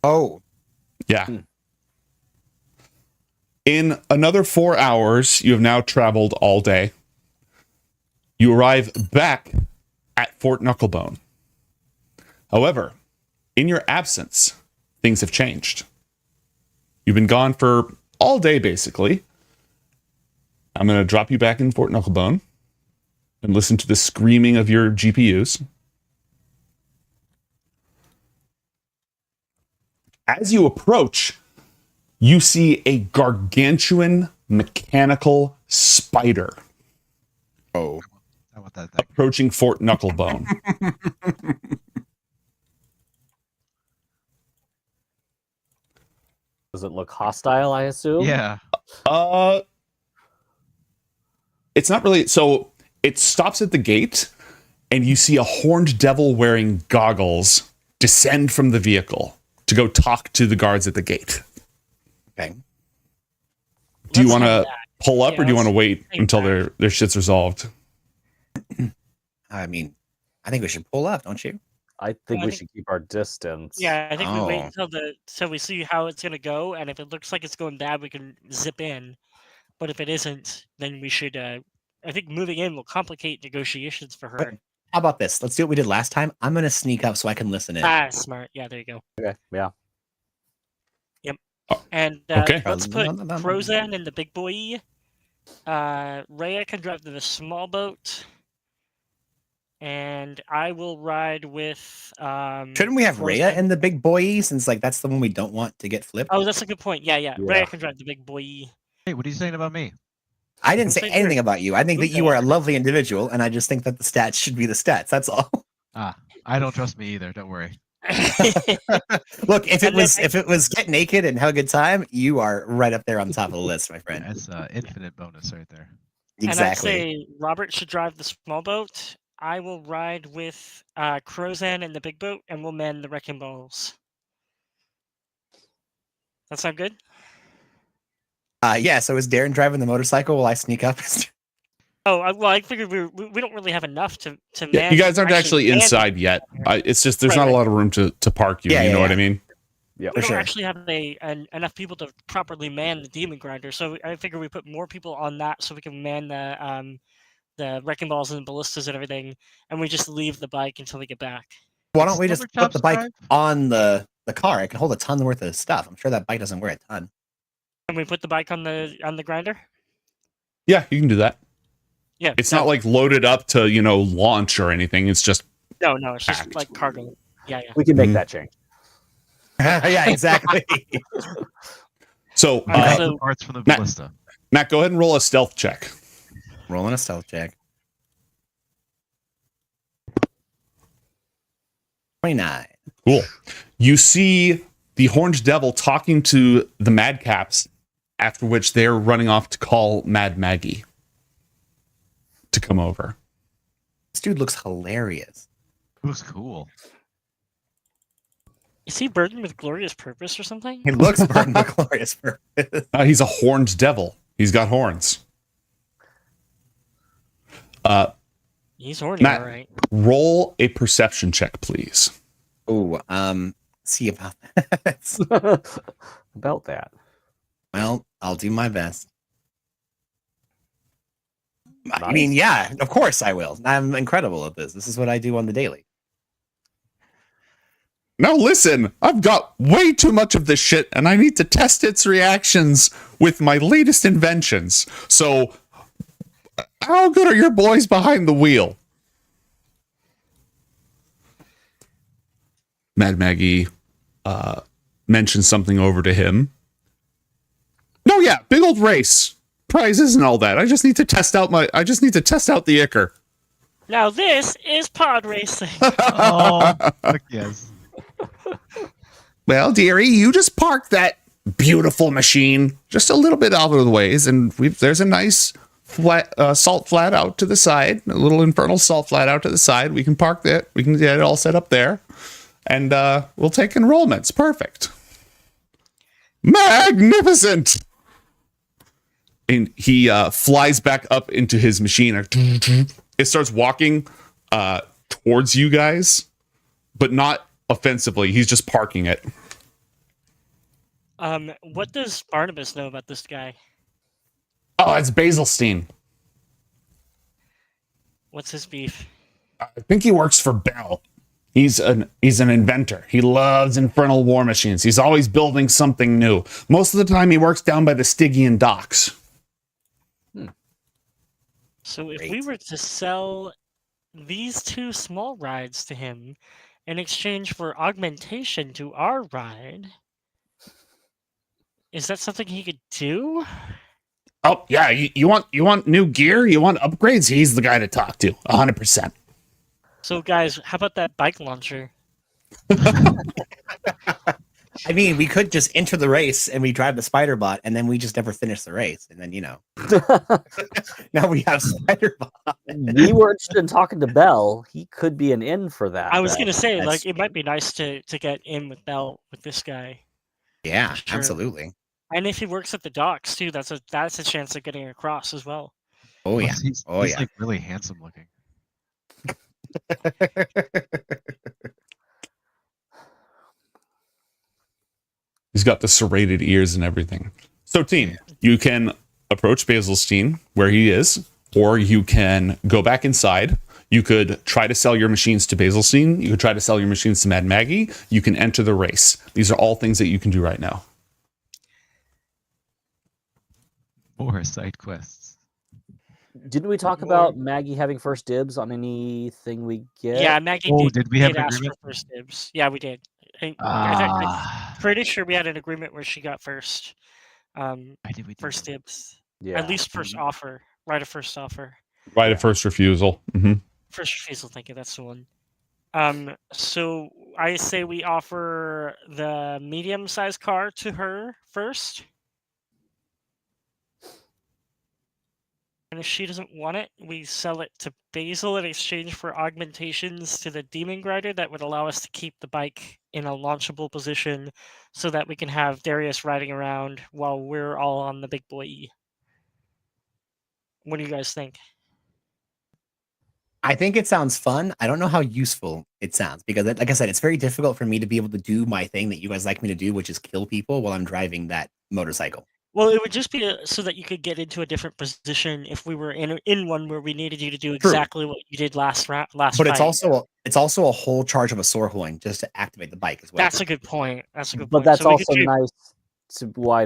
Oh, yeah. In another 4 hours, you have now traveled all day. You arrive back at Fort Knucklebone. However, in your absence, things have changed. You've been gone for all day, basically. I'm going to drop you back in Fort Knucklebone and listen to the screaming of your GPUs. As you approach, you see a gargantuan mechanical spider. Oh. I want that thing. Approaching Fort Knucklebone. Does it look hostile, I assume? Yeah. It's not really. So it stops at the gate, and you see a horned devil wearing goggles descend from the vehicle to go talk to the guards at the gate. Okay. Do you Let's want do to that. pull up, Yeah, or do you want to let's wait take until that. their shit's resolved? I mean, I think we should pull up, don't you? I think we should keep our distance. Yeah, I think we wait Oh. until we see how it's gonna go, and if it looks like it's going bad, we can zip in. But if it isn't, then we should. I think moving in will complicate negotiations for her. But how about this? Let's do what we did last time. I'm going to sneak up so I can listen in. Ah, smart. Yeah, there you go. Okay. Yeah. Yep. Oh, And okay. let's put Crozan in the big boy. Rhea can drive the small boat. And I will ride with. Shouldn't we have Rhea Crozan. in the big boy, since like that's the one we don't want to get flipped? Oh, that's a good point. Yeah. Yeah. Rhea can drive the big boy. Hey, what are you saying about me? I didn't I'm say saying anything you're- about you. I think that you are a lovely individual, and I just think that the stats should be the stats. That's all. I don't trust me either. Don't worry. Look, if it And then was get naked and have a good time, you are right up there on top of the list, my friend. That's infinite bonus right there. And I'd Exactly. say Robert should drive the small boat. I will ride with Crozan in the big boat, and we'll man the wrecking balls. That sound good? Yeah. So is Darren driving the motorcycle while I sneak up? Oh, well, I figured we don't really have enough to Yeah, man. you guys aren't actually man inside yet. It's just there's Right, not a right. lot of room to park you. Yeah, You yeah, know what yeah. I mean? Yeah, We for don't sure. actually have enough people to properly man the demon grinder, so I figure we put more people on that so we can man the wrecking balls and ballistas and everything, and we just leave the bike until we get back. Why don't we just put Silvertop's the bike drive? on the car? It can hold a ton worth of stuff. I'm sure that bike doesn't weigh a ton. Can we put the bike on the grinder? Yeah, you can do that. Yeah, It's not like loaded up to launch or anything. It's just no, it's just like cargo. Yeah. We can make that change. Yeah, exactly. So, Alright, so- Parts from the Matt, ballista. Matt, go ahead and roll a stealth check. Rolling a stealth check. 29. Cool. You see the Horned Devil talking to the Madcaps, after which they're running off to call Mad Maggie to come over. This dude looks hilarious. Looks cool. Is he burdened with glorious purpose or something? He looks burdened with glorious purpose. He's a horned devil. He's got horns. He's horny, Matt, all right. roll a perception check, please. Oh, see about that. About that. Well, I'll do my best. I mean, yeah, of course I will. I'm incredible at this. This is what I do on the daily. Now listen, I've got way too much of this shit, and I need to test its reactions with my latest inventions. So, how good are your boys behind the wheel? Mad Maggie mentions something over to him. No, yeah, big old race. Prizes and all that. I just need to test out the Ichor. Now this is pod racing. Oh, fuck yes. Well, dearie, you just park that beautiful machine just a little bit out of the ways, and there's a nice flat, salt flat out to the side, a little infernal salt flat out to the side. We can park that. We can get it all set up there, and we'll take enrollments. Perfect. Magnificent. And he flies back up into his machine. It starts walking towards you guys, but not offensively. He's just parking it. What does Barnabas know about this guy? Oh, it's Basilstein. What's his beef? I think he works for Bell. He's an inventor. He loves infernal war machines. He's always building something new. Most of the time he works down by the Stygian docks. So if we were to sell these two small rides to him in exchange for augmentation to our ride, is that something he could do? Oh yeah, you want new gear? You want upgrades? He's the guy to talk to. 100%. So guys, how about that bike launcher? I mean, we could just enter the race and we drive the spider bot, and then we just never finish the race, and then now we have spider bot. We were interested in talking to Bell. He could be an in for that. I was gonna say, That's like, it might be nice to get in with Bell with this guy. Yeah, Sure. absolutely. And if he works at the docks too, that's a chance of getting across as well. Oh yeah. He's like really handsome looking. He's got the serrated ears and everything. So, team, you can approach Basilstein where he is, or you can go back inside. You could try to sell your machines to Basilstein. You could try to sell your machines to Mad Maggie. You can enter the race. These are all things that you can do right now. More side quests. Didn't we talk about Maggie having first dibs on anything we get? Yeah, Maggie did we have an ask for agreement? first dibs. Yeah, we did. I'm pretty sure we had an agreement where she got first. First dibs. Yeah. At least first offer. Right of first offer. Right of first refusal. Mm-hmm. First refusal, thank you. That's the one. So I say we offer the medium-sized car to her first. And if she doesn't want it, we sell it to Basil in exchange for augmentations to the Demon Grider that would allow us to keep the bike in a launchable position so that we can have Darius riding around while we're all on the big boy. What do you guys think? I think it sounds fun. I don't know how useful it sounds because, like I said, it's very difficult for me to be able to do my thing that you guys like me to do, which is kill people while I'm driving that motorcycle. Well, it would just be so that you could get into a different position if we were in one where we needed you to do True. exactly what you did last But fight. it's also a whole charge of a Sorhoin just to activate the bike as well. That's a good point. That's a good But point. that's So we could also do- nice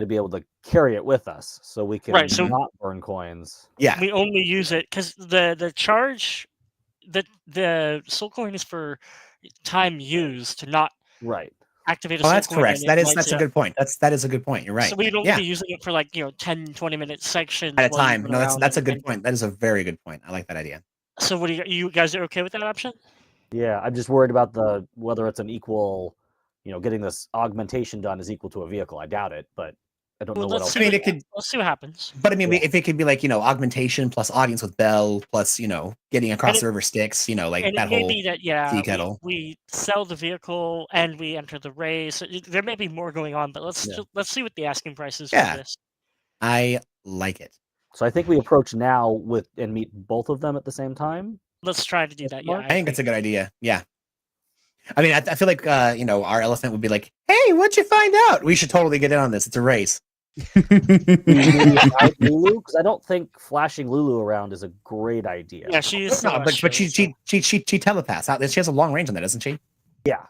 to be able to carry it with us, so we can Right, so- not burn coins. Yeah. We only use it because the charge, the soul coin is for time used, not right. activate a Oh, soul that's coin. correct. and it That's lights a it good up. point. That is a good point. You're right. So we'd only Yeah. be using it for 10-20 minute sections At a while you time. run No, around that's a and- good point. That is a very good point. I like that idea. So what do you guys are okay with that option? Yeah, I'm just worried about whether it's an equal, getting this augmentation done is equal to a vehicle. I doubt it, but I don't know what else. I mean, it could. Let's see what happens. But I mean, if it could be like augmentation plus audience with Bell plus getting across And the river Styx, like And that it may whole be that tea kettle. we sell the vehicle and we enter the race. There may be more going on, but let's see what the asking price is Yeah. for this. I like it. So I think we approach now and meet both of them at the same time. Let's try to do that. Yeah, I think it's a good idea. Yeah. I mean, I feel like our elephant would be like, "Hey, what'd you find out? We should totally get in on this. It's a race." Lulu, because I don't think flashing Lulu around is a great idea. Yeah, she is. No, but she telepaths out. She has a long range on that, doesn't she? Yeah,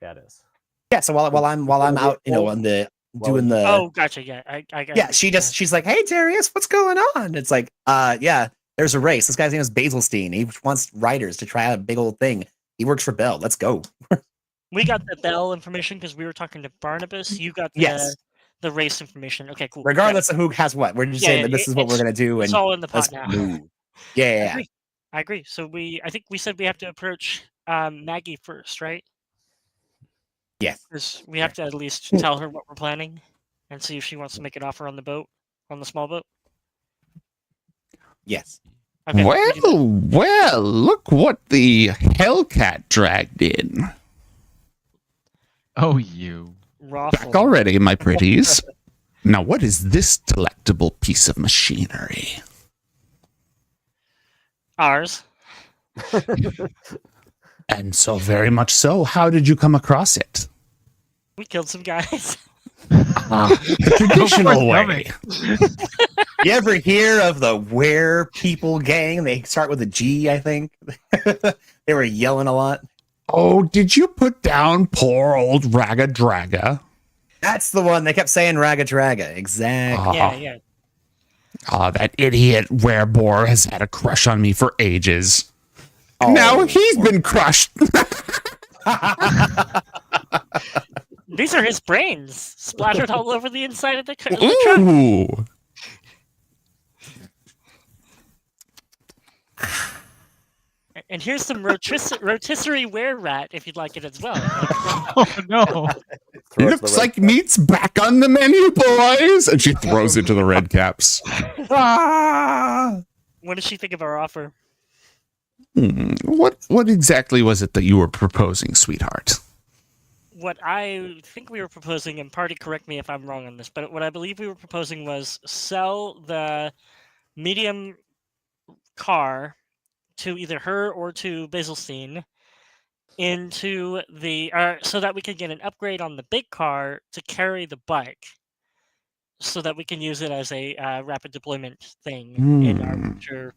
that is. Yeah. So while I'm out, on the doing the. Oh, gotcha. Yeah, I got. Yeah, she's like, "Hey, Darius, what's going on?" It's like, yeah, there's a race. This guy's name is Basilstein. He wants riders to try out a big old thing. He works for Bell. Let's go. We got the Bell information because we were talking to Barnabas. You got the race information. Okay, cool. Regardless of who has what, we're just saying that this is what we're gonna do, it's and all in the pot let's now. move. Yeah. I agree. So I think we said we have to approach Maggie first, right? Yes. Because we have to at least tell her what we're planning and see if she wants to make an offer on the boat, on the small boat. Yes. Okay, Well, look what the Hellcat dragged in. Oh, you. Back already, my pretties. Now, what is this delectable piece of machinery? Ours. And so very much so. How did you come across it? We killed some guys. The traditional way. You ever hear of the Were People gang? They start with a G, I think. They were yelling a lot. Oh, did you put down poor old Raga Draga? That's the one. They kept saying Raga Draga. Exactly. Yeah. Ah, that idiot Werebore has had a crush on me for ages. Now he's been crushed. These are his brains splattered all over the inside of the truck. Ooh. And here's some rotisserie were-rat if you'd like it as well. Oh no! Looks like meat's back on the menu, boys. And she throws it to the red caps. What does she think of our offer? What exactly was it that you were proposing, sweetheart? What I think we were proposing, and Party correct me if I'm wrong on this, but what I believe we were proposing was sell the medium car to either her or to Basilstein into the so that we could get an upgrade on the big car to carry the bike, so that we can use it as a rapid deployment thing in our future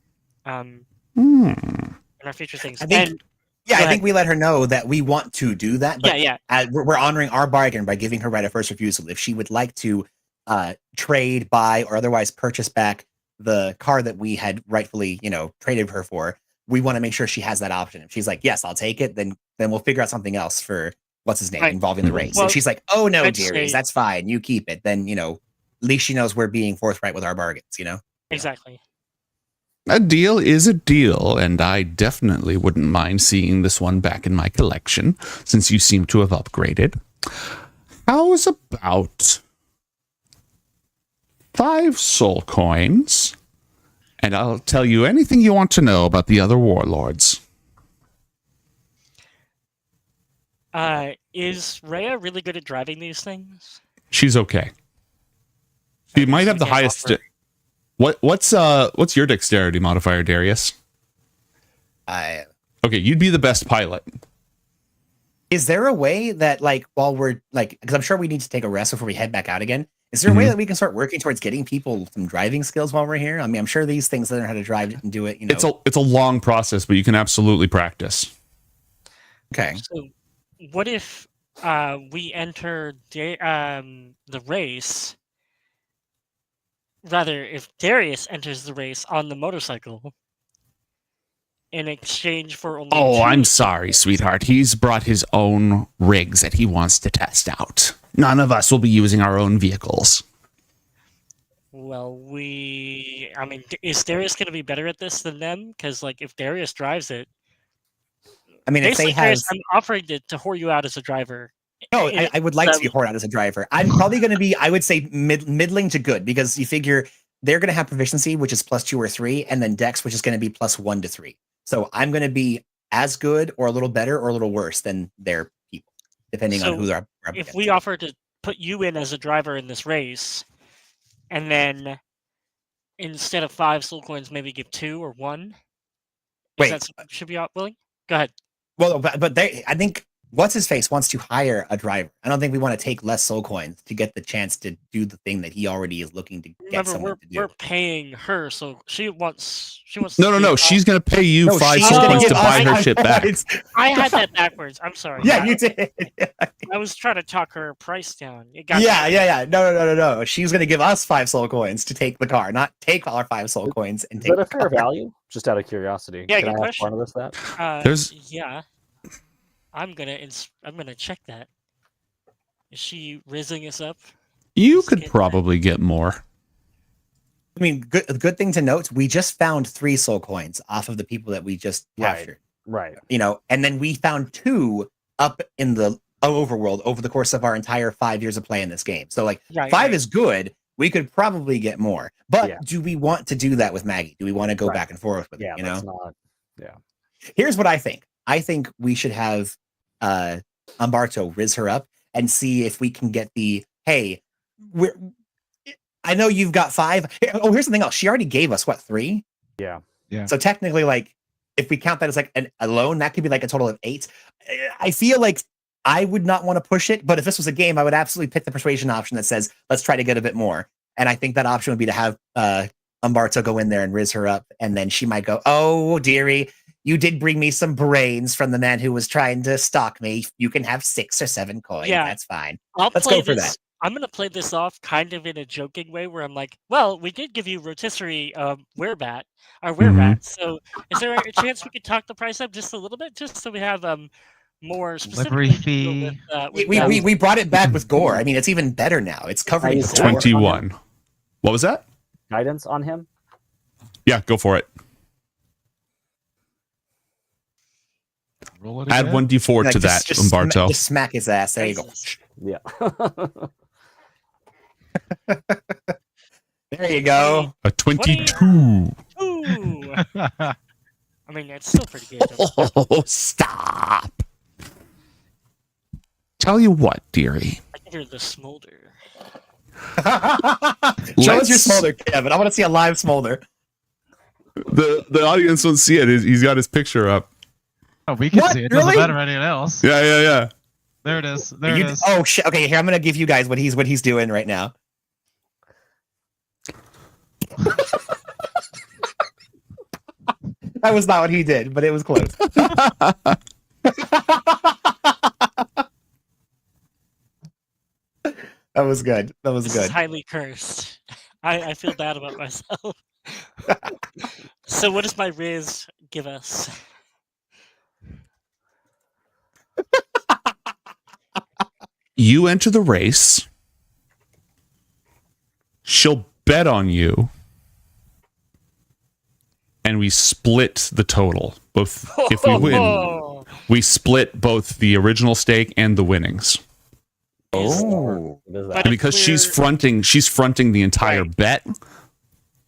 in our future things. I think we let her know that we want to do that. But Yeah. We're honoring our bargain by giving her right of first refusal. If she would like to trade, buy, or otherwise purchase back the car that we had rightfully, traded her for, we want to make sure she has that option. If she's like, yes, I'll take it, then we'll figure out something else for what's his name Right. involving the race. Well, if she's like, oh no, I'd Darius, say- that's fine, you keep it, then at least she knows we're being forthright with our bargains. Exactly. A deal is a deal, and I definitely wouldn't mind seeing this one back in my collection, since you seem to have upgraded. How's about 5 soul coins, and I'll tell you anything you want to know about the other warlords. Is Rhea really good at driving these things? She's okay. She might have the highest. What's your dexterity modifier, Darius? Okay, you'd be the best pilot. Is there a way that, like, while we're like, because I'm sure we need to take a rest before we head back out again. Is there a way that we can start working towards getting people some driving skills while we're here? I mean, I'm sure these things learn how to drive and do it. You know, It's a long process, but you can absolutely practice. Okay. So, what if we enter the race? Rather, if Darius enters the race on the motorcycle in exchange for only Oh, 2 I'm sorry, sweetheart. He's brought his own rigs that he wants to test out. None of us will be using our own vehicles. Well, I mean, is Darius going to be better at this than them? Because, like, if Darius drives it, I mean, if they basically, have, Darius, I'm offering to whore you out as a driver. no, I would like to be whored out as a driver. I'm probably going to be, I would say, middling to good, because you figure they're going to have proficiency, which is +2 or 3, and then Dex, which is going to be +1 to 3. So I'm going to be as good, or a little better, or a little worse than their people, depending on who they're up If against. we offer to put you in as a driver in this race, and then instead of 5 soul coins, maybe give 2 or 1, Wait, that something you should be willing? Go ahead. Well, but I think what's his face wants to hire a driver. I don't think we want to take less soul coins to get the chance to do the thing that he already is looking to get Remember, someone to do. we're paying her, so she wants. No. She's going to pay you No, 5 she's soul gonna coins give to us buy her 5 shit back. coins. I had that backwards. I'm sorry. Yeah, you did. I was trying to talk her price down. Yeah. No. She's going to give us 5 soul coins to take the car, not take our 5 soul coins and Is take that a the fair car. value? Just out of curiosity. Yeah, Can good I ask question. Barnabas that? There's- Yeah. I'm gonna check that. Is she raising us up? You could probably get more. I mean, good thing to note, we just found 3 soul coins off of the people that we just captured. Right. You know, and then we found 2 up in the overworld over the course of our entire 5 years of playing this game. So, like, Right, 5 right. is good. We could probably get more. But do we want to do that with Maggie? Do we want to go back and forth with it? You know? that's not. Yeah. Here's what I think. I think we should have Umberto riz her up and see if we can get the, hey, I know you've got 5. Oh, here's something else. She already gave us, what, 3? Yeah. So technically, like, if we count that as like a loan, that could be like a total of 8. I feel like I would not want to push it, but if this was a game, I would absolutely pick the persuasion option that says, let's try to get a bit more. And I think that option would be to have Umberto go in there and riz her up, and then she might go, oh, dearie, you did bring me some brains from the man who was trying to stalk me. You can have 6 or 7 coins. Yeah. That's fine. Let's Let's go for this. that. I'm gonna play this off kind of in a joking way, where I'm like, "Well, we did give you rotisserie werebat, our werebat. So, is there a chance we could talk the price up just a little bit, just so we have more Livery specifically fee. We brought it back with gore. I mean, it's even better now. It's covering Nice. the gore. 21. What was that? Guidance on him? Yeah, go for it. Roll it Add again. 1d4 Like, to that, Umberto. Just smack his ass. There you go. Yeah. There you go. A 22. Ooh. I mean, it's still pretty good. Oh, stop. Tell you what, dearie. I can hear the smolder. Show us your smolder, Kevin. I want to see a live smolder. The audience won't see it. He's got his picture up. Oh, we can What? see it. It doesn't Really? matter anyone else. Yeah. There it is. There it is. Oh shit. Okay, here I'm gonna give you guys what he's doing right now. That was not what he did, but it was close. That was good. That was This good. is highly cursed. I feel bad about myself. So, what does my Riz give us? You enter the race. She'll bet on you and we split the total. Both, if we win, we split both the original stake and the winnings. Oh, And because she's fronting the entire bet,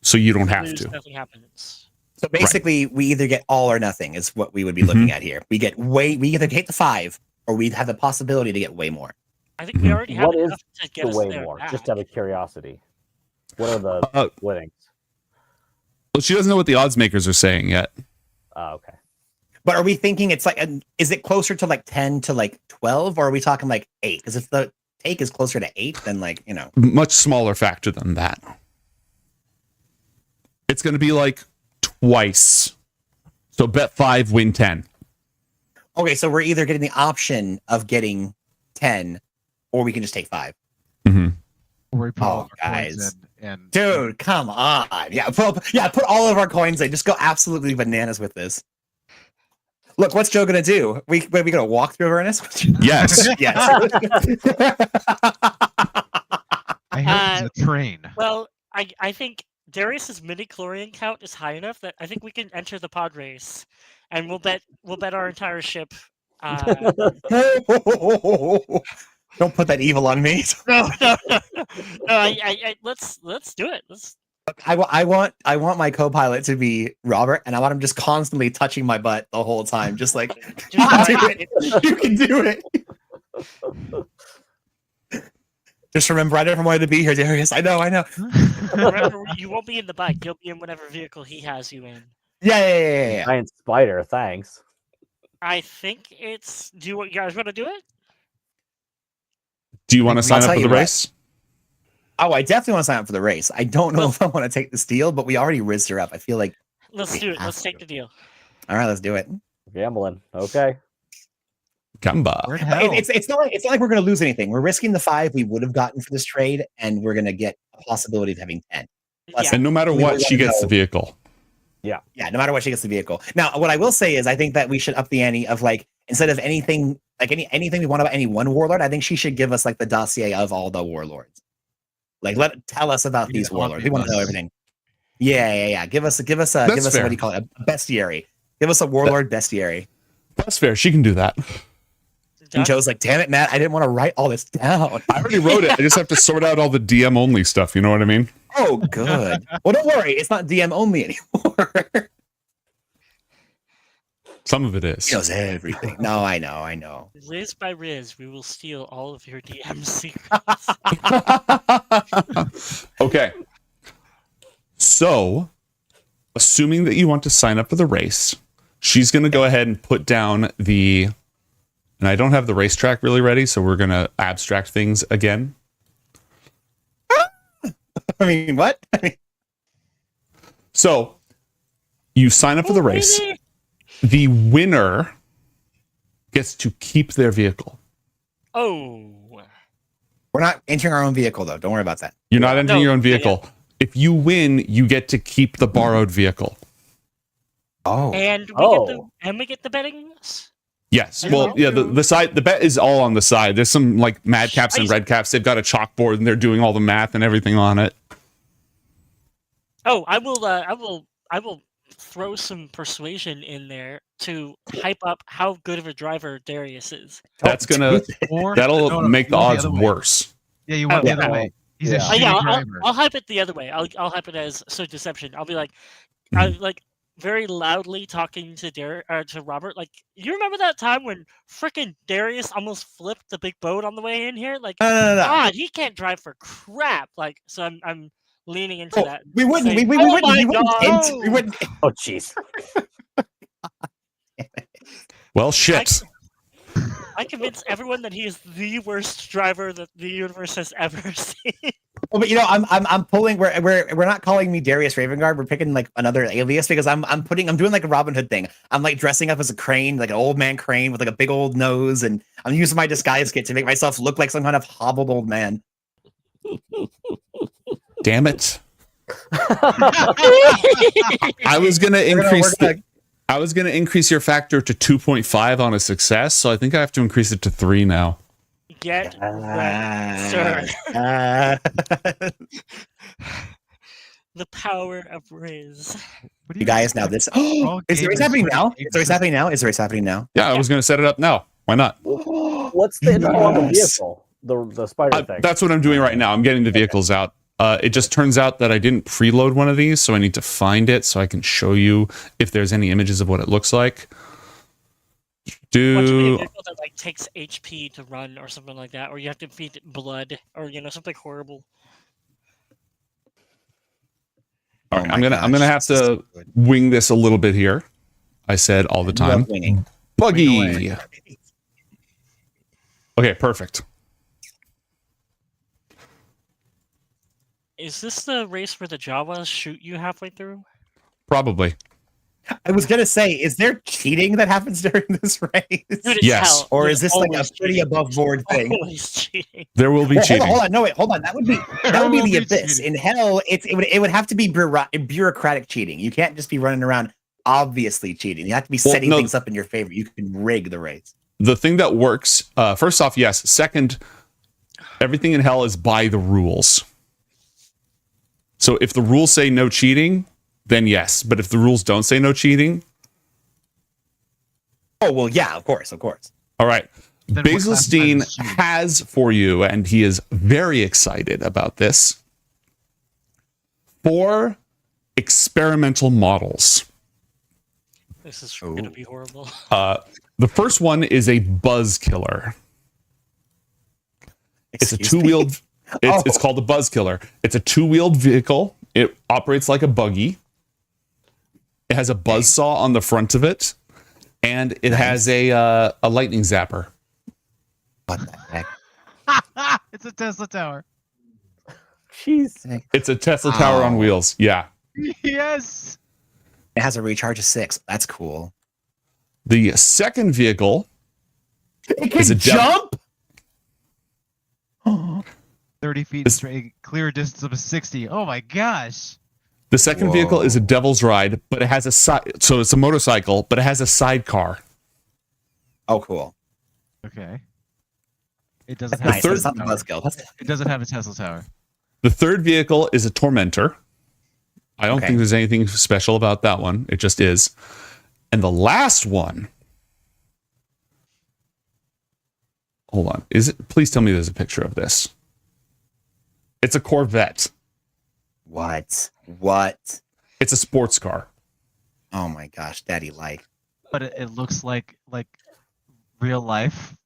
so you don't have to. Nothing happens. So basically, we either get all or nothing is what we would be looking at here. We either get the 5 or we have the possibility to get way more. I think we already have What is enough to get the us way there more? back. Just out of curiosity. What are the winnings? Well, she doesn't know what the odds makers are saying yet. Oh, okay. But are we thinking it's like, is it closer to like 10 to like 12, or are we talking like 8? Because if the take is closer to 8, then like, you know. Much smaller factor than that. It's going to be like twice. So bet 5, win 10. Okay, so we're either getting the option of getting 10, or we can just take 5. Mm-hmm. Or we put all Oh, of our coins guys. in and Dude, come on. Yeah, put all of our coins in. Just go absolutely bananas with this. Look, what's Joe gonna do? We gonna walk through Avernus? Yes. Yes. I heard it's a train. Well, I think Darius's mini chlorine count is high enough that I think we can enter the pod race, and we'll bet our entire ship. Don't put that evil on me. No. Let's do it. I want my co-pilot to be Robert, and I want him just constantly touching my butt the whole time, just like do it. You can do it. Just remember, I never wanted to be here, Darius. I know. Remember, you won't be in the bike. You'll be in whatever vehicle he has you in. Yeah. Giant spider, thanks. I think it's. Do you guys want to do it? Do you want to sign I'll up tell for you the what. race? Oh, I definitely want to sign up for the race. I don't know if I want to take this deal, but we already rizzed her up. I feel like. Let's do it. Let's take the deal. All right, let's do it. Gambling. Okay. Gamba. It's not like we're going to lose anything. We're risking the 5 we would have gotten for this trade, and we're going to get a possibility of having 10. Plus, And no matter we what, really she wanna gets the know- vehicle. Yeah. Yeah, no matter what, she gets the vehicle. Now, what I will say is I think that we should up the ante of like, instead of anything, like anything we want about any one warlord, I think she should give us like the dossier of all the warlords. Like, tell us about these warlords. We want to know everything. Yeah. Give us a fair. what do you call it? A bestiary. Give us a warlord bestiary. That's fair. She can do that. And Joe's like, damn it, Matt, I didn't want to write all this down. I already wrote it. I just have to sort out all the DM only stuff. You know what I mean? Oh, good. Well, don't worry. It's not DM only anymore. Some of it is. He knows everything. No, I know. Riz by Riz, we will steal all of your DM secrets. Okay. So, assuming that you want to sign up for the race, she's going to go ahead and put down the. And I don't have the racetrack really ready, so we're going to abstract things again. I mean, what? So, you sign up for the race. The winner gets to keep their vehicle. Oh. We're not entering our own vehicle, though. Don't worry about that. You're not entering your own vehicle. If you win, you get to keep the borrowed vehicle. Oh. And we get the bettings. Yes. Well, yeah, the bet is all on the side. There's some like mad caps and red caps. They've got a chalkboard and they're doing all the math and everything on it. Oh, I will throw some persuasion in there to hype up how good of a driver Darius is. That'll make the odds worse. Yeah, you went the other way. He's a shitty driver. I'll hype it the other way. I'll hype it as so deception. I'll be like, I like very loudly talking to Robert. Like, you remember that time when frickin' Darius almost flipped the big boat on the way in here? Like, No. God, he can't drive for crap. Like, so I'm leaning into that. We wouldn't. saying, We "Oh wouldn't. my We wouldn't. God." We wouldn't. Oh, jeez. Well, shit. I convinced everyone that he is the worst driver that the universe has ever seen. Well, but you know, I'm pulling. We're not calling me Darius Ravengard. We're picking like another alias because I'm doing like a Robin Hood thing. I'm like dressing up as a crane, like an old man crane with like a big old nose, and I'm using my disguise kit to make myself look like some kind of hobbled old man. Damn it. I was gonna increase I was gonna increase your factor to 2.5 on a success, so I think I have to increase it to 3 now. Get wrecked, sir. The power of Riz. You guys, now this. Is the race happening now? Is the race happening now? Is the race happening now? Yeah, I was going to set it up now. Why not? What's the info on the vehicle? The spider thing. That's what I'm doing right now. I'm getting the vehicles out. It just turns out that I didn't preload one of these, so I need to find it so I can show you if there's any images of what it looks like. Want to be a vehicle that like takes HP to run or something like that, or you have to feed it blood or something horrible. All right, I'm gonna have to wing this a little bit here. I said all the time. Buggy. Okay, perfect. Is this the race where the Jawas shoot you halfway through? Probably. I was gonna say, is there cheating that happens during this race? Dude, Yes. Or is this like a pretty above board thing? Always cheating. There will be cheating. Hold on, no wait, hold on. That would be the abyss. In hell, it would have to be bureaucratic cheating. You can't just be running around obviously cheating. You have to be setting things up in your favor. You can rig the race. The thing that works, first off, yes. Second, everything in hell is by the rules. So if the rules say no cheating, then yes. But if the rules don't say no cheating... Oh, well, yeah, of course. All right. Basilstein has for you, and he is very excited about this, 4 experimental models. This is going to be horrible. The first one is a buzz killer. It's a two-wheeled... It's called a buzz killer. It's a 2-wheeled vehicle. It operates like a buggy. It has a buzzsaw on the front of it, and it has a lightning zapper. What the heck? It's a Tesla tower. Jeez. It's a Tesla tower on wheels. Yeah. Yes. It has a recharge of 6. That's cool. The second vehicle is a jump. 30 feet straight, clear distance of a 60. Oh my gosh. The second vehicle is a devil's ride, but it has a so it's a motorcycle, but it has a sidecar. Oh, cool. Okay. It doesn't The have third- It's not the buzzkill. It doesn't have a Tesla tower. The third vehicle is a tormentor. I don't think there's anything special about that one. It just is. And the last one. Hold on. Is it? Please tell me there's a picture of this. It's a Corvette. What? It's a sports car. Oh my gosh, Daddy like. But it looks like real life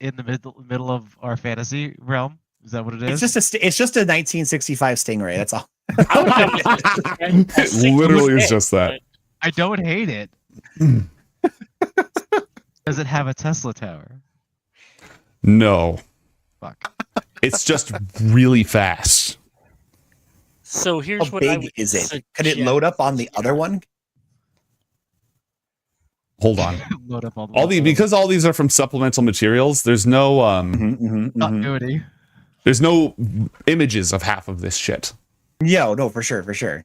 in the middle of our fantasy realm. Is that what it is? It's just a 1965 Stingray. That's all. It literally is just that. I don't hate it. Does it have a Tesla tower? No. Fuck. It's just really fast. So here's How what I big would is it? suggest. Could it load up on the other one? Hold on. Load up all Because all these are from supplemental materials, there's no continuity. There's no images of half of this shit. Yeah, no, for sure. Are they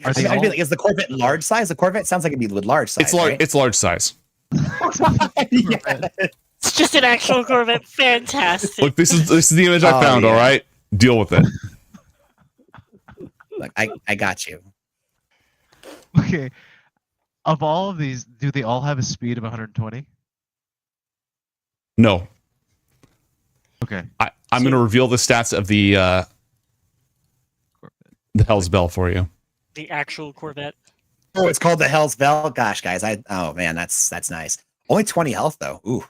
I'd be all- like, is the Corvette large size? The Corvette sounds like it'd be large size. It's large. Right? It's large size. It's just an actual Corvette. Fantastic. Look, this is the image I found. yeah. All right, deal with it. Look, I got you. Okay. Of all of these, do they all have a speed of 120? No, Okay. I'm going to reveal the stats of the Hell's Bell for you. The actual Corvette. Oh, it's called the Hell's Bell. Gosh, guys, oh man, that's nice. Only 20 health though. Ooh.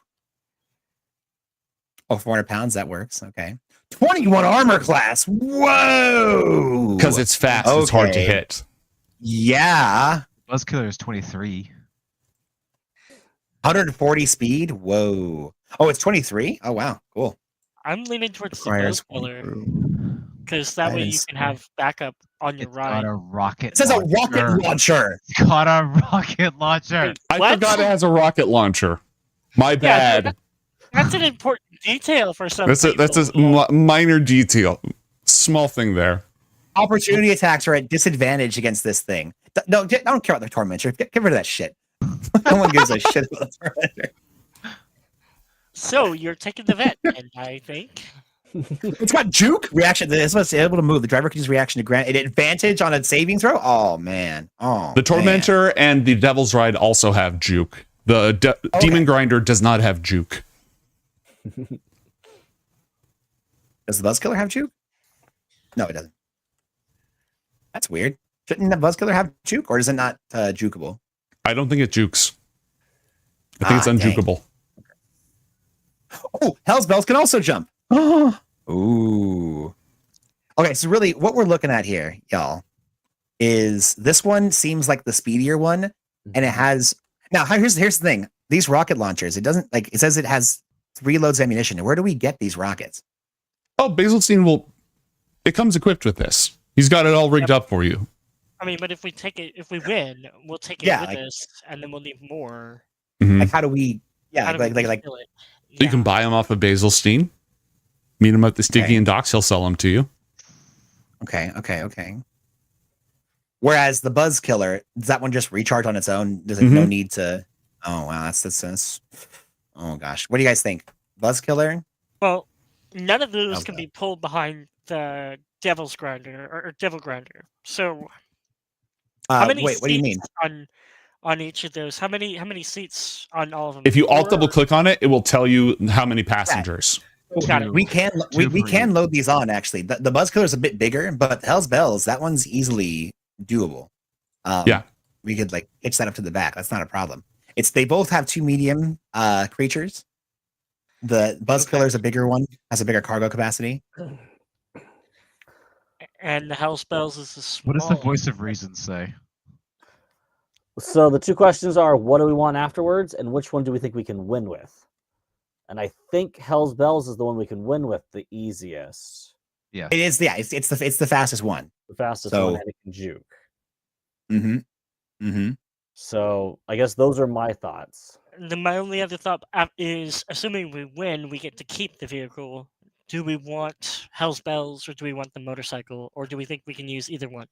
Oh, 400 pounds. That works. Okay. 21 armor class. Whoa. Because it's fast. It's hard to hit. Yeah. Buzzkiller is 23. 140 speed. Whoa. Oh, it's 23. Oh wow. Cool. I'm leaning towards the Requires Buzzkiller because that way you can have backup on your ride. Got a rocket. It says a rocket launcher. It's got a rocket launcher. I What? forgot it has a rocket launcher. My Yeah, bad. That's an important detail for some That's people. a minor detail. Small thing there. Opportunity attacks are at disadvantage against this thing. No, I don't care about the tormentor. Get rid of that shit. No one gives a shit about the tormentor. So you're taking the vet, and I think. It's got juke reaction. It's able to move. The driver can use reaction to grant an advantage on a saving throw. Oh man. Oh. The Tormentor and the Devil's Ride also have juke. The Demon Grinder does not have juke. Does the Buzzkiller have juke? No, it doesn't. That's weird. Shouldn't the Buzzkiller have juke, or is it not jukeable? I don't think it jukes. I think it's unjukeable. Oh, Hell's Bells can also jump. Ooh. Okay, so really what we're looking at here, y'all, is this one seems like the speedier one, and it has now here's the thing. These rocket launchers, it doesn't like it says it has 3 loads of ammunition. Where do we get these rockets? Oh, Basilstein it comes equipped with this. He's got it all rigged up for you. I mean, but if we win, we'll take it with us, and then we'll need more. Like how do we like refill it? So you can buy them off of Basilstein. Meet him at the Stygian docks. He'll sell them to you. Okay. Whereas the Buzz Killer, does that one just recharge on its own? Does it no need to? Oh wow, that's. Oh gosh, what do you guys think? Buzz Killer? Well, none of those can be pulled behind the Devil's Grinder or Devil Grinder. So, how many wait, what do you mean? On each of those, how many seats on all of them? If you alt double click on it, it will tell you how many passengers. Got it. We can load these on actually. The Buzz Killer is a bit bigger, but Hell's Bells, that one's easily doable. We could like hitch that up to the back. That's not a problem. They both have 2 medium creatures. The Buzz Killer is a bigger one, has a bigger cargo capacity. And the Hell's Bells is a small. What does the voice of reason say? So the 2 questions are, what do we want afterwards, and which one do we think we can win with? And I think Hell's Bells is the one we can win with the easiest. Yeah, it is. Yeah, it's the fastest one. The fastest one, and it can juke. So I guess those are my thoughts. My only other thought is, assuming we win, we get to keep the vehicle. Do we want Hell's Bells, or do we want the motorcycle, or do we think we can use either one?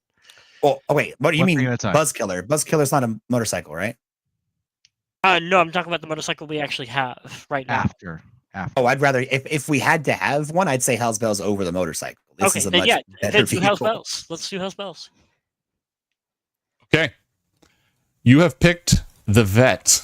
Oh wait, what do you One mean thing at a time. Buzz Killer? Buzz Killer's not a motorcycle, right? No, I'm talking about the motorcycle we actually have right now. After. Oh, I'd rather if we had to have one, I'd say Hell's Bells over the motorcycle. This is a much better let's do Hell's vehicle. Bells. Let's do Hell's Bells. Okay. You have picked the Vet.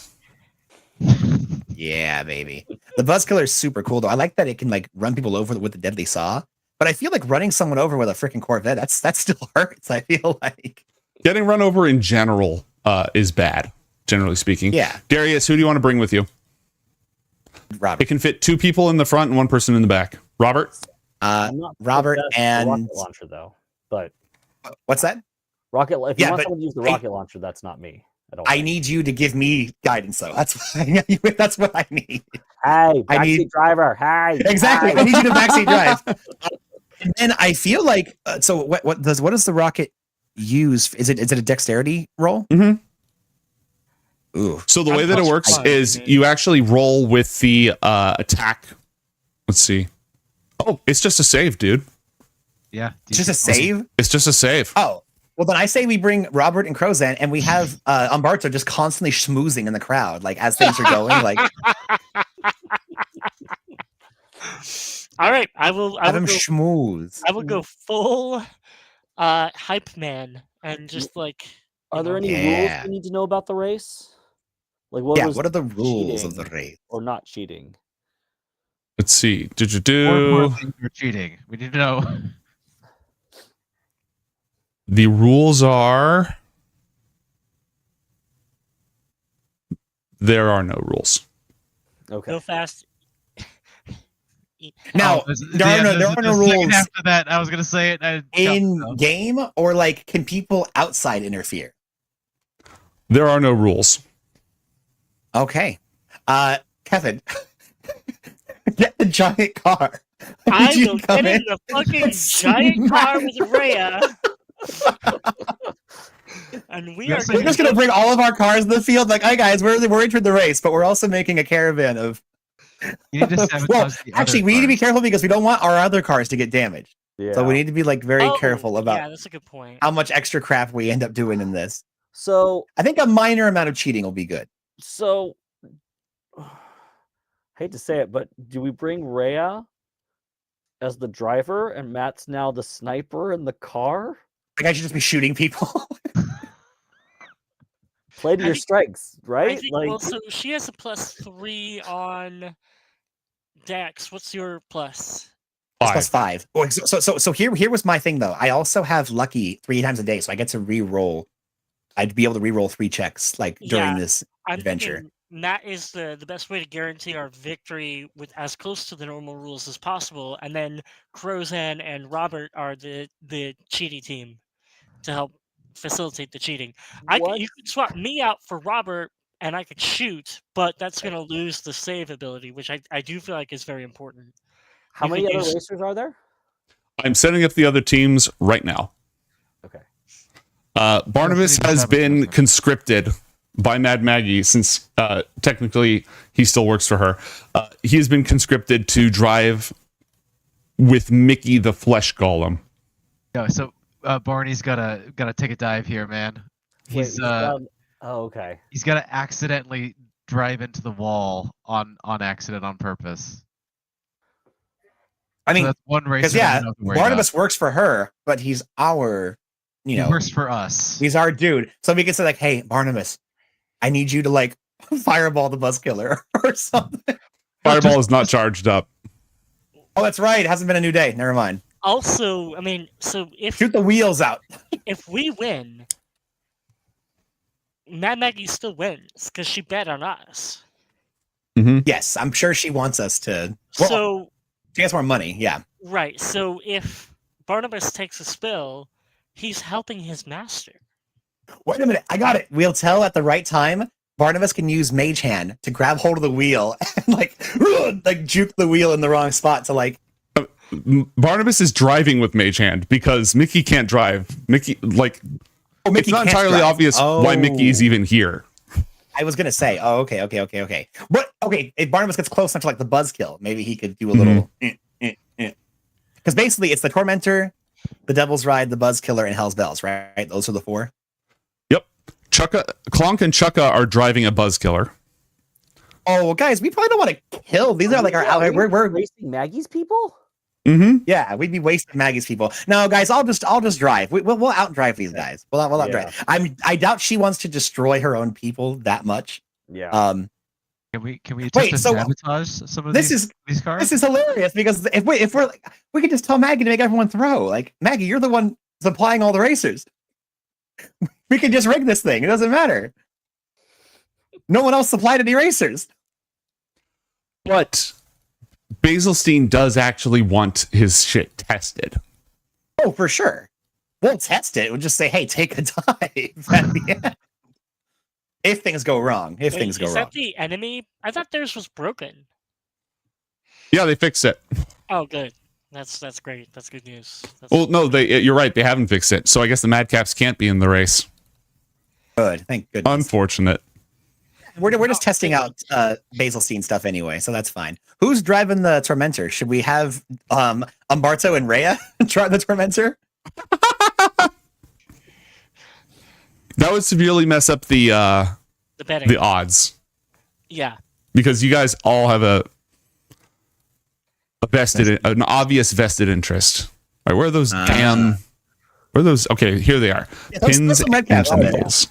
Yeah, baby. The Buzz Killer is super cool though. I like that it can like run people over with the deadly saw. But I feel like running someone over with a freaking Corvette, that still hurts. I feel like Getting run over in general is bad, generally speaking. Yeah. Darius, who do you want to bring with you? Robert. It can fit 2 people in the front and 1 person in the back. Robert? Robert and rocket launcher though. But what's that? Rocket. If you Yeah, want but someone to use the rocket launcher, that's not me. I need you to give me guidance though. That's what I need. Hey, I need backseat driver. Hey. exactly. Hey. I need you to backseat drive. And then I feel like so. What does the rocket use? Is it a dexterity roll? Ooh. So the way that it works is you actually roll with the attack. Let's see. Oh, it's just a save, dude. Yeah. It's just a save? It's just a save. Oh. Well, then I say we bring Robert and Crozan, and we have Umberto just constantly schmoozing in the crowd, like as things are going. Like, all right, I will have him go, schmooze. I will go full hype man and just like. Are there any rules we need to know about the race? Like what are the rules of the race or not cheating? Let's see. We're cheating. We need to know. The rules are there are no rules. Okay. Go fast. Now, there are no rules after that. I was gonna say it in game, or like, can people outside interfere? There are no rules. Okay, Kevin, get the giant car. I will get in the fucking giant car with Rhea. And we're just gonna bring all of our cars in the field. Like, hey guys, we're entering the race, but we're also making a caravan of. You need to sabotage the actually, we need to be careful because we don't want our other cars to get damaged. Yeah. So we need to be like very careful about. Yeah, that's a good point. How much extra crap we end up doing in this. So I think a minor amount of cheating will be good. So, hate to say it, but do we bring Rhea as the driver, and Matt's now the sniper in the car. Like I should just be shooting people. Play to your strengths, I right? think, Like, well, so she has a +3 on Dex. What's your plus? It's plus 5. Oh, so here was my thing though. I also have lucky 3 times a day, so I get to re-roll. I'd be able to re-roll 3 checks like during this I'm adventure. thinking that is the best way to guarantee our victory with as close to the normal rules as possible, and then Crozan and Robert are the cheaty team to help facilitate the cheating. You could swap me out for Robert, and I could shoot, but that's going to lose the save ability, which I do feel like is very important. how You many could other use- racers are there? I'm setting up the other teams right now. Okay. Barnabas has been conscripted by Mad Maggie since technically he still works for her. He has been conscripted to drive with Mickey the Flesh Golem. Yeah, so Barney's gotta take a dive here, man. He's oh, okay. He's gotta accidentally drive into the wall on accident on purpose. I mean, that's one race. because yeah, Barnabas works for her, but he's our, He works for us. He's our dude. So we can say like, hey, Barnabas, I need you to like fireball the Buzzkiller or something. Fireball is not charged up. Oh, that's right. It hasn't been a new day. Never mind. Also, I mean, so if shoot the wheels out. If we win, Mad Maggie still wins because she bet on us. Yes, I'm sure she wants us to. Well, So she has more money. Yeah. right. So if Barnabas takes a spill, he's helping his master. Wait a minute. I got it. We'll tell at the right time. Barnabas can use Mage Hand to grab hold of the wheel and like juke the wheel in the wrong spot to like. Barnabas is driving with Mage Hand because Mickey can't drive. Mickey Mickey it's not can't entirely drive. obvious why Mickey is even here. I was gonna say, oh, okay. But okay, if Barnabas gets close enough to like the buzzkill, maybe he could do a little. Because basically, it's the Tormentor, the Devil's Ride, the Buzzkiller, and Hell's Bells, right? Those are the 4. Yep. Clonk and Chukka are driving a Buzzkiller. Oh, well, guys, we probably don't want to kill. These are like our. We're racing Maggie's people. Yeah, we'd be wasting Maggie's people. No, guys, I'll just drive. We'll outdrive these guys. We'll outdrive. I doubt she wants to destroy her own people that much. Yeah. Can we Wait, attempt to so sabotage some of these these cars? This is hilarious because if we're like, we could just tell Maggie to make everyone throw. Like, Maggie, you're the one supplying all the racers. We could just rig this thing. It doesn't matter. No one else supplied any racers. But Basilstein does actually want his shit tested. Oh, for sure. We'll test it. We'll just say, hey, take a dive at the end. If things go wrong. If things go Is wrong. that the enemy? I thought theirs was broken. Yeah, they fixed it. Oh, good. That's great. That's good news. Well, no, you're right. They haven't fixed it. So I guess the Madcaps can't be in the race. Good. Thank goodness. Unfortunate. We're just testing out Basilstein stuff anyway, so that's fine. Who's driving the Tormentor? Should we have Umberto and Rhea drive the Tormentor? That would severely mess up the betting. the odds. Yeah. Because you guys all have an obvious vested interest. All right, where are those damn? Where are those? Okay, here they are. Yeah, those Pins some red and caps on there. needles.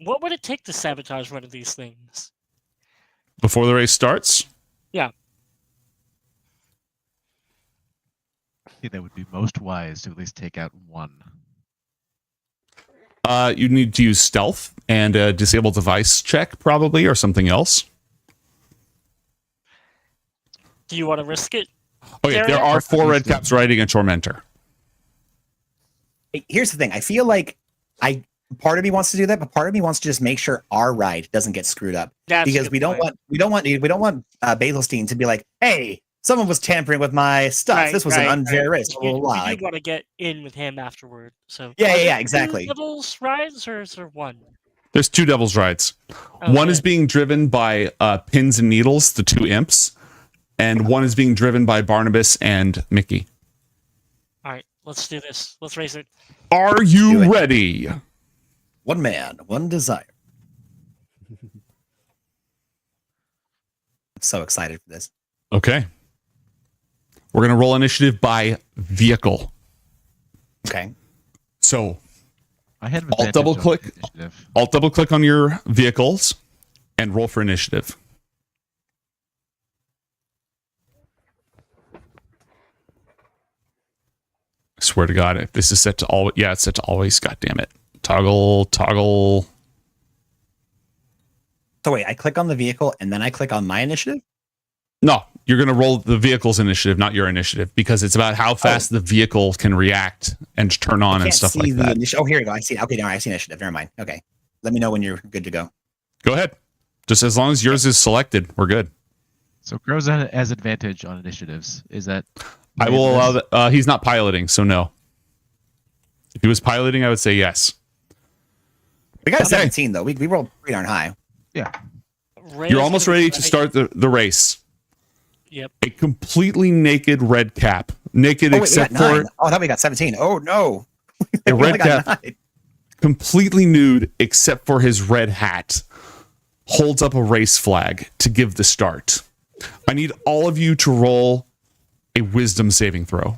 What would it take to sabotage one of these things? Before the race starts. Yeah. I think that would be most wise to at least take out one. You need to use stealth and a disable device check, probably, or something else. Do you want to risk it? Okay, there are 4 red caps riding a Tormentor. Here's the thing. I feel like part of me wants to do that, but part of me wants to just make sure our ride doesn't get screwed up. That's a because good we don't want Basilstein to be like, hey, someone was tampering with my stuff. Right, This was an unfair race. Blah, blah, blah. You want to get in with him afterward. So Yeah, Are exactly. there 2 Devil's rides, or is there 1? There's 2 Devil's Rides. Oh, One good. is being driven by Pins and Needles, the 2 imps, and one is being driven by Barnabas and Mickey. All right, let's do this. Let's race it. Are you ready? One man, one desire. I'm so excited for this. Okay. We're going to roll initiative by vehicle. Okay. So I had I'll double click. I'll double click on your vehicles and roll for initiative. I swear to God, if this is set to all, yeah, it's set to always. God damn it! Toggle. So wait, I click on the vehicle and then I click on my initiative. No, you're going to roll the vehicle's initiative, not your initiative, because it's about how fast the vehicle can react and turn on and stuff like that. Oh, here we go. I see. Okay, now I see initiative. Never mind. Okay, let me know when you're good to go. Go ahead. Just as long as yours is selected, we're good. So Crow's has advantage on initiatives. Is that? I will allow that. He's not piloting, so no. If he was piloting, I would say yes. We got a 17 though. We rolled pretty darn high. Yeah. You're almost ready to start the race. Yep. A completely naked red cap. Naked except for... Oh, I thought we got 17. Oh, no. A red cap. Completely nude except for his red hat. Holds up a race flag to give the start. I need all of you to roll a wisdom saving throw.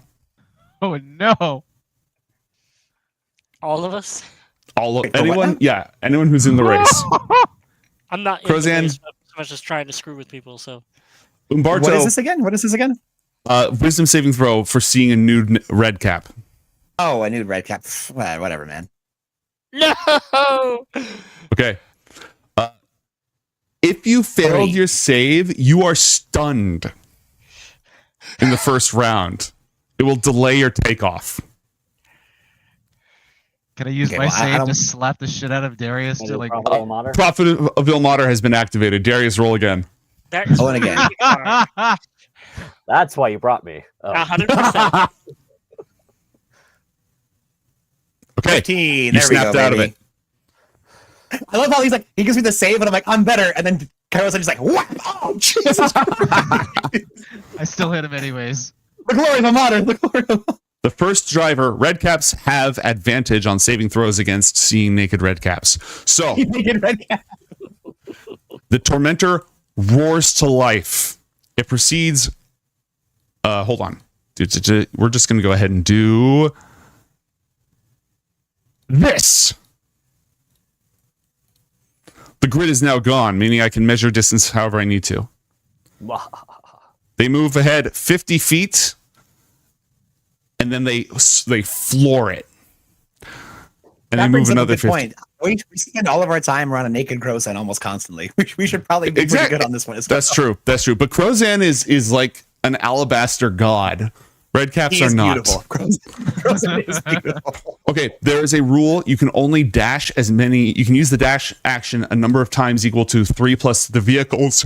Oh, no. All of us? Anyone? Yeah, anyone who's in the race. I'm not in the Crozan. race, but so much just trying to screw with people, so. Umberto, What is this again? Wisdom saving throw for seeing a nude red cap. Oh, a nude red cap. Whatever, man. No! Okay. If you failed your save, you are stunned in the first round. It will delay your takeoff. Can I use my save to slap the shit out of Darius to like? Prophet of Ilmater has been activated. Darius, roll again. And again. That's why you brought me. 100%. Okay. 15. You There we snapped go, out of baby. it. I love how he's like, he gives me the save, and I'm like, I'm better. And then Kairos is like, what? Oh, Jesus. I still hit him anyways. The glory of Ilmater. The first driver, red caps have advantage on saving throws against seeing naked red caps. So Naked red cap. the tormentor roars to life. It proceeds. Hold on. We're just going to go ahead and do this. The grid is now gone, meaning I can measure distance however I need to. They move ahead 50 feet, and then they floor it. And That they brings move up a another good 50. point. We spend all of our time around a naked Crozan almost constantly. We should probably be pretty good on this one as well. That's true. That's true. But Crozan is like an alabaster god. Red caps He are is not. beautiful. Crozan is beautiful. Okay, there is a rule. You can only dash as many. You can use the dash action a number of times equal to 3 plus the vehicle's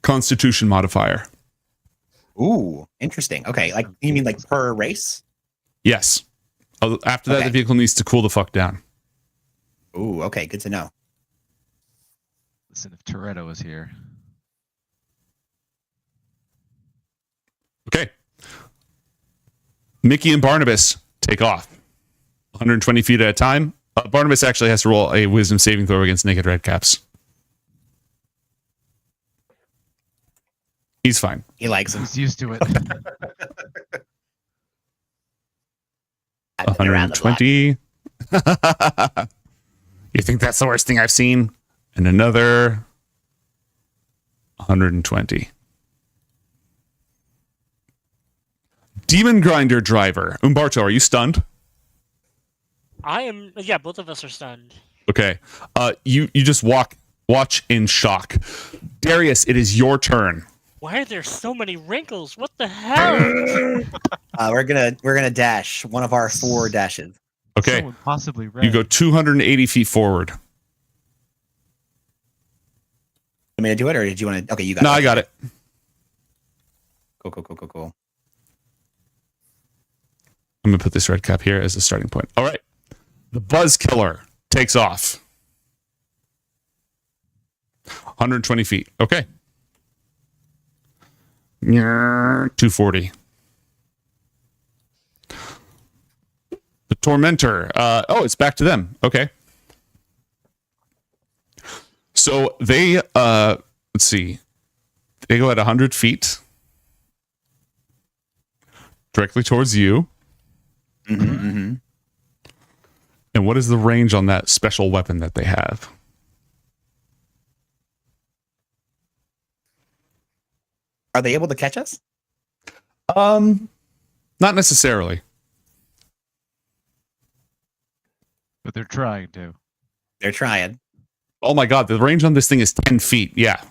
constitution modifier. Ooh, interesting. Okay, like you mean like per race? Yes. After that, Okay. the vehicle needs to cool the fuck down. Ooh, okay, good to know. Listen, if Toretto was here. Okay. Mickey and Barnabas take off 120 feet at a time. Barnabas actually has to roll a wisdom saving throw against naked red caps. He's fine. He likes him. He's used to it. 120. You think that's the worst thing I've seen? And another 120. Demon Grinder driver. Umberto, are you stunned? I am. Yeah, both of us are stunned. Okay. You just watch in shock. Darius, it is your turn. Why are there so many wrinkles? What the hell? We're gonna dash one of our 4 dashes. Okay. Someone possibly red. You go 280 feet forward. Want me to do it, or did you want to? Okay, you got No, it. I got it. Cool. I'm going to put this red cap here as a starting point. All right. The Buzz Killer takes off. 120 feet. Okay. 240. The Tormentor. It's back to them. Okay. So they, let's see. They go at 100 feet. Directly towards you. Mm-hmm. And what is the range on that special weapon that they have? Are they able to catch us? Not necessarily. But they're trying to. They're trying. Oh my god, the range on this thing is 10 feet. Yeah.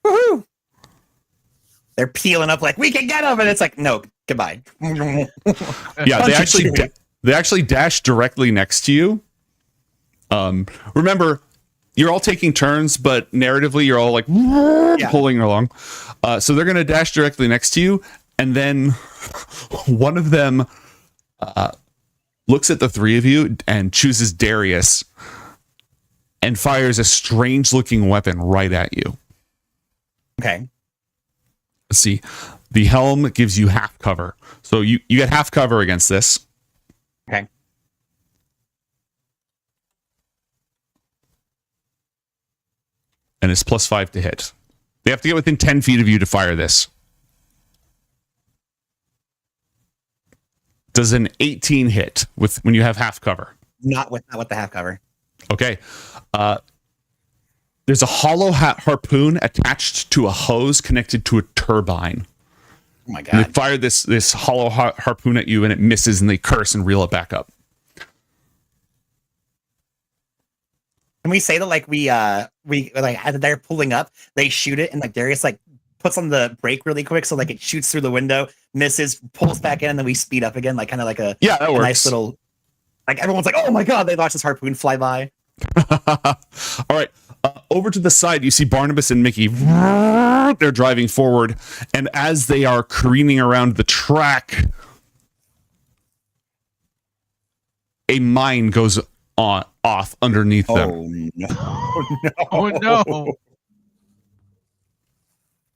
Woohoo! They're peeling up like, we can get them, and it's like, no, goodbye. Yeah, they actually dash directly next to you. Remember, you're all taking turns, but narratively, you're all like pulling along. So they're going to dash directly next to you, and then one of them looks at the three of you and chooses Darius and fires a strange-looking weapon right at you. Okay. Let's see. The helm gives you half cover. So you get half cover against this. Okay. And it's +5 to hit. They have to get within 10 feet of you to fire this. Does an 18 hit when you have half cover? Not with the half cover. Okay. There's a hollow harpoon attached to a hose connected to a turbine. Oh my god! And they fire this hollow harpoon at you, and it misses, and they curse and reel it back up. Can we say that like we like as they're pulling up, they shoot it, and like Darius like puts on the brake really quick, so like it shoots through the window, misses, pulls back in, and then we speed up again, like kind of like a that works. Nice little. Like everyone's like, oh my god! They watch this harpoon fly by. All right. Over to the side, you see Barnabas and Mickey. They're driving forward, and as they are careening around the track, a mine goes off underneath them. Oh no! Oh no!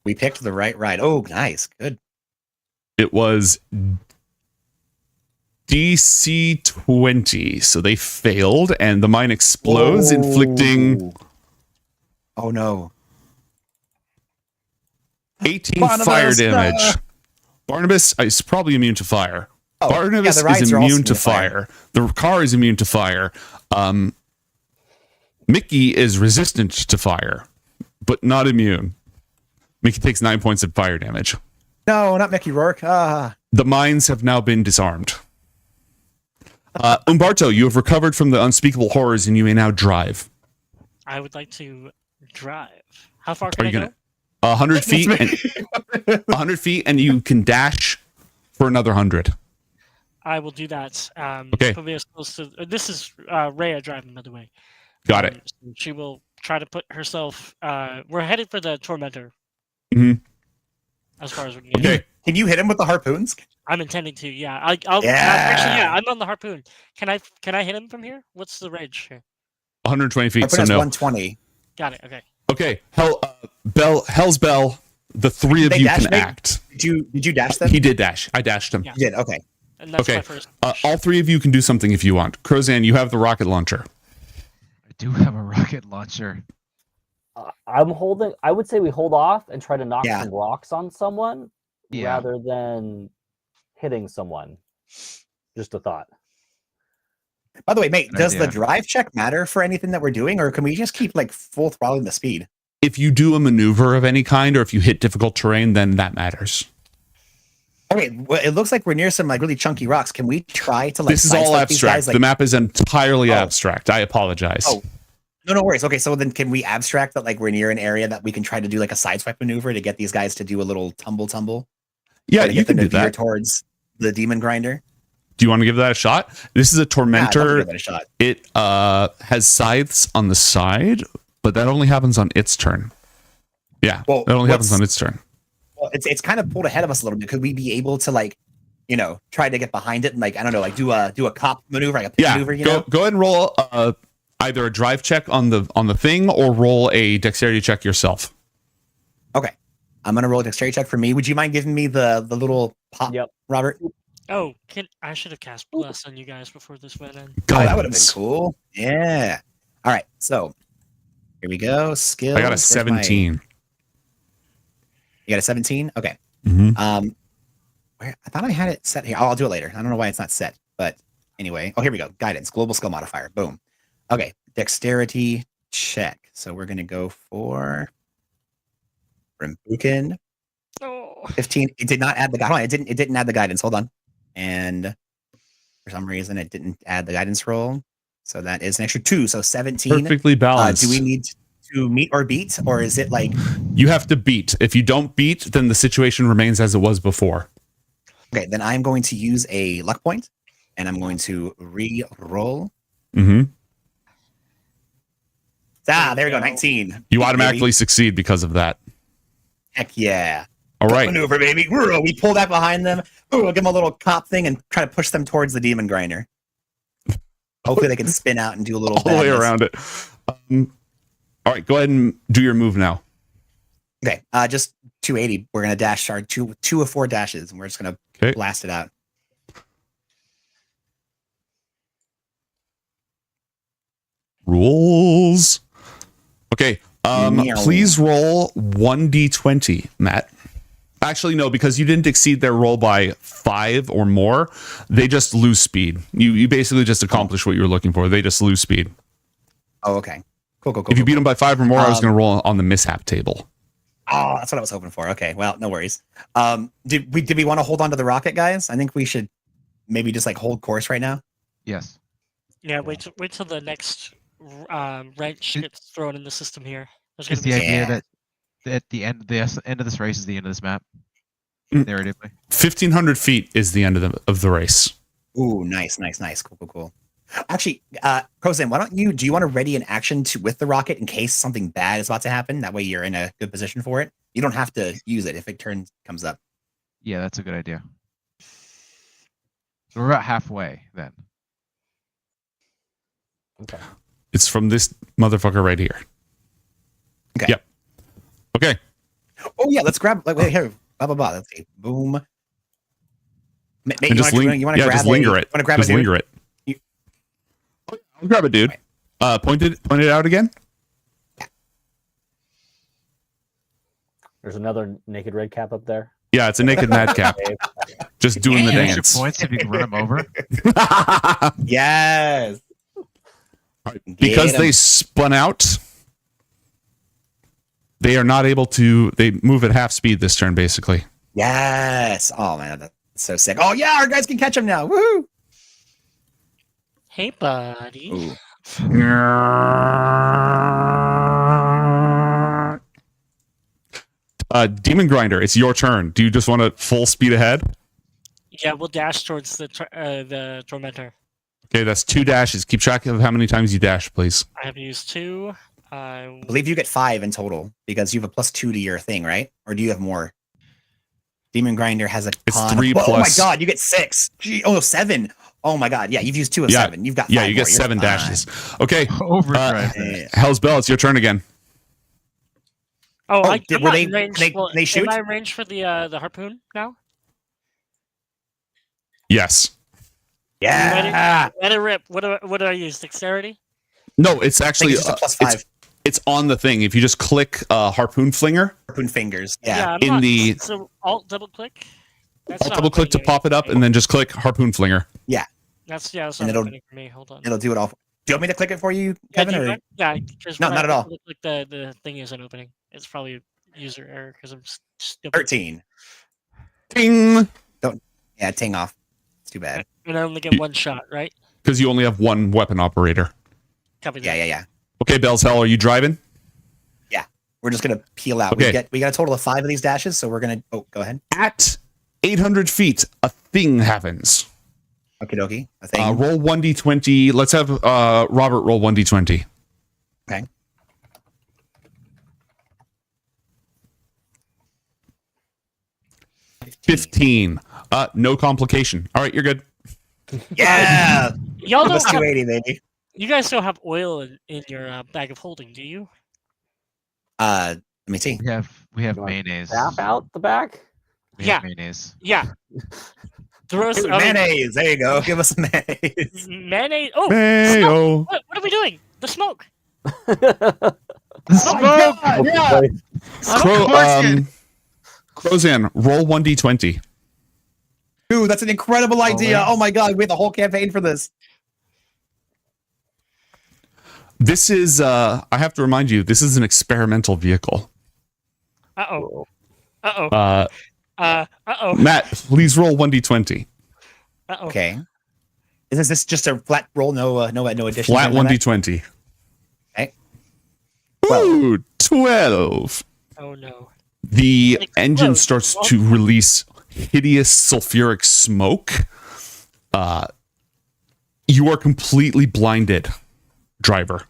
We picked the right ride. Oh, nice, good. It was DC 20, so they failed, and the mine explodes, inflicting. Oh no. 18 Barnabas, fire damage. no. Barnabas is probably immune to fire. Oh, Barnabas yeah, the rides is are also immune to fire. The car is immune to fire. Mickey is resistant to fire, but not immune. Mickey takes 9 points of fire damage. No, not Mickey Rourke. The mines have now been disarmed. Umberto, you have recovered from the unspeakable horrors, and you may now drive. I would like to drive. How far can Are I you go? gonna 100 feet? And, 100 feet, and you can dash for another 100. I will do that. Okay. Put me as close to. This is Rhea driving, by the way. Got it. So she will try to put herself. We're headed for the tormentor. Mm-hmm. As far as we can get. Okay. Can you hit him with the harpoons? I'm intending to. Yeah. I'll. Yeah. Actually, yeah. I'm on the harpoon. Can I hit him from here? What's the range here? 120 feet. Harpoon So has no. 120. Got it. Okay. Okay. Hell's Bell. The three of They you dash, can Nate? act. Did you dash them? He did dash. I dashed him. Yeah. You did. Okay. And that's Okay. my first. All three of you can do something if you want. Crozan, you have the rocket launcher. I do have a rocket launcher. I'm holding. I would say we hold off and try to knock Yeah. some rocks on someone Yeah. rather than hitting someone. Just a thought. By the way, mate, Good does the idea. drive check matter for anything that we're doing, or can we just keep like full throttling the speed? If you do a maneuver of any kind, or if you hit difficult terrain, then that matters. Okay, well, it looks like we're near some like really chunky rocks. Can we try to like? This is all sidestep these abstract. guys, like- The map is entirely Oh. abstract. I apologize. Oh, no worries. Okay, so then can we abstract that like we're near an area that we can try to do like a sideswipe maneuver to get these guys to do a little tumble? Yeah, Try to you get them can to do veer that. towards the demon grinder. Do you want to give that a shot? This is a Yeah, I'd love to tormentor. give it a shot. It has scythes on the side, but that only happens on its turn. Yeah, Well, that only happens what's- on its turn. Well, it's kind of pulled ahead of us a little bit. Could we be able to like, try to get behind it and like I don't know, like do a cop maneuver, like a pit Yeah, maneuver? go ahead and roll either a drive check on the thing or roll a dexterity check yourself. Okay, I'm gonna roll a dexterity check for me. Would you mind giving me the little pop, Robert? Oh, I should have cast bless on you guys before this went in. Oh, that would have been Guidance. cool. Yeah. All right, so here we go. Skills. I got a Where's my- 17. You got a 17? Okay. Mhm. Where I thought I had it set here. Oh, I'll do it later. I don't know why it's not set, but anyway. Oh, here we go. Guidance, global skill modifier. Boom. Okay, dexterity check. So we're gonna go for Rimbukin. 15. It did not add the. Hold on, it didn't add the guidance. Hold on. And for some reason, it didn't add the guidance roll. So that is an extra 2. So 17. Perfectly balanced. Do we need to meet or beat, or is it like you have to beat? If you don't beat, then the situation remains as it was before. Okay, then I'm going to use a luck point, and I'm going to re-roll. Mm-hmm. There we go, 19. You automatically succeed because of that. Heck yeah. All right. Maneuver, baby. We pull back behind them. We'll give them a little cop thing and try to push them towards the demon grinder. Hopefully they can spin out and do a little all the way badness. around it. All right, go ahead and do your move now. Okay, just 280. We're going to dash our two of 4 dashes, and we're just going to blast it out. Rules. Okay. Meow. Please roll 1d20, Matt. Actually, no, because you didn't exceed their roll by 5 or more. They just lose speed. You basically just accomplish what you were looking for. They just lose speed. Oh, okay. Cool. If you beat them by 5 or more, I was going to roll on the mishap table. Oh, that's what I was hoping for. Okay, well, no worries. Did we want to hold on to the rocket, guys? I think we should maybe just like hold course right now. Yes. Yeah, wait till the next wrench gets thrown in the system here. There's Is gonna the be idea that at the end of this race is the end of this map? Narratively. 1,500 feet is the end of the race. Ooh, nice. Cool. Actually, Crozan, do you want to ready an action with the rocket in case something bad is about to happen? That way you're in a good position for it. You don't have to use it if it comes up. Yeah, that's a good idea. So we're about halfway then. Okay. It's from this motherfucker right here. Okay. Yep. Okay. Oh yeah, let's grab here. Blah. Let's see. Boom. And just linger it. Just linger it. I'll grab it, dude. Point it out again. There's another naked red cap up there. Yeah, it's a naked madcap. Just doing the Use your dance. points if you can run them over. Yes. Because they spun out, they are not able to. They move at half speed this turn, basically. Yes. Oh man, that's so sick. Oh yeah, our guys can catch him now. Woohoo! Hey, buddy. Demon Grinder, it's your turn. Do you just want to full speed ahead? Yeah, we'll dash towards the tormentor. Okay, that's 2 dashes. Keep track of how many times you dash, please. I have used 2. I believe you get 5 in total because you have a +2 to your thing, right? Or do you have more? Demon Grinder has a ton. 3 Oh my plus. god, you get 6. Gee, 7. Oh my god, yeah, you've used 2 of 7. You've got 5 Yeah, you get more. You're 7 fine. dashes. Okay. Overdrive. Hell's Bell, it's your turn again. Oh, I'm were not they- in range. they shoot? Am I in range for the harpoon now? Yes. Yeah. Let it rip. What do I use? Dexterity? No, it's actually it's just a +5. It's on the thing. If you just click Harpoon Flinger Harpoon fingers. I'm in not- the so alt double click. That's not double click to opening pop it up, and then just click Harpoon Flinger. Yeah. That's And not it'll- opening for me. Hold on. It'll do it all. Do you want me to click it for you, Kevin? do you or? want- yeah, because No, when not I at all. Click the thing isn't opening. It's probably a user error because I'm stupid. 13. Ting. Yeah, ting off. It's too bad. And I only get one shot, right? Because you only have one weapon operator. Copy that. Yeah. Okay, Bell's Hell, are you driving? Yeah. We're just gonna peel out. Okay. We got a total of 5 of these dashes, so we're gonna. Oh, go ahead. At 800 feet, a thing happens. Okie dokie. A thing. Roll 1d20. Let's have Robert roll 1d20. Okay. $15. No complication. All right, you're good. Yeah. Y'all don't Plus have, 280, baby. you guys don't have oil in your bag of holding, do you? Let me see. We have mayonnaise. Zap out the back. We Yeah. have mayonnaise. Yeah. Throw Ooh, some mayonnaise. There you go. Give us some mayonnaise. mayonnaise. Oh, Mayo. smoke. What are we doing? The smoke. Oh, Crozan, roll 1d20. Dude, that's an incredible idea. Oh my god, we have the whole campaign for this. This is, I have to remind you, this is an experimental vehicle. Uh-oh. Uh-oh. Uh-oh. Matt, please roll 1d20. Uh-oh. Okay. Is this just a flat roll? No addition? Flat 1d20. Okay. Ooh, 12. Oh no. The engine starts to release hideous sulfuric smoke. You are completely blinded, driver.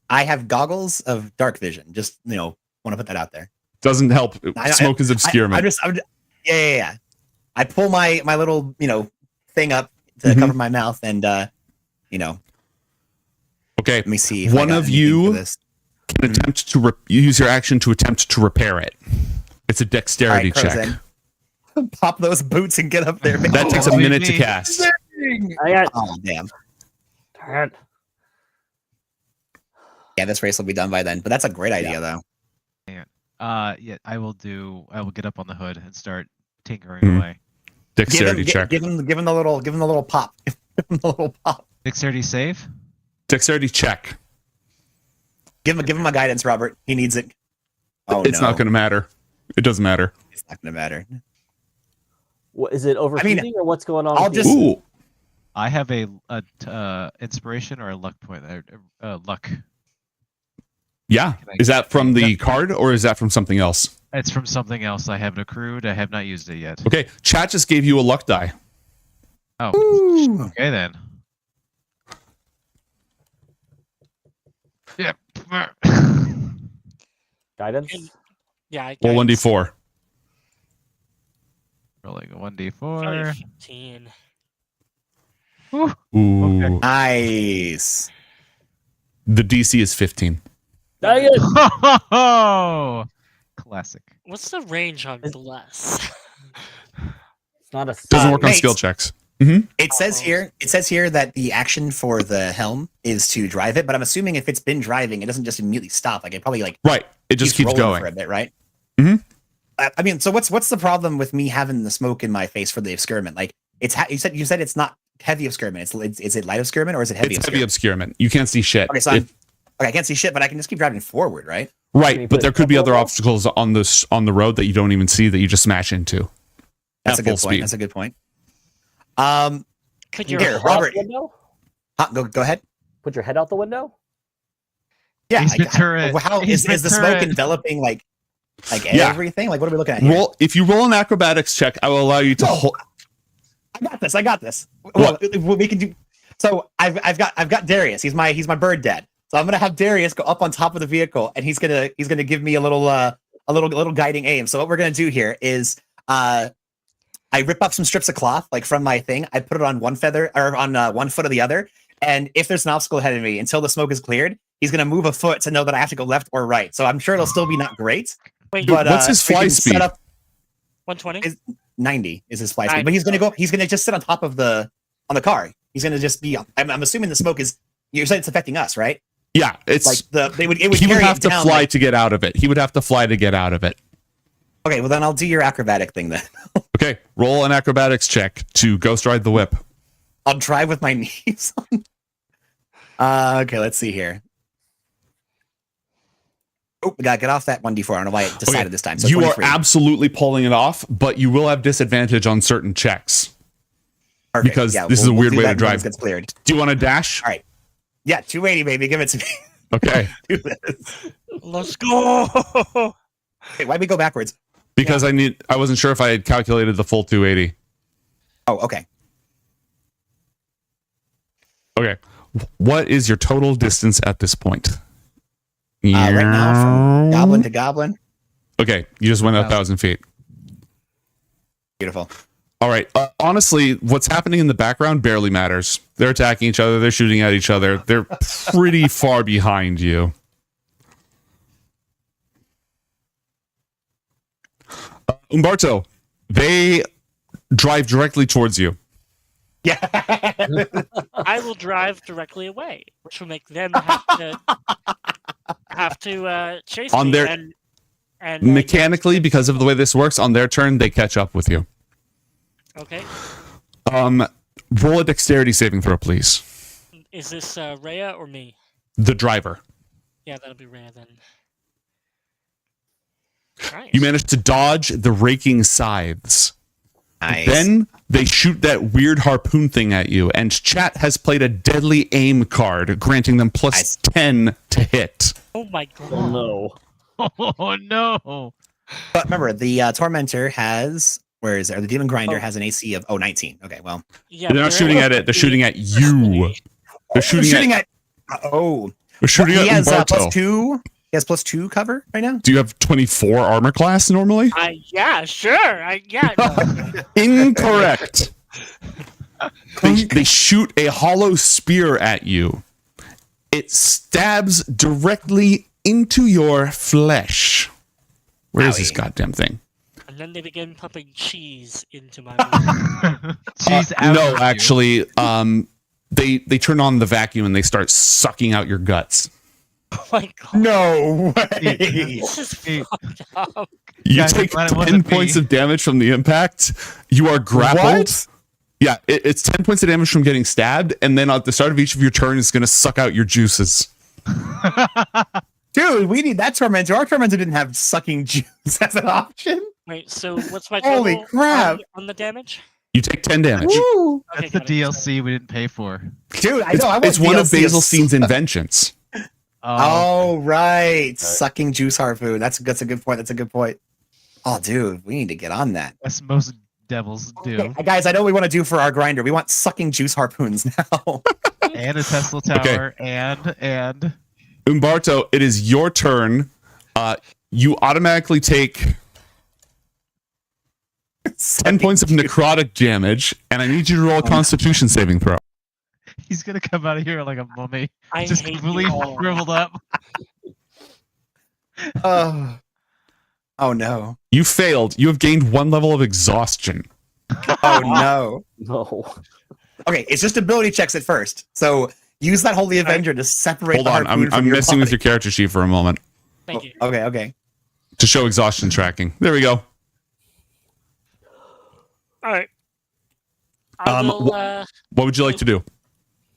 I have goggles of dark vision. Just, want to put that out there. Doesn't help. Smoke is obscurement. Yeah. I pull my little, thing up to cover my mouth and, Okay. Let me see. One of you can attempt to use your action to attempt to repair it. It's a dexterity check. Pop those boots and get up there. Man. That takes a minute to cast. Oh, damn. Yeah, this race will be done by then. But that's a great idea, though. Yeah, I will get up on the hood and start tinkering away. Dexterity check. Give him the little pop. Give him the little pop. Dexterity save. Dexterity check. Give him a guidance, Robert. He needs it. Oh, it's not going to matter. It doesn't matter. It's not going to matter. What is it? Overheating or what's going on? I'll with just. the- I have a inspiration or a luck point. Luck. Yeah. Is that from the card or is that from something else? It's from something else. I haven't accrued. I have not used it yet. Okay. Chat just gave you a luck die. Oh. Okay then. Yep. Guidance. Yeah. I Roll 1d4. Rolling a 1d4. 15. Ooh. Nice. The DC is 15. Dang it. Oh, classic. What's the range on bless? It's not a. Doesn't work on Mates. skill checks. Mm-hmm. It says here that the action for the helm is to drive it, but I'm assuming if it's been driving, it doesn't just immediately stop. Like it probably right. It just keeps rolling going for a bit, right? Mm-hmm. I mean, so what's the problem with me having the smoke in my face for the excrement? Like you said it's not heavy excrement. Is it light excrement or is it heavy? It's heavy obscurement. You can't see shit. Okay, so okay, I can't see shit, but I can just keep driving forward, right? Right, but there could be other obstacles on the road that you don't even see that you just smash into. That's a at full good point. speed. That's a good point. Could you Here, Robert. Go ahead. Put your head out the window. Yeah. He's the turret. How He's is the the smoke turret. enveloping like Yeah. everything? Like what are we looking at here? If you roll an acrobatics check, I will allow you to hold. I got this. Well, we can do. So I've got Darius. He's my bird dad. So I'm gonna have Darius go up on top of the vehicle, and he's gonna give me a little guiding aim. So what we're gonna do here is I rip up some strips of cloth like from my thing. I put it on one feather or on one foot of the other, and if there's an obstacle ahead of me until the smoke is cleared, he's gonna move a foot to know that I have to go left or right. So I'm sure it'll still be not great. Wait, but what's his we fly can speed? set up- 120. 90 is his fly speed, but he's gonna just sit on top of the car. He's gonna just be. I'm assuming the smoke is. You said it's affecting us, right? Yeah, it's like it would he would carry have it to down, fly like- to get out of it. He would have to fly to get out of it. Okay, well then I'll do your acrobatic thing then. Okay, roll an acrobatics check to ghost ride the whip. I'll drive with my knees on. Okay, let's see here. Oh, we gotta get off that 1d4. I don't know why it decided this time. So you 23. are absolutely pulling it off, but you will have disadvantage on certain checks. Perfect. Because Yeah, this is a we'll weird do way that to when drive. this gets cleared. Do you want to dash? All right. Yeah, 280, baby. Give it to me. Okay. Do this. Let's go. Hey, why'd we go backwards? Because I wasn't sure if I had calculated the full 280. Oh, okay. Okay. What is your total distance at this point? Right now, from goblin to goblin. Okay, you just went 1,000 feet. Beautiful. All right. Honestly, what's happening in the background barely matters. They're attacking each other. They're shooting at each other. They're pretty far behind you. Umberto, they drive directly towards you. Yeah. I will drive directly away, which will make them have to chase On me. their- and Mechanically, because of the way this works, on their turn, they catch up with you. Okay. Roll a dexterity saving throw, please. Is this Rhea or me? The driver. Yeah, that'll be Rhea then. Nice. You manage to dodge the raking scythes. Nice. Then they shoot that weird harpoon thing at you, and chat has played a deadly aim card, granting them plus 10 to hit. Oh my god. Oh no. Oh no. But remember, the Tormentor has, where is it? Or the Demon Grinder has an AC of 19. Okay, well. Yeah, They're not shooting at it, they're shooting at you. They're shooting at They're shooting he at has Umberto. +2. He has +2 cover right now. Do you have 24 armor class normally? Yeah, sure. Incorrect. They shoot a hollow spear at you. It stabs directly into your flesh. Where is this goddamn thing? And then they begin pumping cheese into my mouth. Cheese No, actually, they turn on the vacuum and they start sucking out your guts. Oh my god. No way. This is fucked up. You Guys, take glad it 10 wasn't points me. of damage from the impact. You are grappled. What? Yeah, it's 10 points of damage from getting stabbed, and then at the start of each of your turns, it's going to suck out your juices. Dude, we need that Tormentor. Our Tormentor didn't have sucking juice as an option. Wait, so what's my total Holy crap. on the damage? You take 10 damage. Woo. That's the DLC we didn't pay for. Dude, I know. I want It's one of DLC Basilstein's inventions. Oh, right. Sucking juice harpoon. That's a good point. That's a good point. Oh, dude, we need to get on that. That's most devils do. Okay, guys, I know what we want to do for our grinder. We want sucking juice harpoons now. And a Tesla tower, and Umberto, it is your turn. You automatically take 10 points of necrotic damage, and I need you to roll a Constitution saving throw. he's gonna come out of here like a mummy, I just hate you completely all. shriveled up. Oh no. You failed. You have gained 1 level of exhaustion. Oh no. No. Okay, it's just ability checks at first. So use that Holy Avenger to separate Hold the on, harpoon from I'm your messing with body. your character sheet for a moment Thank you. Okay. to show exhaustion tracking. There we go. All right. I will, What would you like to do?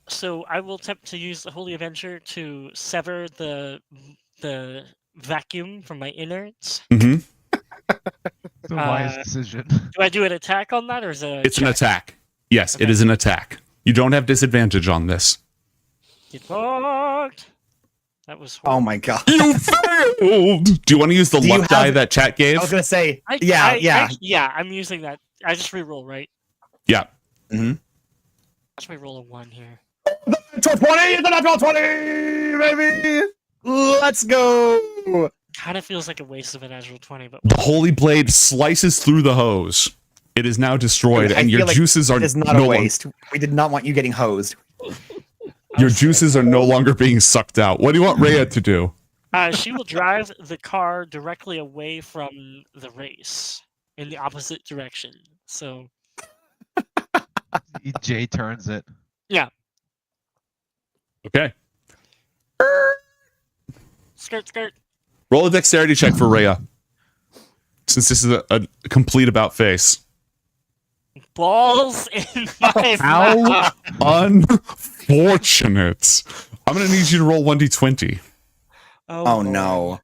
so I will attempt to use the Holy Avenger to sever the vacuum from my innards. Mm-hmm. The wise decision. Do I do an attack on that, or is it? A It's an check? attack. Yes, it is an attack. You don't have disadvantage on this. Get fucked. That was. Oh my god. You failed. Do you want to use the Do you luck die have- that chat gave? I was gonna say, Yeah, yeah. I'm using that. I just reroll, right? Yeah. Mm-hmm. Let's reroll a 1 here. 20, the natural 20, baby. Let's go. Kind of feels like a waste of a natural 20, but The holy blade slices through the hose. It is now destroyed, I and your feel like juices are it is not no a lo- waste. We did not want you getting hosed. Your juices are no longer being sucked out. What do you want Rhea to do? she will drive the car directly away from the race in the opposite direction. So Jay turns it. yeah, Okay. skirt. Roll a dexterity check for Rhea. Since this is a complete about face. Balls in my How mouth. unfortunate. I'm going to need you to roll 1d20. Oh no.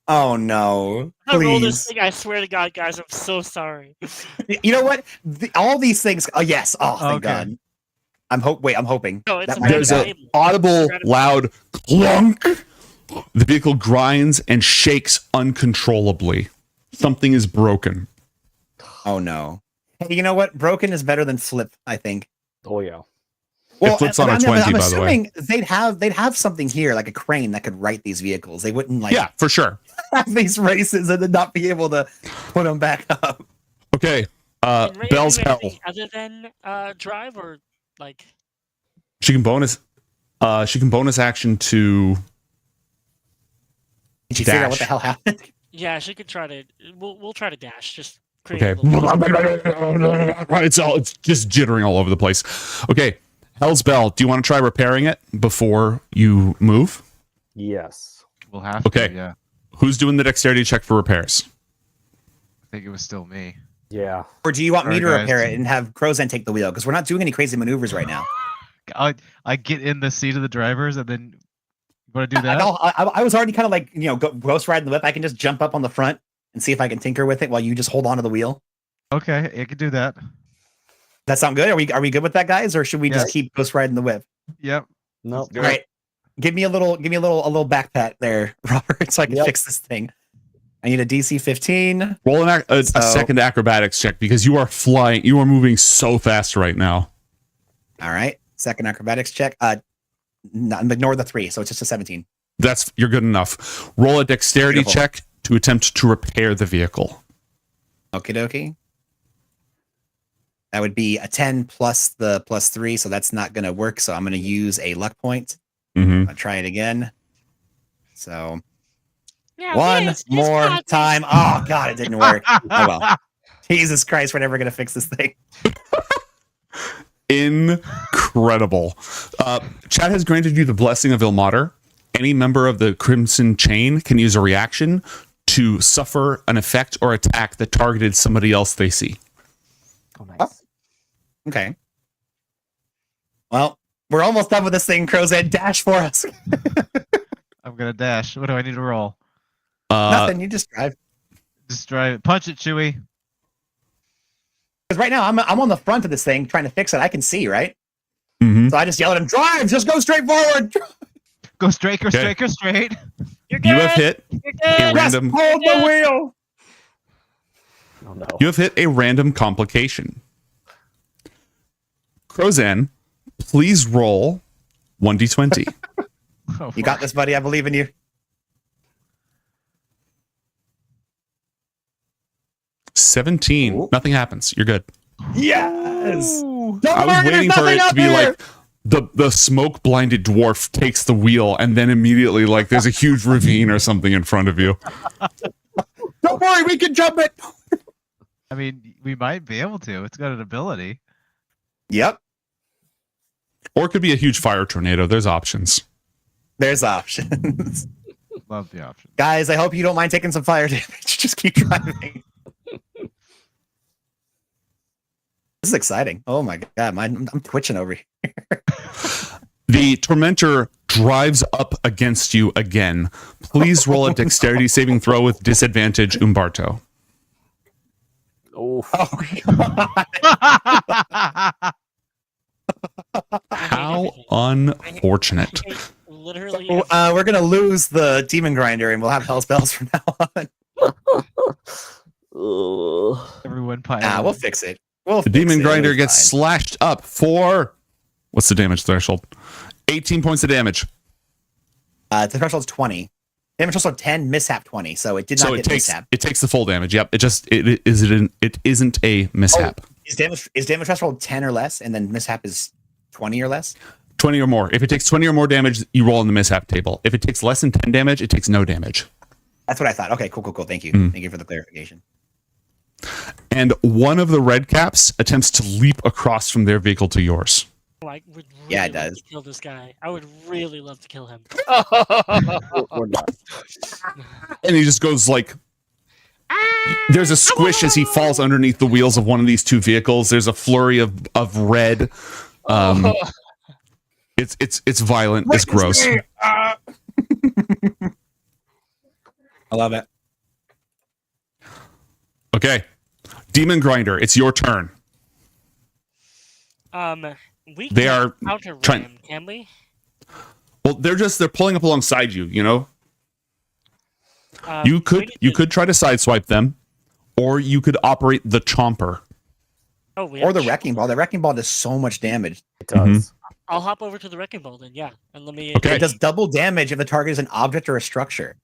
Oh no. I rolled this Please. thing. I swear to God, guys, I'm so sorry. You know what? All these things. Oh yes. Oh thank Okay. God. I'm hoping. No, it's That might There's be an bad. audible, loud clunk. The vehicle grinds and shakes uncontrollably. Something is broken. Oh no. Hey, you know what? Broken is better than flip, I think. Oh yeah. It flips on a 20, I'm by the way. assuming they'd have something here, like a crane that could right these vehicles. They wouldn't like Yeah, for sure. have these races and then not be able to put them back up. Okay. Can Ray Bell's do hell. anything other than drive or like? She can bonus action to Did you figure out dash. what the hell happened? Yeah, she could try to. We'll try to dash. Just create Okay. a little. It's just jittering all over the place. Okay. Hell's Bell, do you want to try repairing it before you move? Yes. We'll have Okay. to, yeah. Who's doing the dexterity check for repairs? I think it was still me. Yeah. Or do you want me to Alright, repair guys. it and have Crowzen take the wheel? Because we're not doing any crazy maneuvers right now. I get in the seat of the drivers and then you want to do that? I was already kind of like, ghost riding the whip. I can just jump up on the front and see if I can tinker with it while you just hold on to the wheel. Okay, I can do that. That sound good? Are we good with that, guys? Or should we just Yes. keep ghost riding the whip? Yep. Nope. All right. Give me a little back pat there, Robert, so I can fix this thing. I need a DC 15. Roll a second acrobatics check because you are flying. You are moving so fast right now. All right. Second acrobatics check. Ignore the 3, so it's just a 17. You're good enough. Roll a dexterity Beautiful. check to attempt to repair the vehicle. Okie dokie. That would be a 10 plus the plus 3, so that's not going to work. So I'm going to use a luck point. Mm-hmm. I'll try it again. So Yeah, one Liz, more time. Oh, God, it didn't work. Oh, well. Jesus Christ, we're never going to fix this thing. Incredible. Chad has granted you the blessing of Ilmater. Any member of the Crimson Chain can use a reaction to suffer an effect or attack that targeted somebody else they see. Oh, nice. Okay. Well, we're almost done with this thing, Crow's-Ed. Dash for us. I'm gonna dash. What do I need to roll? Nothing. You just drive. Just drive. Punch it, Chewy. Because right now I'm on the front of this thing trying to fix it. I can see, right? Mm-hmm. So I just yell at him, drive, just go straight forward. Go straight, go Okay. straight, go straight. You're You have hit You're a good. random. Hold the wheel. Oh no. You have hit a random complication. Crozan, please roll 1d20. Oh, You got this, buddy. I believe in you. 17. Ooh. Nothing happens. You're good. Yes. I was waiting for it to be like the smoke blinded dwarf takes the wheel and then immediately like there's a huge ravine or something in front of you. Don't worry, we can jump it. I mean, we might be able to. It's got an ability. Yep. Or it could be a huge fire tornado. There's options. There's options. Love the option. Guys, I hope you don't mind taking some fire damage. Just keep driving. This is exciting. Oh my God. I'm twitching over here. The tormentor drives up against you again. Please roll a dexterity saving throw with disadvantage, Umberto. Oh. How unfortunate. Literally. We're going to lose the demon grinder and we'll have hell spells from now on. Everyone pile. We'll fix it. The demon grinder gets slashed up for what's the damage threshold? 18 points of damage. The threshold's 20. Damage threshold 10, mishap 20. So it did not get mishap. It takes the full damage. Yep. It isn't a mishap. Is damage threshold 10 or less, and then mishap is 20 or less? 20 or more. If it takes 20 or more damage, you roll in the mishap table. If it takes less than 10 damage, it takes no damage. That's what I thought. Okay, cool. Thank you. Thank you for the clarification. And one of the red caps attempts to leap across from their vehicle to yours. Like, would really Yeah, it love does. to kill this guy. I would really love to kill him. We're not. And he just goes like, there's a squish as he falls underneath the wheels of one of these two vehicles. There's a flurry of red. It's violent. It's gross. I love it. Okay. Demon Grinder, it's your turn. We They can't are counter trying- ram, can we? Well, they're pulling up alongside you, you know? You could try to sideswipe them, or you could operate the chomper. Oh, we Or have the ch- wrecking ball. The wrecking ball does so much damage. It does. I'll hop over to the wrecking ball then, yeah. And let me It does double damage if the target is an object or a structure,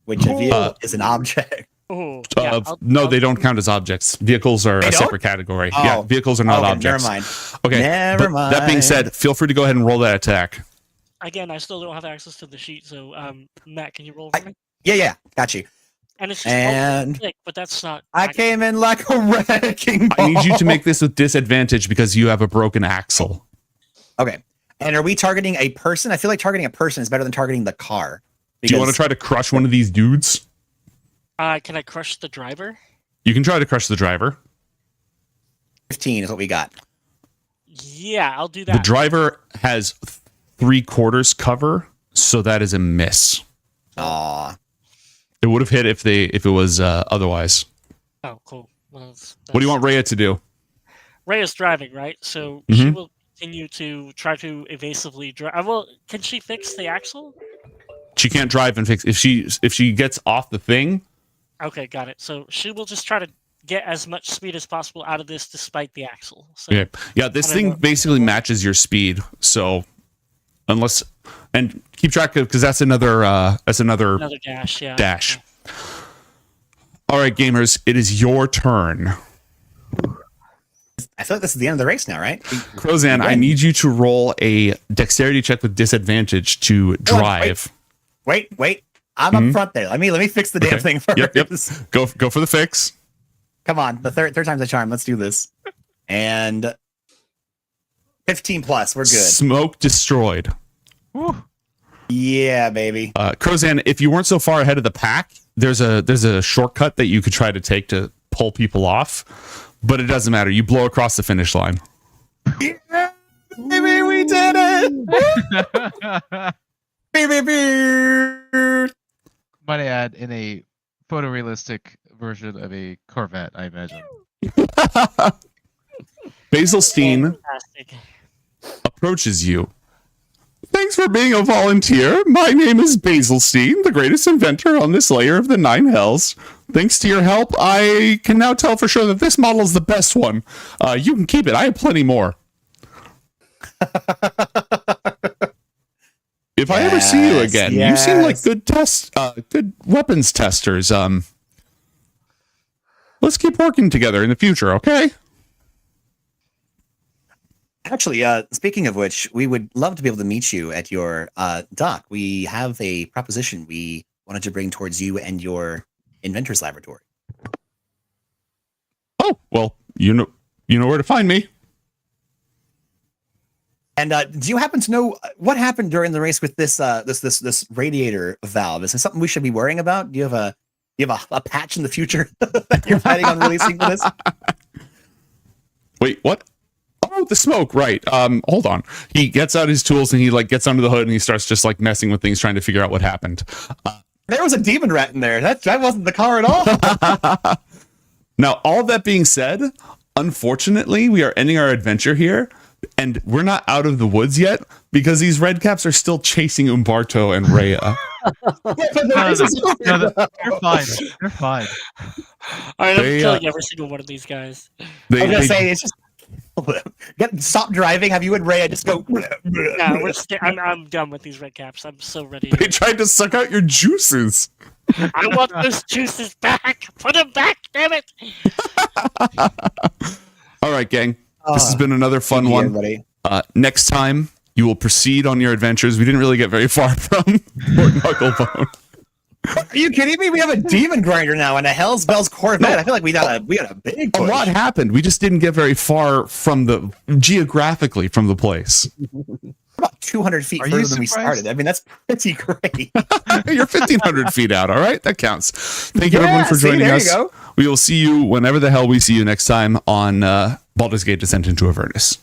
which a vehicle is an object. Oh, No, they don't count as objects. Vehicles are They a don't? separate category. Oh. Yeah, vehicles are not Okay, objects. never mind. Okay, Never but that being mind. said, feel free to go ahead and roll that attack. Again, I still don't have access to the sheet, so Matt, can you roll for me? Yeah, got you. And it's just And thick, but that's not. I came in like a wrecking ball. I need you to make this with disadvantage because you have a broken axle. Okay. And are we targeting a person? I feel like targeting a person is better than targeting the car. Do you want to try to crush one of these dudes? Can I crush the driver? You can try to crush the driver. 15 is what we got. Yeah, I'll do that. The driver has 3/4 cover, so that is a miss. Aw. It would have hit if it was otherwise. Oh, cool. Well, What do you want Rhea to do? Ray is driving, right? So Mhm. she will continue to try to evasively drive. Well, can she fix the axle? She can't drive and fix. If she gets off the thing, Okay, got it. So she will just try to get as much speed as possible out of this despite the axle. So okay. Yeah, this thing basically matches your speed. So unless and keep track of because that's another dash, yeah. dash. All right, gamers, it is your turn. I feel like this is the end of the race now, right? Crozan, I need you to roll a dexterity check with disadvantage to drive. Wait. I'm up front there. Let me fix the damn thing first. Yep. Go for the fix. Come on, the third time's a charm. Let's do this. And 15 plus, we're good. Smoke destroyed. Yeah, baby. Crozan, if you weren't so far ahead of the pack, there's a shortcut that you could try to take to pull people off, but it doesn't matter. You blow across the finish line. Yeah, baby, we did it. Might I add, in a photorealistic version of a Corvette, I imagine. Basilstein approaches you. Thanks for being a volunteer. My name is Basilstein, the greatest inventor on this layer of the 9 hells. Thanks to your help, I can now tell for sure that this model is the best one. You can keep it. I have plenty more. If I ever see you again, you seem like good weapons testers. Let's keep working together in the future, okay? Actually, speaking of which, we would love to be able to meet you at your dock. We have a proposition we wanted to bring towards you and your inventor's laboratory. Oh, well, you know where to find me. And do you happen to know what happened during the race with this radiator valve? Is this something we should be worrying about? Do you have a patch in the future that you're planning on releasing for this? Wait, what? Oh, the smoke, right. Hold on. He gets out his tools and he gets under the hood and he starts just messing with things, trying to figure out what happened. There was a demon rat in there. That wasn't the car at all. Now, all that being said, unfortunately, we are ending our adventure here. And we're not out of the woods yet because these red caps are still chasing Umberto and Rhea. They're fine. They're fine. All right, I'm killing every single one of these guys. I was gonna say it's just stop driving. Have you and Rhea just go? No, I'm done with these red caps. I'm so ready. They tried to suck out your juices. I want those juices back. Put them back, damn it. All right, gang. This has been another fun one. Next time, you will proceed on your adventures. We didn't really get very far from Fort Knucklebone. Are you kidding me? We have a demon grinder now and a Hell's Bells Corvette. I feel like we got a big push. A lot happened. We just didn't get very far geographically from the place. About 200 feet further than we started. I mean, that's pretty great. You're 1,500 feet out. All right, that counts. Thank you everyone for joining us. We will see you whenever the hell we see you next time on Baldur's Gate Descent into Avernus.